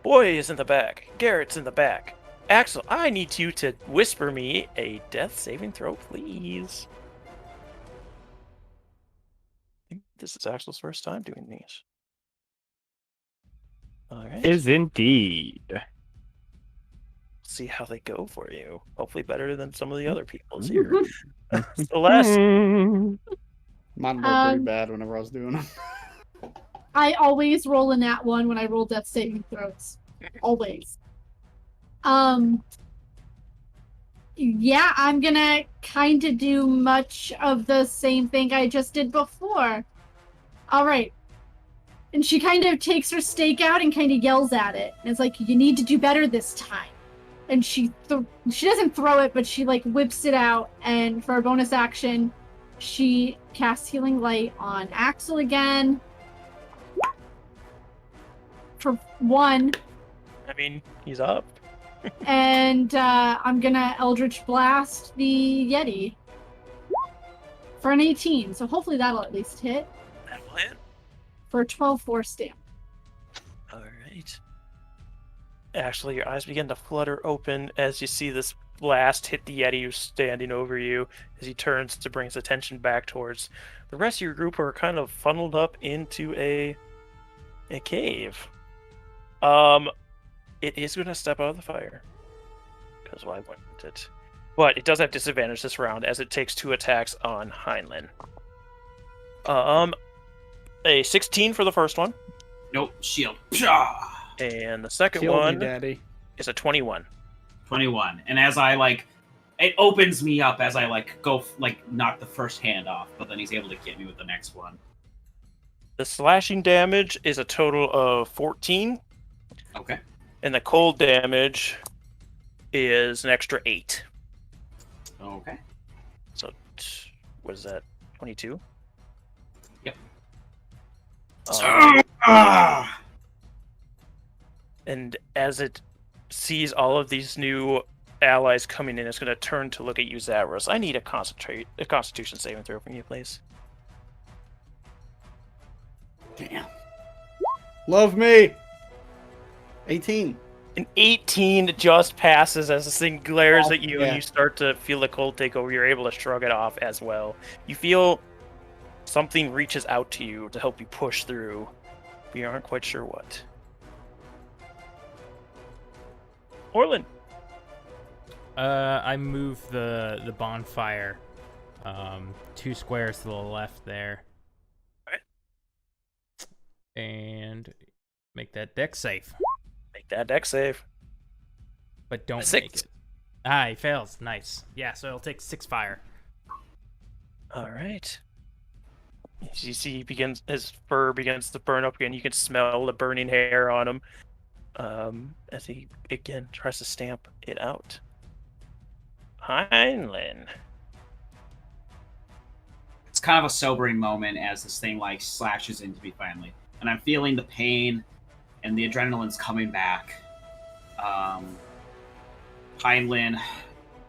[SPEAKER 1] Boy is in the back. Garrett's in the back. Axel, I need you to whisper me a death saving throw, please. I think this is Axel's first time doing these. All right.
[SPEAKER 6] Is indeed.
[SPEAKER 1] See how they go for you. Hopefully better than some of the other people's here. Celeste.
[SPEAKER 5] Mine were pretty bad whenever I was doing them.
[SPEAKER 4] I always roll a nat 1 when I roll death saving throws. Always. Yeah, I'm gonna kind of do much of the same thing I just did before. All right. And she kind of takes her stake out and kind of yells at it. And it's like, you need to do better this time. And she doesn't throw it, but she like whips it out. And for a bonus action, she casts Healing Light on Axel again. For 1.
[SPEAKER 1] I mean, he's up.
[SPEAKER 4] And I'm gonna Eldritch Blast the Yeti. For an 18. So hopefully that'll at least hit.
[SPEAKER 1] That will hit.
[SPEAKER 4] For 12 force damage.
[SPEAKER 1] All right. Actually, your eyes begin to flutter open as you see this blast hit the Yeti who's standing over you as he turns to bring his attention back towards the rest of your group who are kind of funneled up into a cave. It is going to step out of the fire. Because why wouldn't it? But it does have disadvantage this round as it takes 2 attacks on Heinlein. A 16 for the first one.
[SPEAKER 3] Nope, shield. Pshaw!
[SPEAKER 1] And the second
[SPEAKER 5] Kill
[SPEAKER 1] one
[SPEAKER 5] me, Daddy.
[SPEAKER 1] is a 21.
[SPEAKER 3] 21. And as I it opens me up as I go knock the first hand off, but then he's able to get me with the next one.
[SPEAKER 1] The slashing damage is a total of 14.
[SPEAKER 3] Okay.
[SPEAKER 1] And the cold damage is an extra 8.
[SPEAKER 3] Okay.
[SPEAKER 1] So, what is that? 22?
[SPEAKER 3] Yep.
[SPEAKER 1] And as it sees all of these new allies coming in, it's going to turn to look at you, Zavros. I need a Constitution saving throw from you, please.
[SPEAKER 5] Damn. Love me. 18.
[SPEAKER 1] An 18 just passes as this thing glares at you,
[SPEAKER 5] yeah.
[SPEAKER 1] and you start to feel the cold take over. You're able to shrug it off as well. You feel something reaches out to you to help you push through, but you aren't quite sure what. Orlin.
[SPEAKER 2] I move the bonfire 2 squares to the left there.
[SPEAKER 1] Alright.
[SPEAKER 2] And make that deck save.
[SPEAKER 1] Make that deck save.
[SPEAKER 2] But don't
[SPEAKER 1] 6.
[SPEAKER 2] make it. Ah, he fails. Nice. Yeah, so it'll take 6 fire.
[SPEAKER 1] Alright. As you see, his fur begins to burn up again. You can smell the burning hair on him. As he again tries to stamp it out. Heinlein.
[SPEAKER 3] It's kind of a sobering moment as this thing slashes into me finally, and I'm feeling the pain and the adrenaline's coming back. Heinlein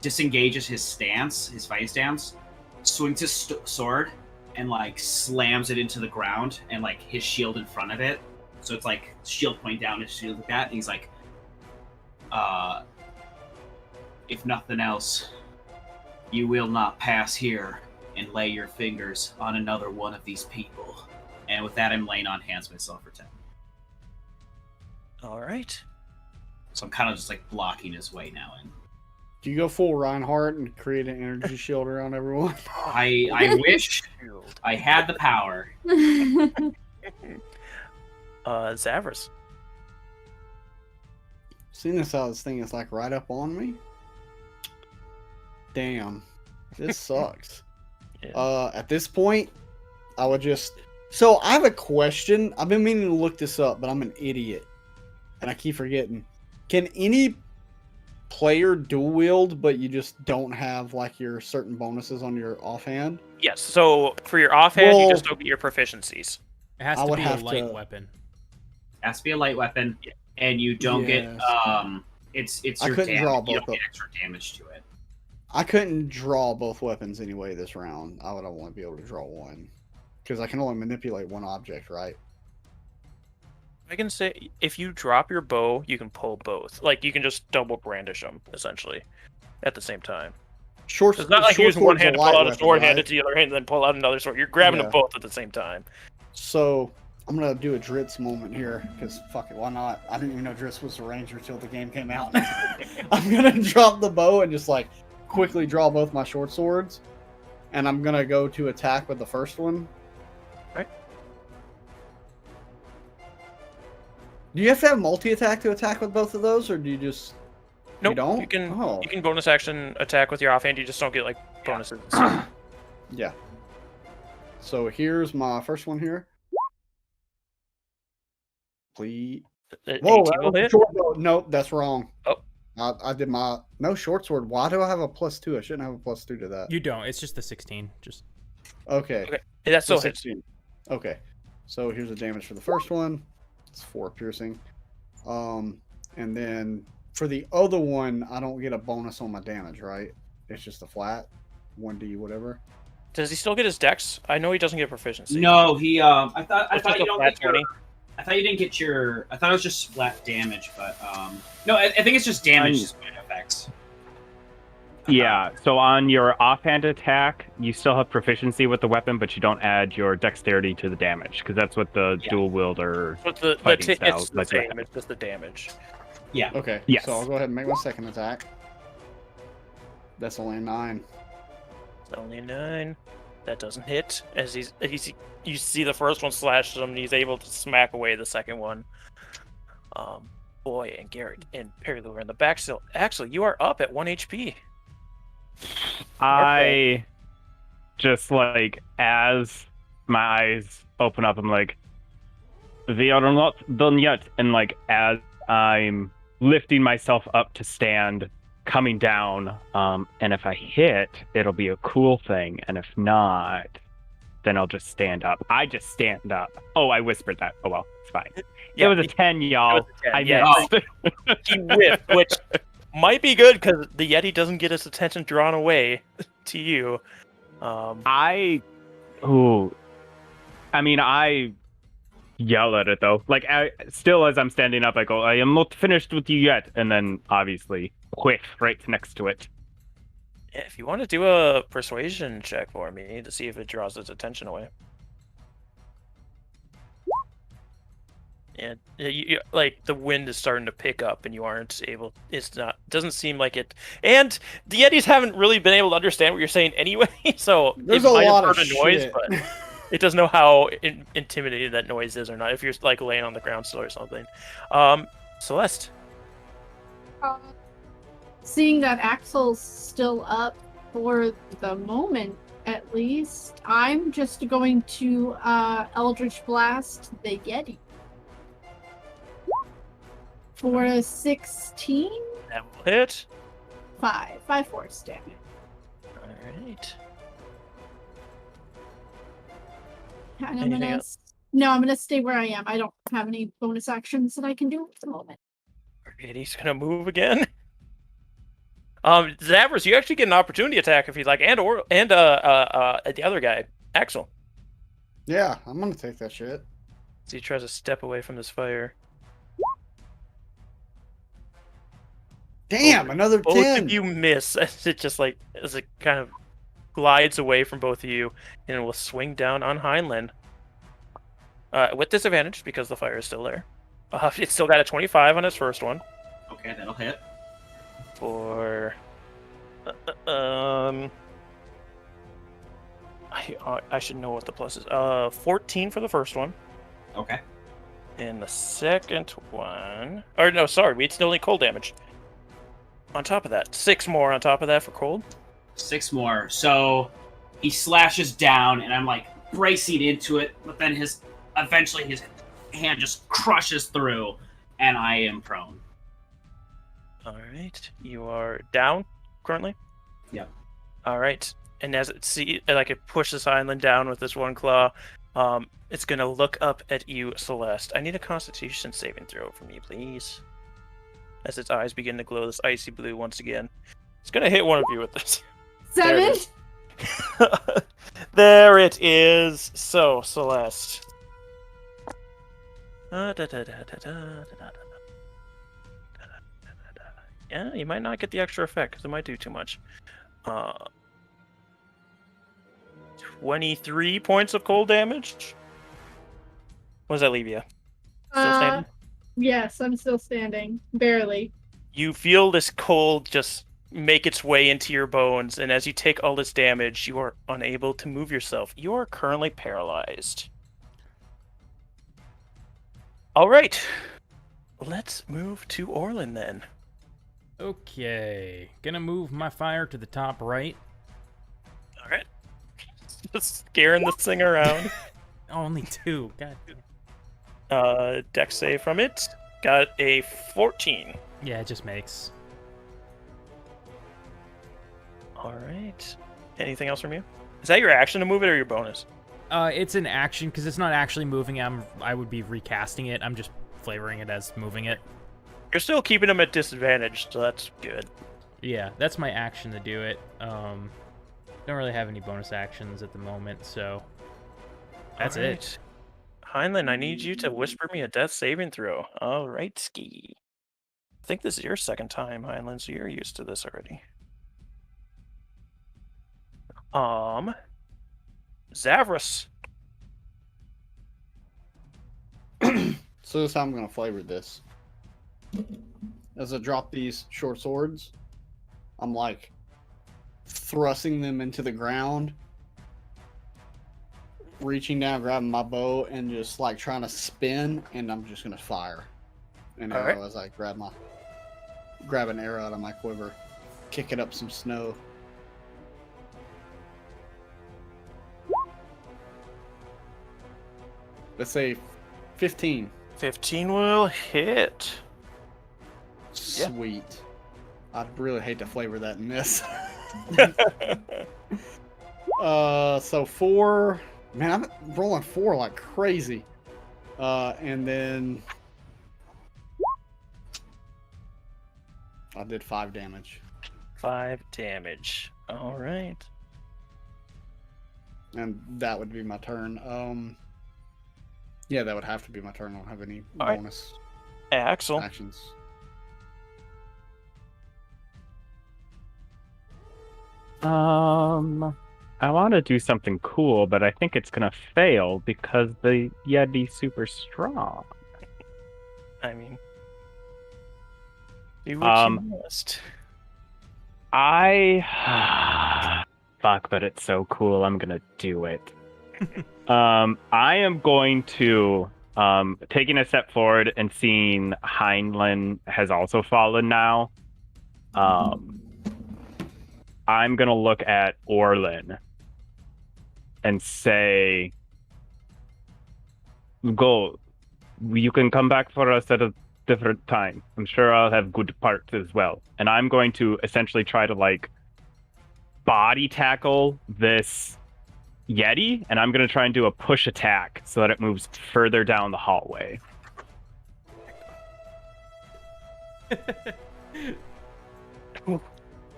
[SPEAKER 3] disengages his fighting stance, swings his sword, and slams it into the ground, and his shield in front of it. So it's shield pointing down, his shield like that. And he's if nothing else, you will not pass here and lay your fingers on another one of these people. And with that, I'm laying on hands myself for 10.
[SPEAKER 1] All right.
[SPEAKER 3] So I'm kind of just blocking his way now in.
[SPEAKER 5] Do you go full Reinhardt and create an energy shield around everyone?
[SPEAKER 3] I wish I had the power.
[SPEAKER 1] Zavros.
[SPEAKER 5] Seeing as how this thing is like right up on me. Damn. This sucks.
[SPEAKER 1] Yeah.
[SPEAKER 5] At this point, I would just... So, I have a question. I've been meaning to look this up, but I'm an idiot. And I keep forgetting. Can any player dual wield, but you just don't have, like, your certain bonuses on your offhand?
[SPEAKER 1] Yes, so for your offhand, you
[SPEAKER 5] Well-
[SPEAKER 1] just don't get your proficiencies.
[SPEAKER 2] It has
[SPEAKER 5] I
[SPEAKER 2] to
[SPEAKER 5] would
[SPEAKER 2] be a
[SPEAKER 5] have
[SPEAKER 2] light
[SPEAKER 5] to-
[SPEAKER 2] weapon.
[SPEAKER 3] Has to be a light weapon,
[SPEAKER 1] Yeah.
[SPEAKER 3] and you don't get
[SPEAKER 5] Yes.
[SPEAKER 3] it's
[SPEAKER 5] I
[SPEAKER 3] your
[SPEAKER 5] couldn't
[SPEAKER 3] damage.
[SPEAKER 5] draw
[SPEAKER 3] You
[SPEAKER 5] both
[SPEAKER 3] don't get
[SPEAKER 5] of-
[SPEAKER 3] extra damage to it.
[SPEAKER 5] I couldn't draw both weapons anyway this round. I would only be able to draw one. Because I can only manipulate one object, right?
[SPEAKER 1] I can say if you drop your bow, you can pull both. Like you can just double brandish them essentially at the same time.
[SPEAKER 5] Short,
[SPEAKER 1] It's not like you
[SPEAKER 5] short
[SPEAKER 1] use one
[SPEAKER 5] sword's a
[SPEAKER 1] hand to
[SPEAKER 5] light
[SPEAKER 1] pull out a
[SPEAKER 5] weapon,
[SPEAKER 1] sword, hand
[SPEAKER 5] right?
[SPEAKER 1] it to the other hand, and then pull out another sword. You're grabbing
[SPEAKER 5] Yeah.
[SPEAKER 1] them both at the same time.
[SPEAKER 5] So, I'm going to do a Dritz moment here. Because, fuck it, why not? I didn't even know Dritz was a ranger till the game came out. I'm going to drop the bow and just, like, quickly draw both my short swords. And I'm going to go to attack with the first one.
[SPEAKER 1] Right.
[SPEAKER 5] Do you have to have multi-attack to attack with both of those? Or do you just...
[SPEAKER 1] Nope,
[SPEAKER 5] don't?
[SPEAKER 1] you can
[SPEAKER 5] Oh.
[SPEAKER 1] you can bonus action attack with your offhand. You just don't get like bonuses.
[SPEAKER 5] Yeah. So here's my first one here. Please. Whoa,
[SPEAKER 1] 18
[SPEAKER 5] that
[SPEAKER 1] will
[SPEAKER 5] was a
[SPEAKER 1] hit.
[SPEAKER 5] short bow. Nope, that's wrong.
[SPEAKER 1] Oh.
[SPEAKER 5] I did my... No short sword. Why do I have a +2? I shouldn't have a +2 to that.
[SPEAKER 2] You don't. It's just the 16. Just
[SPEAKER 5] Okay.
[SPEAKER 1] Okay, that still
[SPEAKER 5] So
[SPEAKER 1] hits.
[SPEAKER 5] 16. Okay. So here's the damage for the first one. It's 4 piercing. And then for the other one, I don't get a bonus on my damage, right? It's just a flat 1d whatever.
[SPEAKER 1] Does he still get his dex? I know he doesn't get proficiency.
[SPEAKER 3] No, he. I thought
[SPEAKER 1] It's
[SPEAKER 3] you
[SPEAKER 1] just a
[SPEAKER 3] don't
[SPEAKER 1] flat
[SPEAKER 3] get your.
[SPEAKER 1] 20.
[SPEAKER 3] I thought you didn't get your. I thought it was just flat damage, but no, I think it's just damage effects.
[SPEAKER 6] Yeah, so on your offhand attack, you still have proficiency with the weapon, but you don't add your dexterity to the damage, because that's what the
[SPEAKER 3] Yeah.
[SPEAKER 6] dual wielder.
[SPEAKER 1] But the
[SPEAKER 6] Fighting style,
[SPEAKER 1] it's the
[SPEAKER 6] like
[SPEAKER 1] same.
[SPEAKER 6] that.
[SPEAKER 1] It's just the damage.
[SPEAKER 3] Yeah.
[SPEAKER 5] Okay.
[SPEAKER 6] Yes.
[SPEAKER 5] So I'll go ahead and make my second attack. That's only a 9.
[SPEAKER 1] It's only 9. That doesn't hit. As you see the first one slash him, and he's able to smack away the second one. Boy, and Garrett and Perry Lou are in the back still. Actually, you are up at 1 HP.
[SPEAKER 6] I just like, as my eyes open up, I'm like, they are not done yet. And like, as I'm lifting myself up to stand, coming down, and if I hit, it'll be a cool thing. And if not, then I'll just stand up. I just stand up. Oh, I whispered that. Oh well, it's fine.
[SPEAKER 1] Yeah,
[SPEAKER 6] it was a 10, y'all.
[SPEAKER 1] it was a 10,
[SPEAKER 6] I
[SPEAKER 1] yeah.
[SPEAKER 6] missed.
[SPEAKER 1] He whiffed, which might be good because the Yeti doesn't get his attention drawn away to you.
[SPEAKER 6] I yell at it though. Like, still as I'm standing up, I go, I am not finished with you yet. And then obviously, whiff right next to it.
[SPEAKER 1] If you want to do a persuasion check for me to see if it draws its attention away. And you, like, the wind is starting to pick up and you aren't able, doesn't seem like it. And the Yetis haven't really been able to understand what you're saying anyway, so
[SPEAKER 5] There's
[SPEAKER 1] it
[SPEAKER 5] a
[SPEAKER 1] might have
[SPEAKER 5] lot of
[SPEAKER 1] heard a noise,
[SPEAKER 5] shit.
[SPEAKER 1] but it doesn't know how intimidating that noise is or not, if you're like laying on the ground still or something. Celeste.
[SPEAKER 4] Seeing that Axel's still up for the moment, at least, I'm just going to Eldritch Blast the Yeti. For a 16?
[SPEAKER 1] That will hit.
[SPEAKER 4] 5 force damage.
[SPEAKER 1] Alright.
[SPEAKER 4] And I'm
[SPEAKER 1] Anything
[SPEAKER 4] gonna
[SPEAKER 1] else?
[SPEAKER 4] no, I'm gonna stay where I am. I don't have any bonus actions that I can do at the moment.
[SPEAKER 1] Alright, he's gonna move again. Zavros, you actually get an opportunity attack if you'd like, and the other guy, Axel.
[SPEAKER 5] Yeah, I'm gonna take that shit.
[SPEAKER 1] So he tries to step away from this fire.
[SPEAKER 5] Damn, another
[SPEAKER 1] Both
[SPEAKER 5] 10.
[SPEAKER 1] of you miss as it kind of glides away from both of you, and it will swing down on Heinlein. With disadvantage because the fire is still there. It's still got a 25 on its first one.
[SPEAKER 3] Okay, that'll hit.
[SPEAKER 1] For I should know what the plus is. 14 for the first one.
[SPEAKER 3] Okay.
[SPEAKER 1] And the second one... Or no, sorry, it's only cold damage. On top of that. 6 more on top of that for cold.
[SPEAKER 3] 6 more. So he slashes down, and I'm like bracing into it, but then eventually his hand just crushes through, and I am prone.
[SPEAKER 1] Alright. You are down currently?
[SPEAKER 3] Yep.
[SPEAKER 1] Alright. And as it pushes Heinlein down with this one claw, it's gonna look up at you, Celeste. I need a Constitution saving throw from you, please. As its eyes begin to glow this icy blue once again. It's gonna hit one of you with this.
[SPEAKER 4] 7.
[SPEAKER 1] There it is. So, Celeste. Yeah, you might not get the extra effect because it might do too much. 23 points of cold damage. What does that leave you? Still standing?
[SPEAKER 4] Yes, I'm still standing. Barely.
[SPEAKER 1] You feel this cold just make its way into your bones, and as you take all this damage, you are unable to move yourself. You are currently paralyzed. Alright. Let's move to Orlin then.
[SPEAKER 2] Okay. Gonna move my fire to the top right.
[SPEAKER 1] Alright. Just scaring this thing around.
[SPEAKER 2] Only 2. God.
[SPEAKER 1] Dex save from it. Got a 14.
[SPEAKER 2] Yeah, it just makes.
[SPEAKER 1] Alright. Anything else from you? Is that your action to move it or your bonus?
[SPEAKER 2] It's an action because it's not actually moving. I would be recasting it. I'm just flavoring it as moving it.
[SPEAKER 1] You're still keeping them at disadvantage, so that's good.
[SPEAKER 2] Yeah, that's my action to do it. Don't really have any bonus actions at the moment, so that's it.
[SPEAKER 1] Heinlein, I need you to whisper me a death saving throw. Alright, ski. I think this is your second time, Heinlein, so you're used to this already. Zavros.
[SPEAKER 5] So this is how I'm gonna flavor this. As I drop these short swords, I'm like thrusting them into the ground, reaching down, grabbing my bow, and just like trying to spin, and I'm just gonna fire an arrow.
[SPEAKER 1] Alright.
[SPEAKER 5] As I grab an arrow out of my quiver, kick it up some snow. Let's say 15.
[SPEAKER 1] 15 will hit.
[SPEAKER 5] Sweet. I'd really hate to flavor that and miss. So 4. Man, I'm rolling 4 like crazy. And then I did 5 damage.
[SPEAKER 1] 5 damage. Alright.
[SPEAKER 5] And that would be my turn. Yeah, that would have to be my turn. I don't have any
[SPEAKER 1] All right.
[SPEAKER 5] bonus
[SPEAKER 1] Axel.
[SPEAKER 5] actions.
[SPEAKER 6] I want to do something cool, but I think it's gonna fail because the Yeti's super strong.
[SPEAKER 1] I mean, do what you must.
[SPEAKER 6] Fuck, but it's so cool. I'm gonna do it. I am going to taking a step forward and seeing Heinlein has also fallen now. I'm gonna look at Orlin and say, "Go. You can come back for us at a different time. I'm sure I'll have good parts as well." And I'm going to essentially try to like body tackle this Yeti, and I'm going to try and do a push attack so that it moves further down the hallway.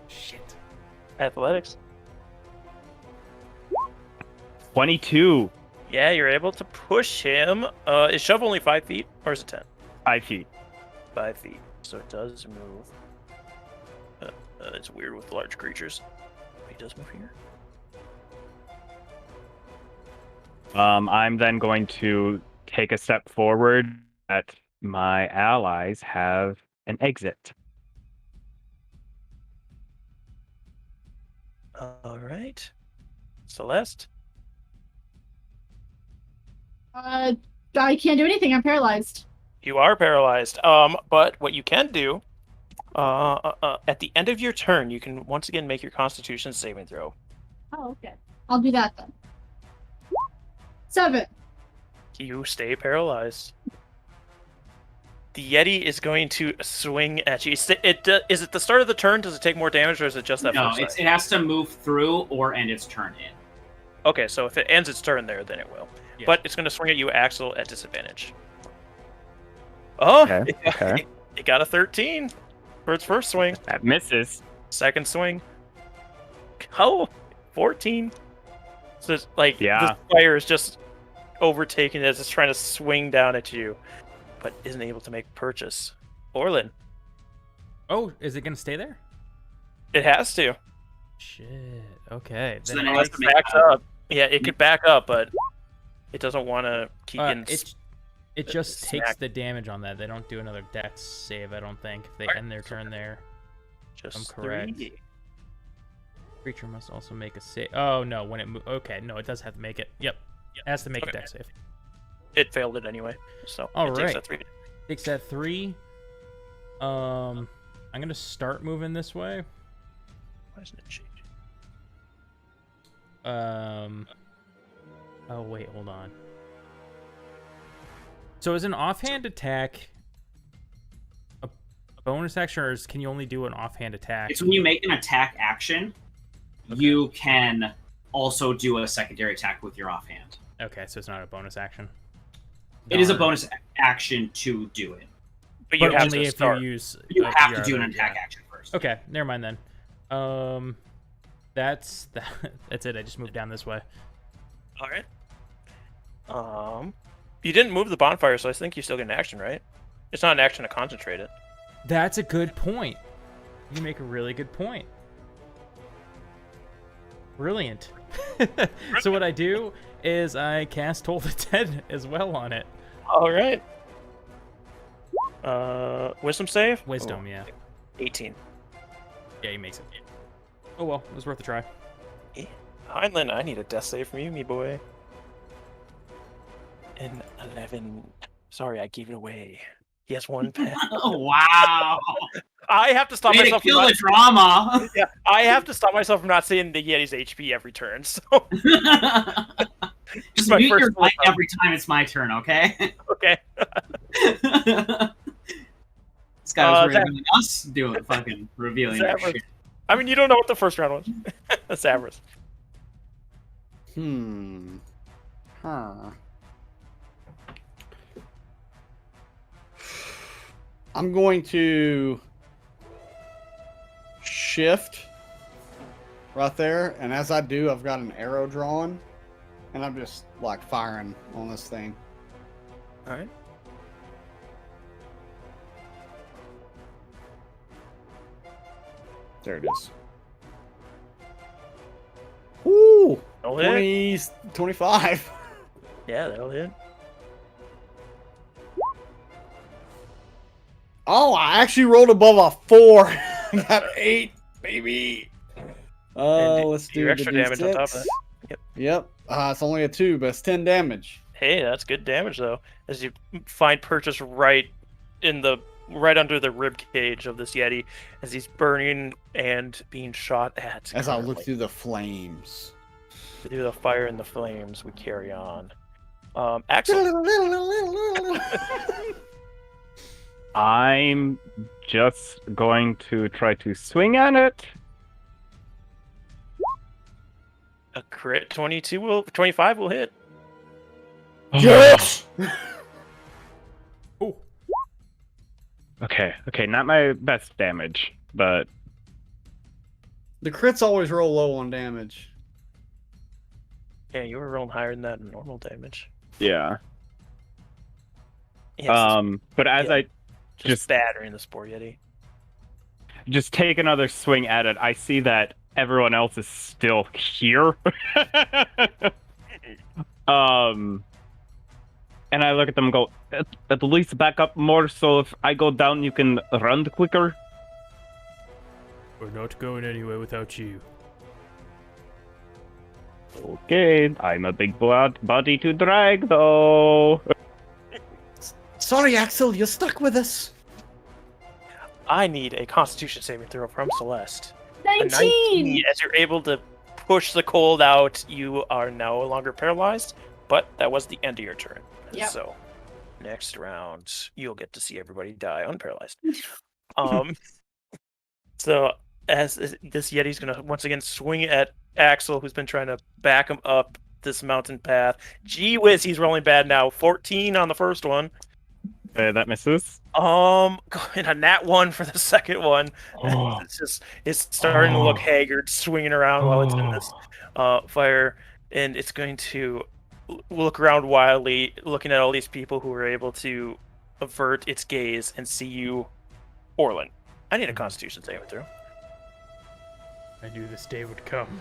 [SPEAKER 2] Shit.
[SPEAKER 1] Athletics.
[SPEAKER 6] 22.
[SPEAKER 1] Yeah, you're able to push him. Is shove only 5 feet, or is it 10?
[SPEAKER 6] 5 feet.
[SPEAKER 1] 5 feet. So it does move. It's weird with large creatures. He does move here.
[SPEAKER 6] I'm then going to take a step forward that my allies have an exit.
[SPEAKER 1] All right. Celeste?
[SPEAKER 4] I can't do anything. I'm paralyzed.
[SPEAKER 1] You are paralyzed. But what you can do, at the end of your turn, you can once again make your Constitution saving throw.
[SPEAKER 4] Oh, okay. I'll do that then. 7.
[SPEAKER 1] You stay paralyzed. The Yeti is going to swing at you. Is it the start of the turn? Does it take more damage, or is it just that?
[SPEAKER 3] No,
[SPEAKER 1] first
[SPEAKER 3] it has to move through or end its turn in.
[SPEAKER 1] Okay, so if it ends its turn there, then it will.
[SPEAKER 2] Yeah.
[SPEAKER 1] But it's going to swing at you, Axel, at disadvantage. Oh,
[SPEAKER 6] Okay.
[SPEAKER 1] It got a 13 for its first swing.
[SPEAKER 6] That misses.
[SPEAKER 1] Second swing. Oh, 14. So it's like
[SPEAKER 6] Yeah.
[SPEAKER 1] this fire is just overtaking it as it's trying to swing down at you, but isn't able to make purchase. Orlin,
[SPEAKER 2] Oh, is it gonna stay there?
[SPEAKER 1] it has to.
[SPEAKER 2] Shit. Okay.
[SPEAKER 3] So
[SPEAKER 2] Then
[SPEAKER 3] then it
[SPEAKER 1] Unless
[SPEAKER 3] has
[SPEAKER 1] it
[SPEAKER 3] to make
[SPEAKER 1] backs up. Yeah, it could back up, but it doesn't want to keep in.
[SPEAKER 2] it just
[SPEAKER 1] smack.
[SPEAKER 2] takes the damage on that. They don't do another dex save, I don't think. If they
[SPEAKER 1] Alright.
[SPEAKER 2] end their turn there.
[SPEAKER 1] Just
[SPEAKER 2] I'm correct.
[SPEAKER 1] 3.
[SPEAKER 2] Creature must also make a save. Oh no, when it okay, no, it does have to make it. Yep. It has to make a
[SPEAKER 1] Okay.
[SPEAKER 2] dex save.
[SPEAKER 1] It failed it anyway, so
[SPEAKER 2] All
[SPEAKER 1] it takes
[SPEAKER 2] right.
[SPEAKER 1] that 3.
[SPEAKER 2] Takes that 3. I'm gonna start moving this way.
[SPEAKER 1] Why isn't it changing?
[SPEAKER 2] Oh wait, hold on. So is an offhand attack a bonus action, or can you only do an offhand attack?
[SPEAKER 3] It's when you make an attack action, you can also do a secondary attack with your offhand.
[SPEAKER 2] Okay, so it's not a bonus action.
[SPEAKER 3] It is a
[SPEAKER 2] Darn.
[SPEAKER 3] bonus action to do it.
[SPEAKER 1] But you
[SPEAKER 2] But
[SPEAKER 1] have
[SPEAKER 2] only
[SPEAKER 1] to
[SPEAKER 2] if
[SPEAKER 1] start.
[SPEAKER 2] you use.
[SPEAKER 3] You have to
[SPEAKER 2] your
[SPEAKER 3] do an
[SPEAKER 2] other-
[SPEAKER 3] attack
[SPEAKER 2] yeah.
[SPEAKER 3] action first.
[SPEAKER 2] Okay, never mind then. That's that's it. I just moved down this way.
[SPEAKER 1] All right. You didn't move the bonfire, so I think you still get an action, right? It's not an action to concentrate it.
[SPEAKER 2] That's a good point. You make a really good point. Brilliant. So what I do is I cast Toll the Dead as well on it.
[SPEAKER 1] All right. Wisdom save?
[SPEAKER 2] Wisdom, yeah.
[SPEAKER 1] 18.
[SPEAKER 2] Yeah, he makes it. Oh well, it was worth a try.
[SPEAKER 1] Heinlein, I need a death save from you, me boy. An 11. Sorry, I gave it away. He has 1 pen.
[SPEAKER 3] Oh, wow.
[SPEAKER 1] I have to stop
[SPEAKER 3] Way to
[SPEAKER 1] myself.
[SPEAKER 3] kill the drama.
[SPEAKER 1] Yeah, I have to stop myself from not seeing the Yeti's HP every turn. So
[SPEAKER 3] Just
[SPEAKER 1] my
[SPEAKER 3] mute
[SPEAKER 1] first
[SPEAKER 3] your mic
[SPEAKER 1] one.
[SPEAKER 3] every time it's my turn, okay?
[SPEAKER 1] okay.
[SPEAKER 3] This guy was
[SPEAKER 1] Zach-
[SPEAKER 3] revealing us doing fucking revealing our
[SPEAKER 1] Zach-
[SPEAKER 3] shit.
[SPEAKER 1] I mean, you don't know what the first round was. That's Avarice.
[SPEAKER 5] Huh. I'm going to shift right there, and as I do, I've got an arrow drawn, and I'm just like firing on this thing.
[SPEAKER 1] All right.
[SPEAKER 5] There it is. Woo!
[SPEAKER 1] That'll hit.
[SPEAKER 5] 25.
[SPEAKER 1] Yeah, that'll hit.
[SPEAKER 5] Oh, I actually rolled above a 4. Got 8, baby.
[SPEAKER 1] And
[SPEAKER 5] Let's do
[SPEAKER 1] your
[SPEAKER 5] the
[SPEAKER 1] extra damage on top of
[SPEAKER 5] D6.
[SPEAKER 1] that. Yep.
[SPEAKER 5] Yep. It's only a 2, but it's 10 damage.
[SPEAKER 1] Hey, that's good damage though. As you find purchase right under the rib cage of this Yeti, as he's burning and being shot at.
[SPEAKER 5] As I look
[SPEAKER 1] currently.
[SPEAKER 5] through the flames.
[SPEAKER 1] Through the fire and the flames, we carry on. Axel.
[SPEAKER 6] I'm just going to try to swing at it.
[SPEAKER 1] A crit 25 will hit.
[SPEAKER 5] Yes!
[SPEAKER 2] Oh,
[SPEAKER 6] Okay, not my best damage, but
[SPEAKER 5] The crits always roll low on damage.
[SPEAKER 1] Yeah, you were rolling higher than that in normal damage.
[SPEAKER 6] yeah.
[SPEAKER 1] Yeah,
[SPEAKER 6] But as
[SPEAKER 1] yeah.
[SPEAKER 6] I
[SPEAKER 1] just battering the Spore Yeti.
[SPEAKER 6] just take another swing at it, I see that everyone else is still here. And I look at them and go, at least back up more so if I go down you can run quicker.
[SPEAKER 2] we're not going anywhere without you.
[SPEAKER 6] Okay, I'm a big body to drag, though.
[SPEAKER 5] Sorry, Axel, you're stuck with us.
[SPEAKER 1] I need a Constitution saving throw from Celeste. A
[SPEAKER 4] 19!
[SPEAKER 1] As you're able to push the cold out, you are no longer paralyzed, but that was the end of your turn.
[SPEAKER 4] Yep.
[SPEAKER 1] So, next round, you'll get to see everybody die unparalyzed. So, as this Yeti's going to once again swing at Axel, who's been trying to back him up this mountain path. Gee whiz, he's rolling bad now. 14 on the first one.
[SPEAKER 6] That misses.
[SPEAKER 1] And a nat 1 for the second one.
[SPEAKER 6] Oh.
[SPEAKER 1] It's starting to look haggard, swinging around while it's in this fire, and it's going to look around wildly, looking at all these people who were able to avert its gaze and see you, Orlin. I need a Constitution saving throw.
[SPEAKER 2] I knew this day would come.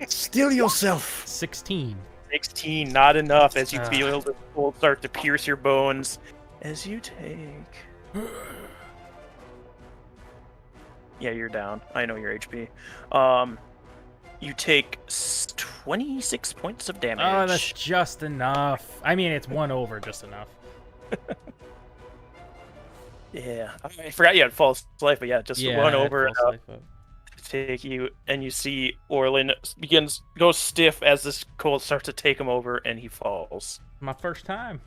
[SPEAKER 5] Steel yourself.
[SPEAKER 2] 16.
[SPEAKER 1] 16, not enough, as you feel the cold start to pierce your bones. As you take... Yeah, you're down. I know your HP. You take 26 points of damage.
[SPEAKER 2] Oh, that's just enough. I mean, it's 1 over just enough.
[SPEAKER 1] Yeah, I forgot you had false life, but yeah, just 1 over enough to take you, and you see Orlin goes stiff as this cold starts to take him over, and he falls.
[SPEAKER 2] My first time.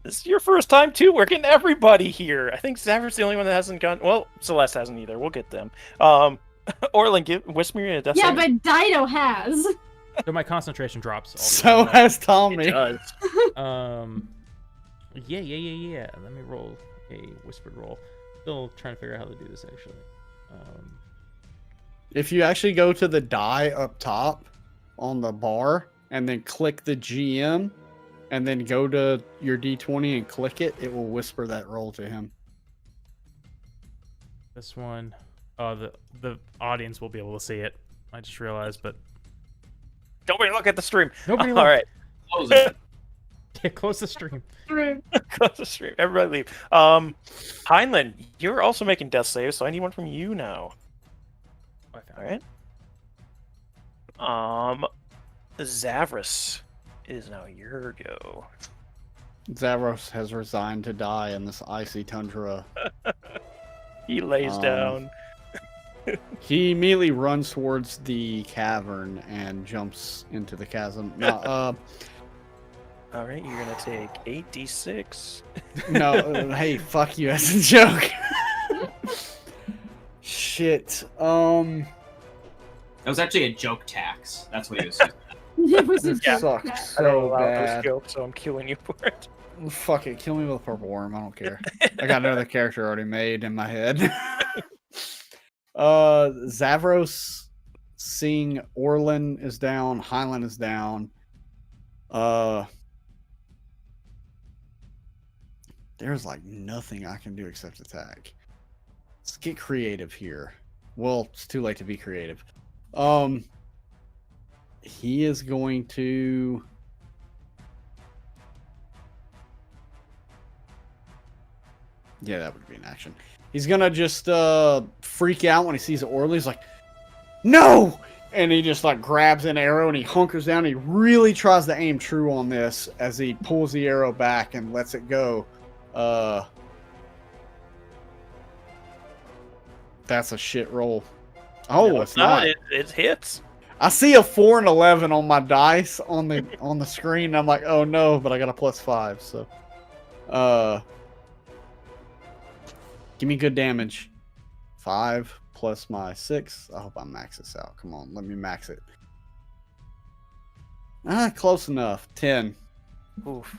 [SPEAKER 1] This is your first time too. We're getting everybody here. I think Zaver's the only one that hasn't gone. Well, Celeste hasn't either. We'll get them. Orlin, whisper me a death
[SPEAKER 4] Yeah,
[SPEAKER 1] saving.
[SPEAKER 4] but Dido has.
[SPEAKER 2] So my concentration drops.
[SPEAKER 5] So has Tommy.
[SPEAKER 1] It does.
[SPEAKER 2] Yeah. Let me roll a whispered roll. Still trying to figure out how to do this actually.
[SPEAKER 5] If you actually go to the die up top on the bar and then click the GM and then go to your D20 and click it, it will whisper that roll to him.
[SPEAKER 2] This one, oh, the audience will be able to see it. I just realized, but
[SPEAKER 1] Nobody look at the stream.
[SPEAKER 2] nobody.
[SPEAKER 1] All right.
[SPEAKER 3] Close it.
[SPEAKER 2] Yeah, close the stream.
[SPEAKER 1] Close the stream. Everybody leave. Heinlein, you're also making death saves, so I need one from you now.
[SPEAKER 2] Oh, I found
[SPEAKER 1] All right. Zavris, it is now your go.
[SPEAKER 5] Zavros has resigned to die in this icy tundra.
[SPEAKER 1] He lays down.
[SPEAKER 5] He immediately runs towards the cavern and jumps into the chasm. No,
[SPEAKER 1] All right, you're gonna take 8d6.
[SPEAKER 5] no, hey, fuck you as a joke. Shit.
[SPEAKER 3] That was actually a joke tax. That's what he was saying.
[SPEAKER 4] It was a
[SPEAKER 5] This
[SPEAKER 4] joke.
[SPEAKER 5] sucks
[SPEAKER 1] I don't
[SPEAKER 5] so
[SPEAKER 1] allow those
[SPEAKER 5] bad.
[SPEAKER 1] jokes, so I'm killing you for it.
[SPEAKER 5] Fuck it, kill me with a purple worm. I don't care. I got another character already made in my head. Zavros seeing Orlin is down, Highland is down. There's like nothing I can do except attack. Let's get creative here. Well, it's too late to be creative. He is going to... Yeah, that would be an action. He's gonna just freak out when he sees Orly. He's like, no! And he just like grabs an arrow and he hunkers down. He really tries to aim true on this as he pulls the arrow back and lets it go. That's a shit roll. Oh,
[SPEAKER 1] No,
[SPEAKER 5] it's not.
[SPEAKER 1] It hits.
[SPEAKER 5] I see a 4 and 11 on my dice on the screen. I'm like, oh no, but I got a +5. So, give me good damage. 5 plus my 6. I hope I max this out. Come on, let me max it. Close enough. 10.
[SPEAKER 1] Oof.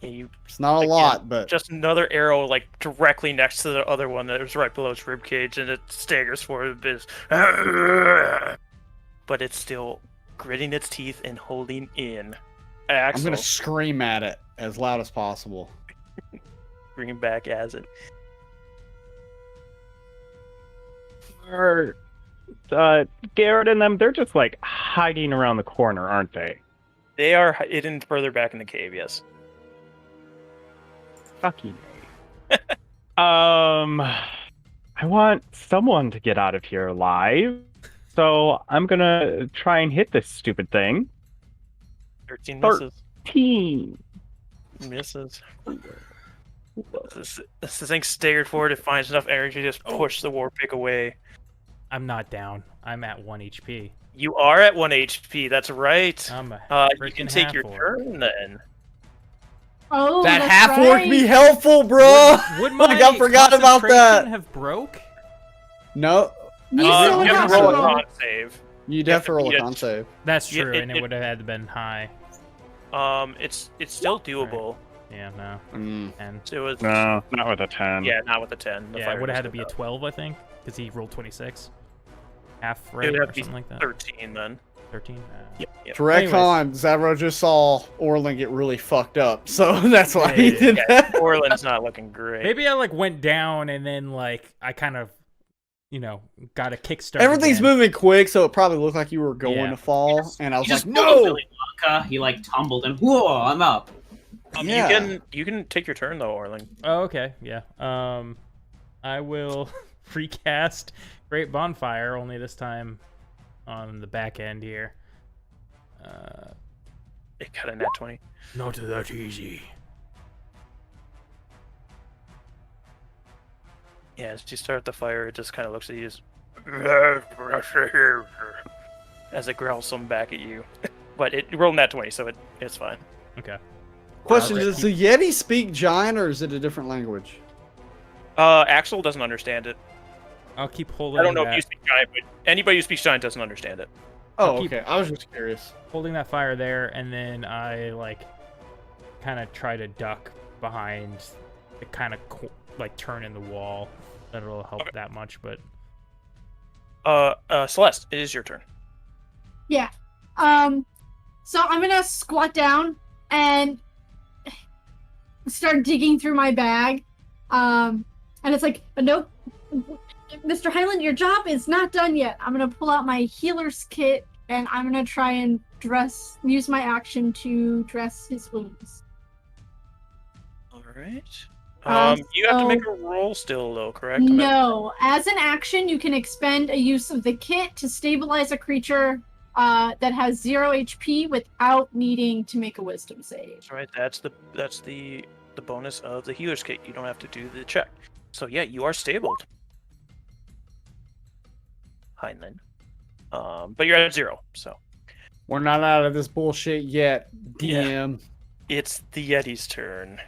[SPEAKER 1] Yeah,
[SPEAKER 5] It's not a
[SPEAKER 1] Again,
[SPEAKER 5] lot, but
[SPEAKER 1] just another arrow like directly next to the other one that was right below its ribcage, and it staggers forward a bit. But it's still gritting its teeth and holding in. Axel,
[SPEAKER 5] I'm gonna scream at it as loud as possible.
[SPEAKER 1] bring back as it.
[SPEAKER 6] Garrett and them, they're just like hiding around the corner, aren't they?
[SPEAKER 1] They are hidden further back in the cave. Yes.
[SPEAKER 6] Fucking I want someone to get out of here alive. So I'm gonna try and hit this stupid thing.
[SPEAKER 1] 13 misses.
[SPEAKER 6] 13.
[SPEAKER 1] Misses. This thing staggered forward. It finds enough energy to just push the war pig away.
[SPEAKER 2] I'm not down. I'm at 1 HP.
[SPEAKER 1] You are at 1 HP. That's right.
[SPEAKER 2] I'm a
[SPEAKER 1] You can
[SPEAKER 2] freaking
[SPEAKER 1] take your
[SPEAKER 2] half-orc.
[SPEAKER 1] turn then.
[SPEAKER 4] Oh,
[SPEAKER 5] That
[SPEAKER 4] that's
[SPEAKER 5] half orc
[SPEAKER 4] right.
[SPEAKER 5] be helpful, bro.
[SPEAKER 2] Would my
[SPEAKER 5] I forgot about that.
[SPEAKER 2] concentration have broke?
[SPEAKER 5] No,
[SPEAKER 4] You still
[SPEAKER 1] you
[SPEAKER 4] have
[SPEAKER 1] have
[SPEAKER 4] to
[SPEAKER 1] to roll a
[SPEAKER 4] roll.
[SPEAKER 1] con save.
[SPEAKER 5] you'd have to roll
[SPEAKER 1] Yeah,
[SPEAKER 5] a con save.
[SPEAKER 2] That's
[SPEAKER 1] Yeah,
[SPEAKER 2] true,
[SPEAKER 1] it-
[SPEAKER 2] and it
[SPEAKER 1] it-
[SPEAKER 2] would have had to been high.
[SPEAKER 1] It's still doable.
[SPEAKER 2] Yeah, no.
[SPEAKER 5] Mm.
[SPEAKER 2] And
[SPEAKER 1] So it was
[SPEAKER 6] No, not with a 10.
[SPEAKER 1] yeah, not with a 10. The
[SPEAKER 2] yeah,
[SPEAKER 1] fire
[SPEAKER 2] it would have had to
[SPEAKER 1] was
[SPEAKER 2] be a 12, I think, because he rolled 26. Half
[SPEAKER 1] It
[SPEAKER 2] rate
[SPEAKER 1] would
[SPEAKER 2] or
[SPEAKER 1] have to be
[SPEAKER 2] something like that.
[SPEAKER 1] 13 then.
[SPEAKER 2] 13.
[SPEAKER 1] Yep.
[SPEAKER 5] To retcon, Zavro just saw Orlin get really fucked up, so that's why he
[SPEAKER 2] Yeah,
[SPEAKER 5] did
[SPEAKER 1] Yeah,
[SPEAKER 5] that.
[SPEAKER 1] Orland's not looking great.
[SPEAKER 2] Maybe I like went down and then like I kind of, got a kickstart.
[SPEAKER 5] Everything's
[SPEAKER 2] again.
[SPEAKER 5] moving quick, so it probably looked like you were going
[SPEAKER 2] Yeah.
[SPEAKER 5] to fall, and I was
[SPEAKER 3] He
[SPEAKER 5] like,
[SPEAKER 3] just pulled a
[SPEAKER 5] no!
[SPEAKER 3] Willy Wonka. He like tumbled and whoa, I'm up.
[SPEAKER 5] Yeah.
[SPEAKER 1] You can take your turn though, Orland.
[SPEAKER 2] Oh, okay, yeah. I will recast Great Bonfire, only this time on the back end here.
[SPEAKER 1] It got a nat 20.
[SPEAKER 2] Not that easy.
[SPEAKER 1] Yeah, as you start the fire, it just kind of looks at you as it growls some back at you. But it rolled nat 20, so it's fine.
[SPEAKER 2] Okay.
[SPEAKER 5] Question, does the Yeti speak Giant, or is it a different language?
[SPEAKER 1] Axel doesn't understand it.
[SPEAKER 2] I'll keep holding.
[SPEAKER 1] I don't know
[SPEAKER 2] that,
[SPEAKER 1] if you speak Giant, but anybody who speaks Giant doesn't understand it.
[SPEAKER 5] Oh,
[SPEAKER 2] keep-
[SPEAKER 5] okay. I was just curious.
[SPEAKER 2] holding that fire there, and then I like kind of try to duck behind the kind of like turn in the wall. That'll help that much, but
[SPEAKER 1] Celeste, it is your turn.
[SPEAKER 4] Yeah. So I'm gonna squat down and start digging through my bag. And it's like, nope, Mr. Highland, your job is not done yet. I'm gonna pull out my healer's kit and I'm gonna try and use my action to dress his wounds.
[SPEAKER 1] All right.
[SPEAKER 4] Um,
[SPEAKER 1] You have to
[SPEAKER 4] so-
[SPEAKER 1] make a roll still, though, correct?
[SPEAKER 4] No, as an action, you can expend a use of the kit to stabilize a creature that has 0 HP without needing to make a wisdom save.
[SPEAKER 1] That's right. That's the bonus of the healer's kit. You don't have to do the check. So yeah, you are stabled, Heinlein. But you're at 0. So
[SPEAKER 5] We're not out of this bullshit yet,
[SPEAKER 1] Yeah.
[SPEAKER 5] DM.
[SPEAKER 1] it's the Yeti's turn.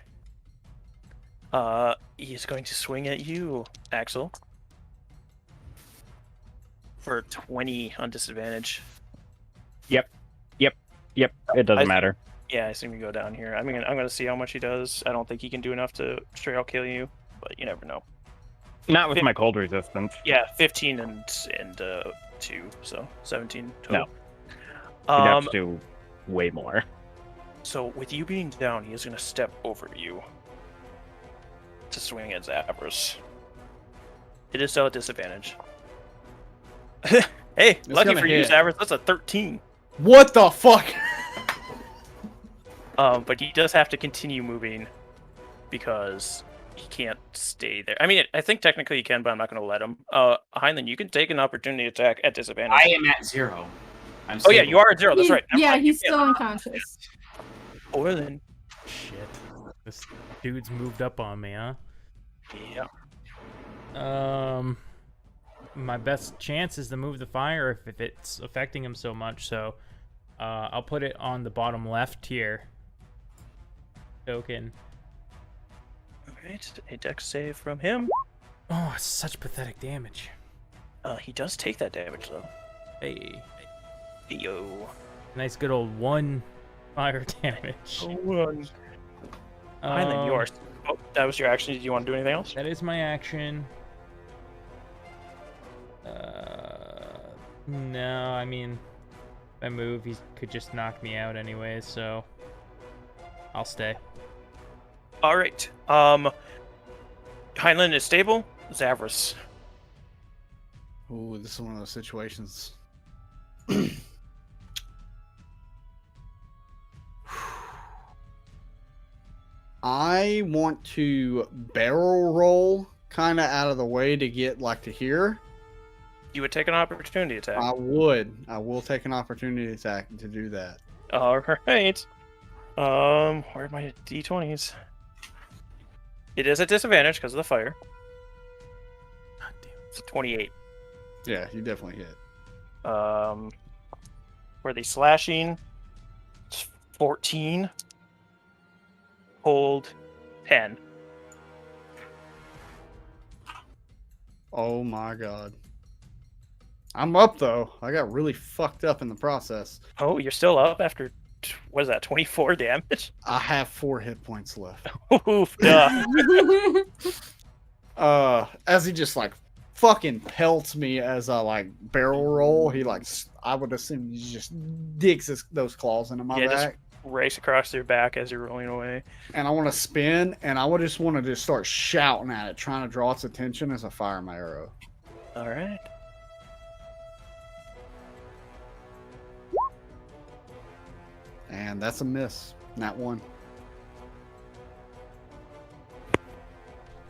[SPEAKER 1] He's going to swing at you, Axel, for 20 on disadvantage.
[SPEAKER 6] Yep, it doesn't
[SPEAKER 1] I-
[SPEAKER 6] matter.
[SPEAKER 1] Yeah, I assume you go down here. I'm gonna see how much he does. I don't think he can do enough to straight out kill you, but you never know.
[SPEAKER 6] Not with my cold resistance.
[SPEAKER 1] Yeah, 15 and 2, so 17 total.
[SPEAKER 6] You'd have to do way more.
[SPEAKER 1] So with you being down, he is gonna step over you to swing at Zavros. It is still a disadvantage. Hey,
[SPEAKER 5] It's
[SPEAKER 1] lucky
[SPEAKER 5] gonna
[SPEAKER 1] for you,
[SPEAKER 5] hit.
[SPEAKER 1] Zavros, that's a 13.
[SPEAKER 5] What the fuck?
[SPEAKER 1] But he does have to continue moving because he can't stay there. I mean, I think technically he can, but I'm not going to let him. Heinlein, you can take an opportunity attack at disadvantage.
[SPEAKER 3] I am at 0. I'm
[SPEAKER 1] Oh yeah,
[SPEAKER 3] stable.
[SPEAKER 1] you are at 0. That's
[SPEAKER 4] He-
[SPEAKER 1] right. Never
[SPEAKER 4] Yeah,
[SPEAKER 1] mind.
[SPEAKER 4] he's still unconscious.
[SPEAKER 1] Or then,
[SPEAKER 2] shit, this dude's moved up on me, huh?
[SPEAKER 1] yeah.
[SPEAKER 2] My best chance is to move the fire if it's affecting him so much. So, I'll put it on the bottom left here. Token.
[SPEAKER 1] All right, a dex save from him.
[SPEAKER 2] Oh, such pathetic damage.
[SPEAKER 1] He does take that damage though.
[SPEAKER 2] Hey,
[SPEAKER 1] Yo.
[SPEAKER 2] nice good old 1 fire damage.
[SPEAKER 1] Heinlein, yours. Oh, that was your action. Did you want to do anything else?
[SPEAKER 2] That is my action. No, I mean, if I move, he could just knock me out anyway, so I'll stay.
[SPEAKER 1] All right. Heinlein is stable. Zavros.
[SPEAKER 5] Ooh, this is one of those situations. I want to barrel roll kind of out of the way to get like to here.
[SPEAKER 1] You would take an opportunity attack.
[SPEAKER 5] I would. I will take an opportunity attack to do that.
[SPEAKER 1] All right. Where are my d20s? It is at disadvantage because of the fire. God damn, it's a 28.
[SPEAKER 5] Yeah, you definitely hit.
[SPEAKER 1] Where they slashing? It's 14. Hold 10.
[SPEAKER 5] Oh my god. I'm up though. I got really fucked up in the process.
[SPEAKER 1] Oh, you're still up after what is that? 24 damage.
[SPEAKER 5] I have 4 hit points left.
[SPEAKER 1] Oof, duh.
[SPEAKER 5] As he just like fucking pelts me as I like barrel roll, he like I would assume he just digs those claws into my back.
[SPEAKER 1] Race across your back as you're rolling away.
[SPEAKER 5] And I want to spin, and I would just want to just start shouting at it, trying to draw its attention as I fire my arrow.
[SPEAKER 1] All right.
[SPEAKER 5] And that's a miss. Not one.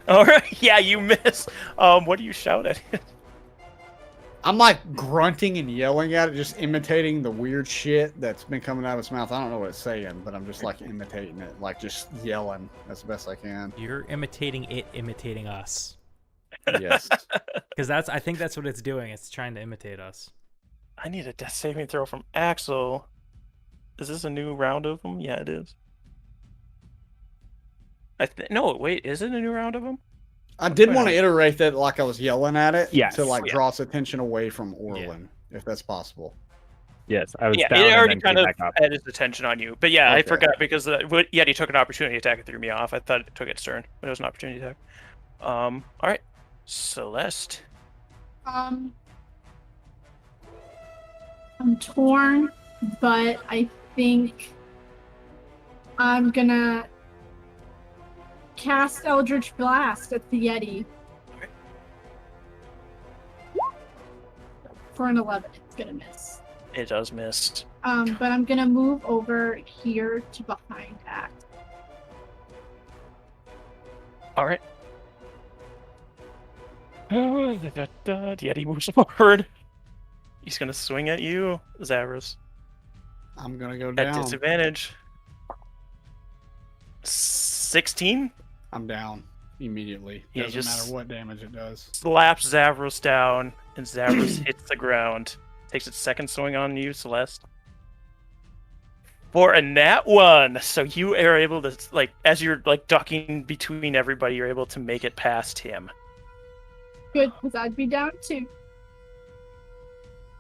[SPEAKER 1] All right. Yeah, you miss. What do you shout at?
[SPEAKER 5] I'm like grunting and yelling at it, just imitating the weird shit that's been coming out of its mouth. I don't know what it's saying, but I'm just like imitating it, like just yelling as best I can.
[SPEAKER 2] You're imitating it, imitating us.
[SPEAKER 5] Yes.
[SPEAKER 2] Because I think that's what it's doing. It's trying to imitate us.
[SPEAKER 1] I need a death saving throw from Axel. Is this a new round of them? Yeah, it is. No, wait, is it a new round of them?
[SPEAKER 5] I did want to iterate that like I was yelling at it to like
[SPEAKER 1] Yeah.
[SPEAKER 5] draw its attention away from Orlin, if that's possible.
[SPEAKER 6] Yes, I was
[SPEAKER 1] Yeah,
[SPEAKER 6] down
[SPEAKER 1] it
[SPEAKER 6] and
[SPEAKER 1] already
[SPEAKER 6] then
[SPEAKER 1] kind
[SPEAKER 6] came
[SPEAKER 1] of
[SPEAKER 6] back up.
[SPEAKER 1] had its attention on you. But yeah, I
[SPEAKER 5] Okay.
[SPEAKER 1] forgot because Yeti took an opportunity attack and threw me off. I thought it took its turn, but it was an opportunity attack. All right, Celeste.
[SPEAKER 4] I'm torn, but I think I'm gonna cast Eldritch Blast at the Yeti. For an 11, it's gonna miss.
[SPEAKER 1] It does miss.
[SPEAKER 4] But I'm gonna move over here to behind Act.
[SPEAKER 1] All right. Yeti moves forward. He's gonna swing at you, Zavros.
[SPEAKER 5] I'm gonna go
[SPEAKER 1] At
[SPEAKER 5] down.
[SPEAKER 1] disadvantage. 16
[SPEAKER 5] I'm down immediately.
[SPEAKER 1] Yeah,
[SPEAKER 5] Doesn't
[SPEAKER 1] just-
[SPEAKER 5] matter what damage it does.
[SPEAKER 1] slaps Zavros down, and Zavros hits the ground. Takes its second swing on you, Celeste. For a nat 1, so you are able to, like, as you're like ducking between everybody, you're able to make it past him.
[SPEAKER 4] Good, because I'd be down too.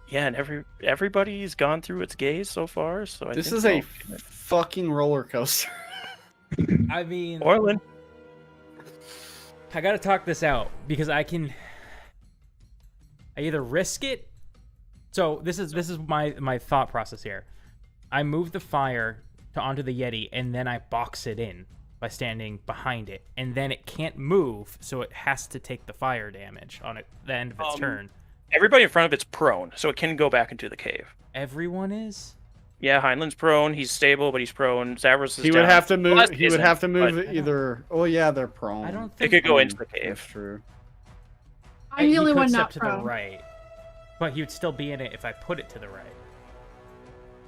[SPEAKER 1] Yeah, and everybody's gone through its gaze so far. So I
[SPEAKER 5] This
[SPEAKER 1] think
[SPEAKER 5] is a
[SPEAKER 1] we'll-
[SPEAKER 5] fucking roller coaster.
[SPEAKER 2] I mean,
[SPEAKER 1] Orlin.
[SPEAKER 2] I gotta talk this out because I either risk it. So this is my thought process here. I move the fire onto the Yeti and then I box it in by standing behind it, and then it can't move, so it has to take the fire damage on the end of its turn.
[SPEAKER 1] Everybody in front of it's prone, so it can go back into the cave.
[SPEAKER 2] Everyone is.
[SPEAKER 1] Yeah, Heinlein's prone. He's stable, but he's prone. Zavros is
[SPEAKER 5] He
[SPEAKER 1] down.
[SPEAKER 5] would have to move.
[SPEAKER 1] Celeste
[SPEAKER 5] He would
[SPEAKER 1] isn't,
[SPEAKER 5] have to move
[SPEAKER 1] but-
[SPEAKER 5] either. Oh yeah, they're prone.
[SPEAKER 2] I don't
[SPEAKER 1] It
[SPEAKER 2] think
[SPEAKER 1] could go into the
[SPEAKER 5] That's
[SPEAKER 1] cave.
[SPEAKER 5] true.
[SPEAKER 4] I'm the
[SPEAKER 2] he
[SPEAKER 4] only
[SPEAKER 2] could
[SPEAKER 4] one
[SPEAKER 2] step
[SPEAKER 4] not
[SPEAKER 2] to
[SPEAKER 4] prone.
[SPEAKER 2] the right, but he would still be in it if I put it to the right.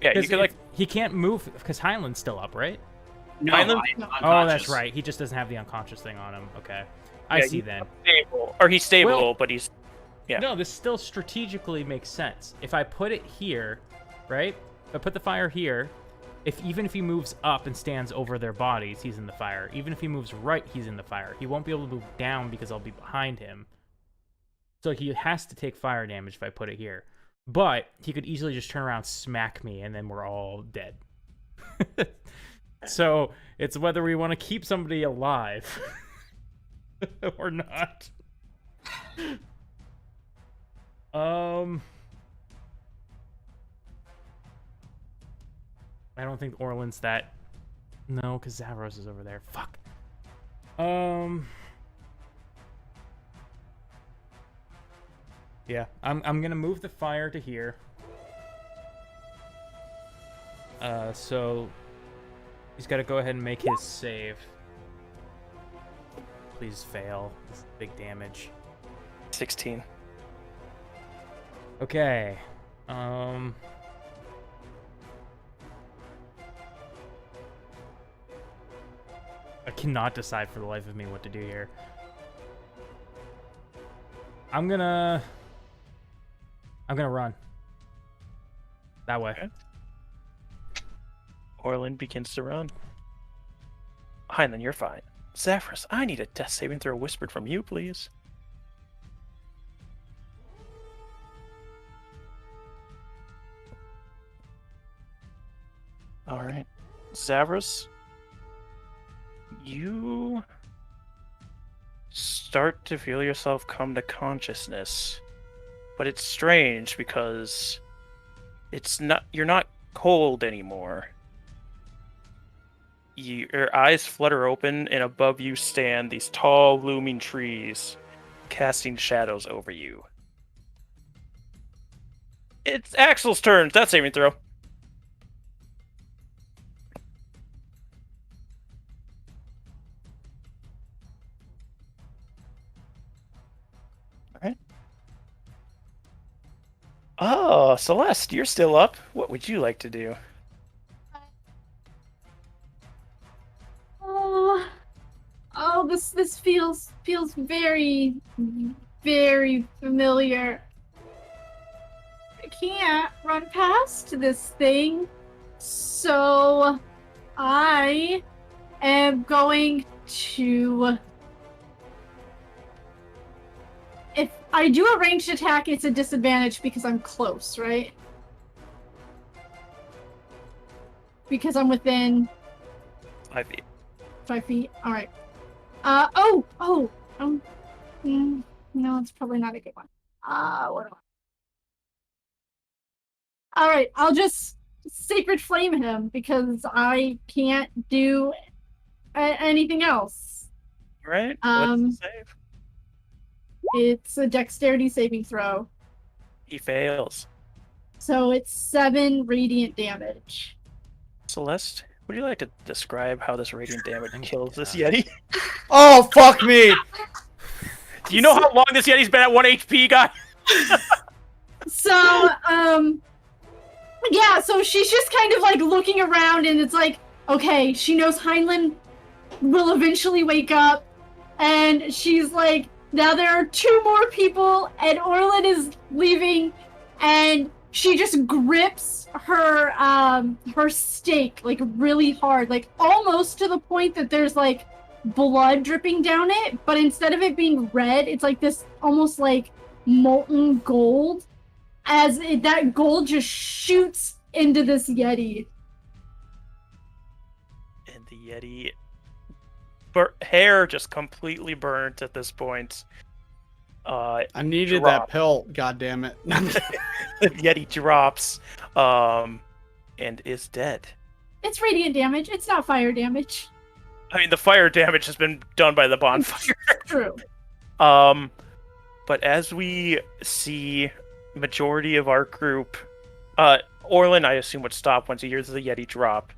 [SPEAKER 1] Yeah, you
[SPEAKER 2] 'Cause
[SPEAKER 1] could like.
[SPEAKER 2] he can't move because Heinlein's still up, right?
[SPEAKER 3] No,
[SPEAKER 1] Heinlein-
[SPEAKER 3] I'm
[SPEAKER 4] No.
[SPEAKER 2] Oh, that's
[SPEAKER 3] unconscious.
[SPEAKER 2] right. He just doesn't have the unconscious thing on him. Okay, I
[SPEAKER 1] Yeah,
[SPEAKER 2] see
[SPEAKER 1] he's
[SPEAKER 2] then.
[SPEAKER 1] Stable, or he's stable,
[SPEAKER 2] Well-
[SPEAKER 1] but he's. Yeah.
[SPEAKER 2] No, this still strategically makes sense. If I put it here, right? If I put the fire here, even if he moves up and stands over their bodies, he's in the fire. Even if he moves right, he's in the fire. He won't be able to move down because I'll be behind him. So he has to take fire damage if I put it here. But he could easily just turn around, smack me, and then we're all dead. So it's whether we want to keep somebody alive or not. I don't think Orlin's that. No, because Zavros is over there. Fuck. Yeah, I'm gonna move the fire to here. So he's got to go ahead and make his save. Please fail. This is big damage.
[SPEAKER 1] 16.
[SPEAKER 2] Okay. I cannot decide for the life of me what to do here. I'm gonna run. That way.
[SPEAKER 1] Okay. Orlin begins to run. Heinlein, you're fine. Zephrys, I need a death saving throw whispered from you, please. Alright. Zephrys, you start to feel yourself come to consciousness. But it's strange because you're not cold anymore. Your eyes flutter open, and above you stand these tall, looming trees, casting shadows over you. It's Axel's turn. Death saving throw. Alright. Oh, Celeste, you're still up. What would you like to do?
[SPEAKER 4] This feels very, very familiar. I can't run past this thing, so I am going to. If I do a ranged attack, it's a disadvantage because I'm close, right? Because I'm within
[SPEAKER 1] 5 feet.
[SPEAKER 4] 5 feet. All right. No, it's probably not a good one. What do All right, I'll just Sacred Flame him because I can't do anything else.
[SPEAKER 1] Right? What's the save?
[SPEAKER 4] It's a dexterity saving throw.
[SPEAKER 1] He fails.
[SPEAKER 4] So it's 7 radiant damage.
[SPEAKER 1] Celeste, would you like to describe how this radiant damage kills this Yeti?
[SPEAKER 5] Oh, fuck me!
[SPEAKER 1] Do you know how long this Yeti's been at 1 HP, guy?
[SPEAKER 4] So, yeah, so she's just kind of like looking around, and it's like, okay, she knows Heinlein will eventually wake up, and she's like, now there are 2 more people, and Orlin is leaving, and she just grips her her stake like really hard, like almost to the point that there's like blood dripping down it, but instead of it being red, it's like this almost like molten gold, as that gold just shoots into this Yeti.
[SPEAKER 1] And the Yeti hair just completely burnt at this point.
[SPEAKER 5] I needed that pelt, god damn it.
[SPEAKER 1] The Yeti drops and is dead.
[SPEAKER 4] It's radiant damage, it's not fire damage.
[SPEAKER 1] I mean, the fire damage has been done by the bonfire.
[SPEAKER 4] True.
[SPEAKER 1] But as we see majority of our group, Orlin, I assume, would stop once he hears the Yeti drop.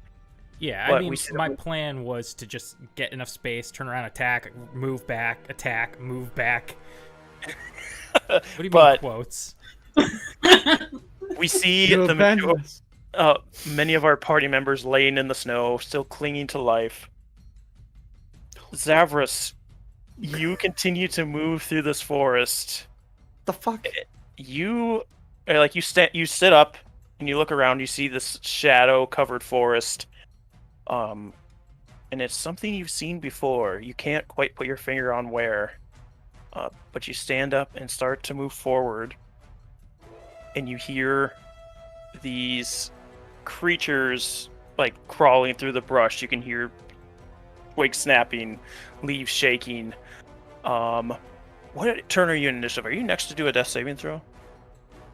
[SPEAKER 2] Yeah, I mean, my plan was to just get enough space, turn around, attack, move back, attack, move back. What do you mean quotes?
[SPEAKER 1] We see many of our party members laying in the snow, still clinging to life. Zephrys, you continue to move through this forest.
[SPEAKER 5] The fuck?
[SPEAKER 1] You sit up and you look around. You see this shadow-covered forest, and it's something you've seen before. You can't quite put your finger on where, but you stand up and start to move forward, and you hear these creatures like crawling through the brush. You can hear twigs snapping, leaves shaking. What turn are you in initiative? Are you next to do a death saving throw?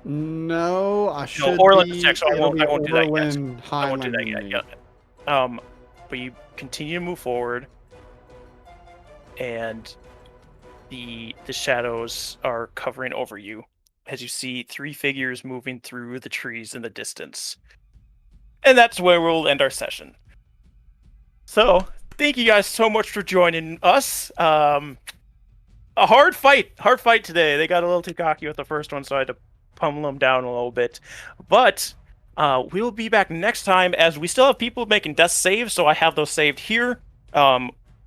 [SPEAKER 5] No, I should.
[SPEAKER 1] No, Orlin is next, so I won't do that yet.
[SPEAKER 5] I won't do that yet.
[SPEAKER 1] But you continue to move forward, and the shadows are covering over you as you see 3 figures moving through the trees in the distance. And that's where we'll end our session. So, thank you guys so much for joining us. A hard fight today. They got a little too cocky with the first one, so I had to pummel them down a little bit. But we'll be back next time, as we still have people making death saves, so I have those saved here.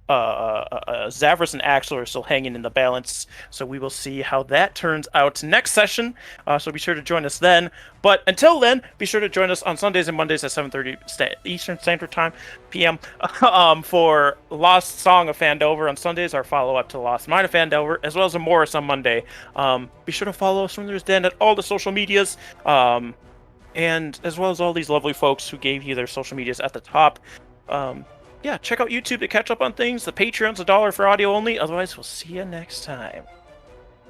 [SPEAKER 1] Zavros and Axel are still hanging in the balance, so we will see how that turns out next session. So be sure to join us then. But until then, be sure to join us on Sundays and Mondays at 7:30 Eastern Standard Time p.m. For Lost Song of Phandelver on Sundays, our follow-up to Lost Mine of Phandelver, as well as a Morris on Monday. Be sure to follow Swindler's Den at all the social medias, and as well as all these lovely folks who gave you their social medias at the top. Yeah, check out YouTube to catch up on things. The Patreon's $1 for audio only. Otherwise, we'll see you next time.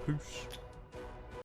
[SPEAKER 2] Peace.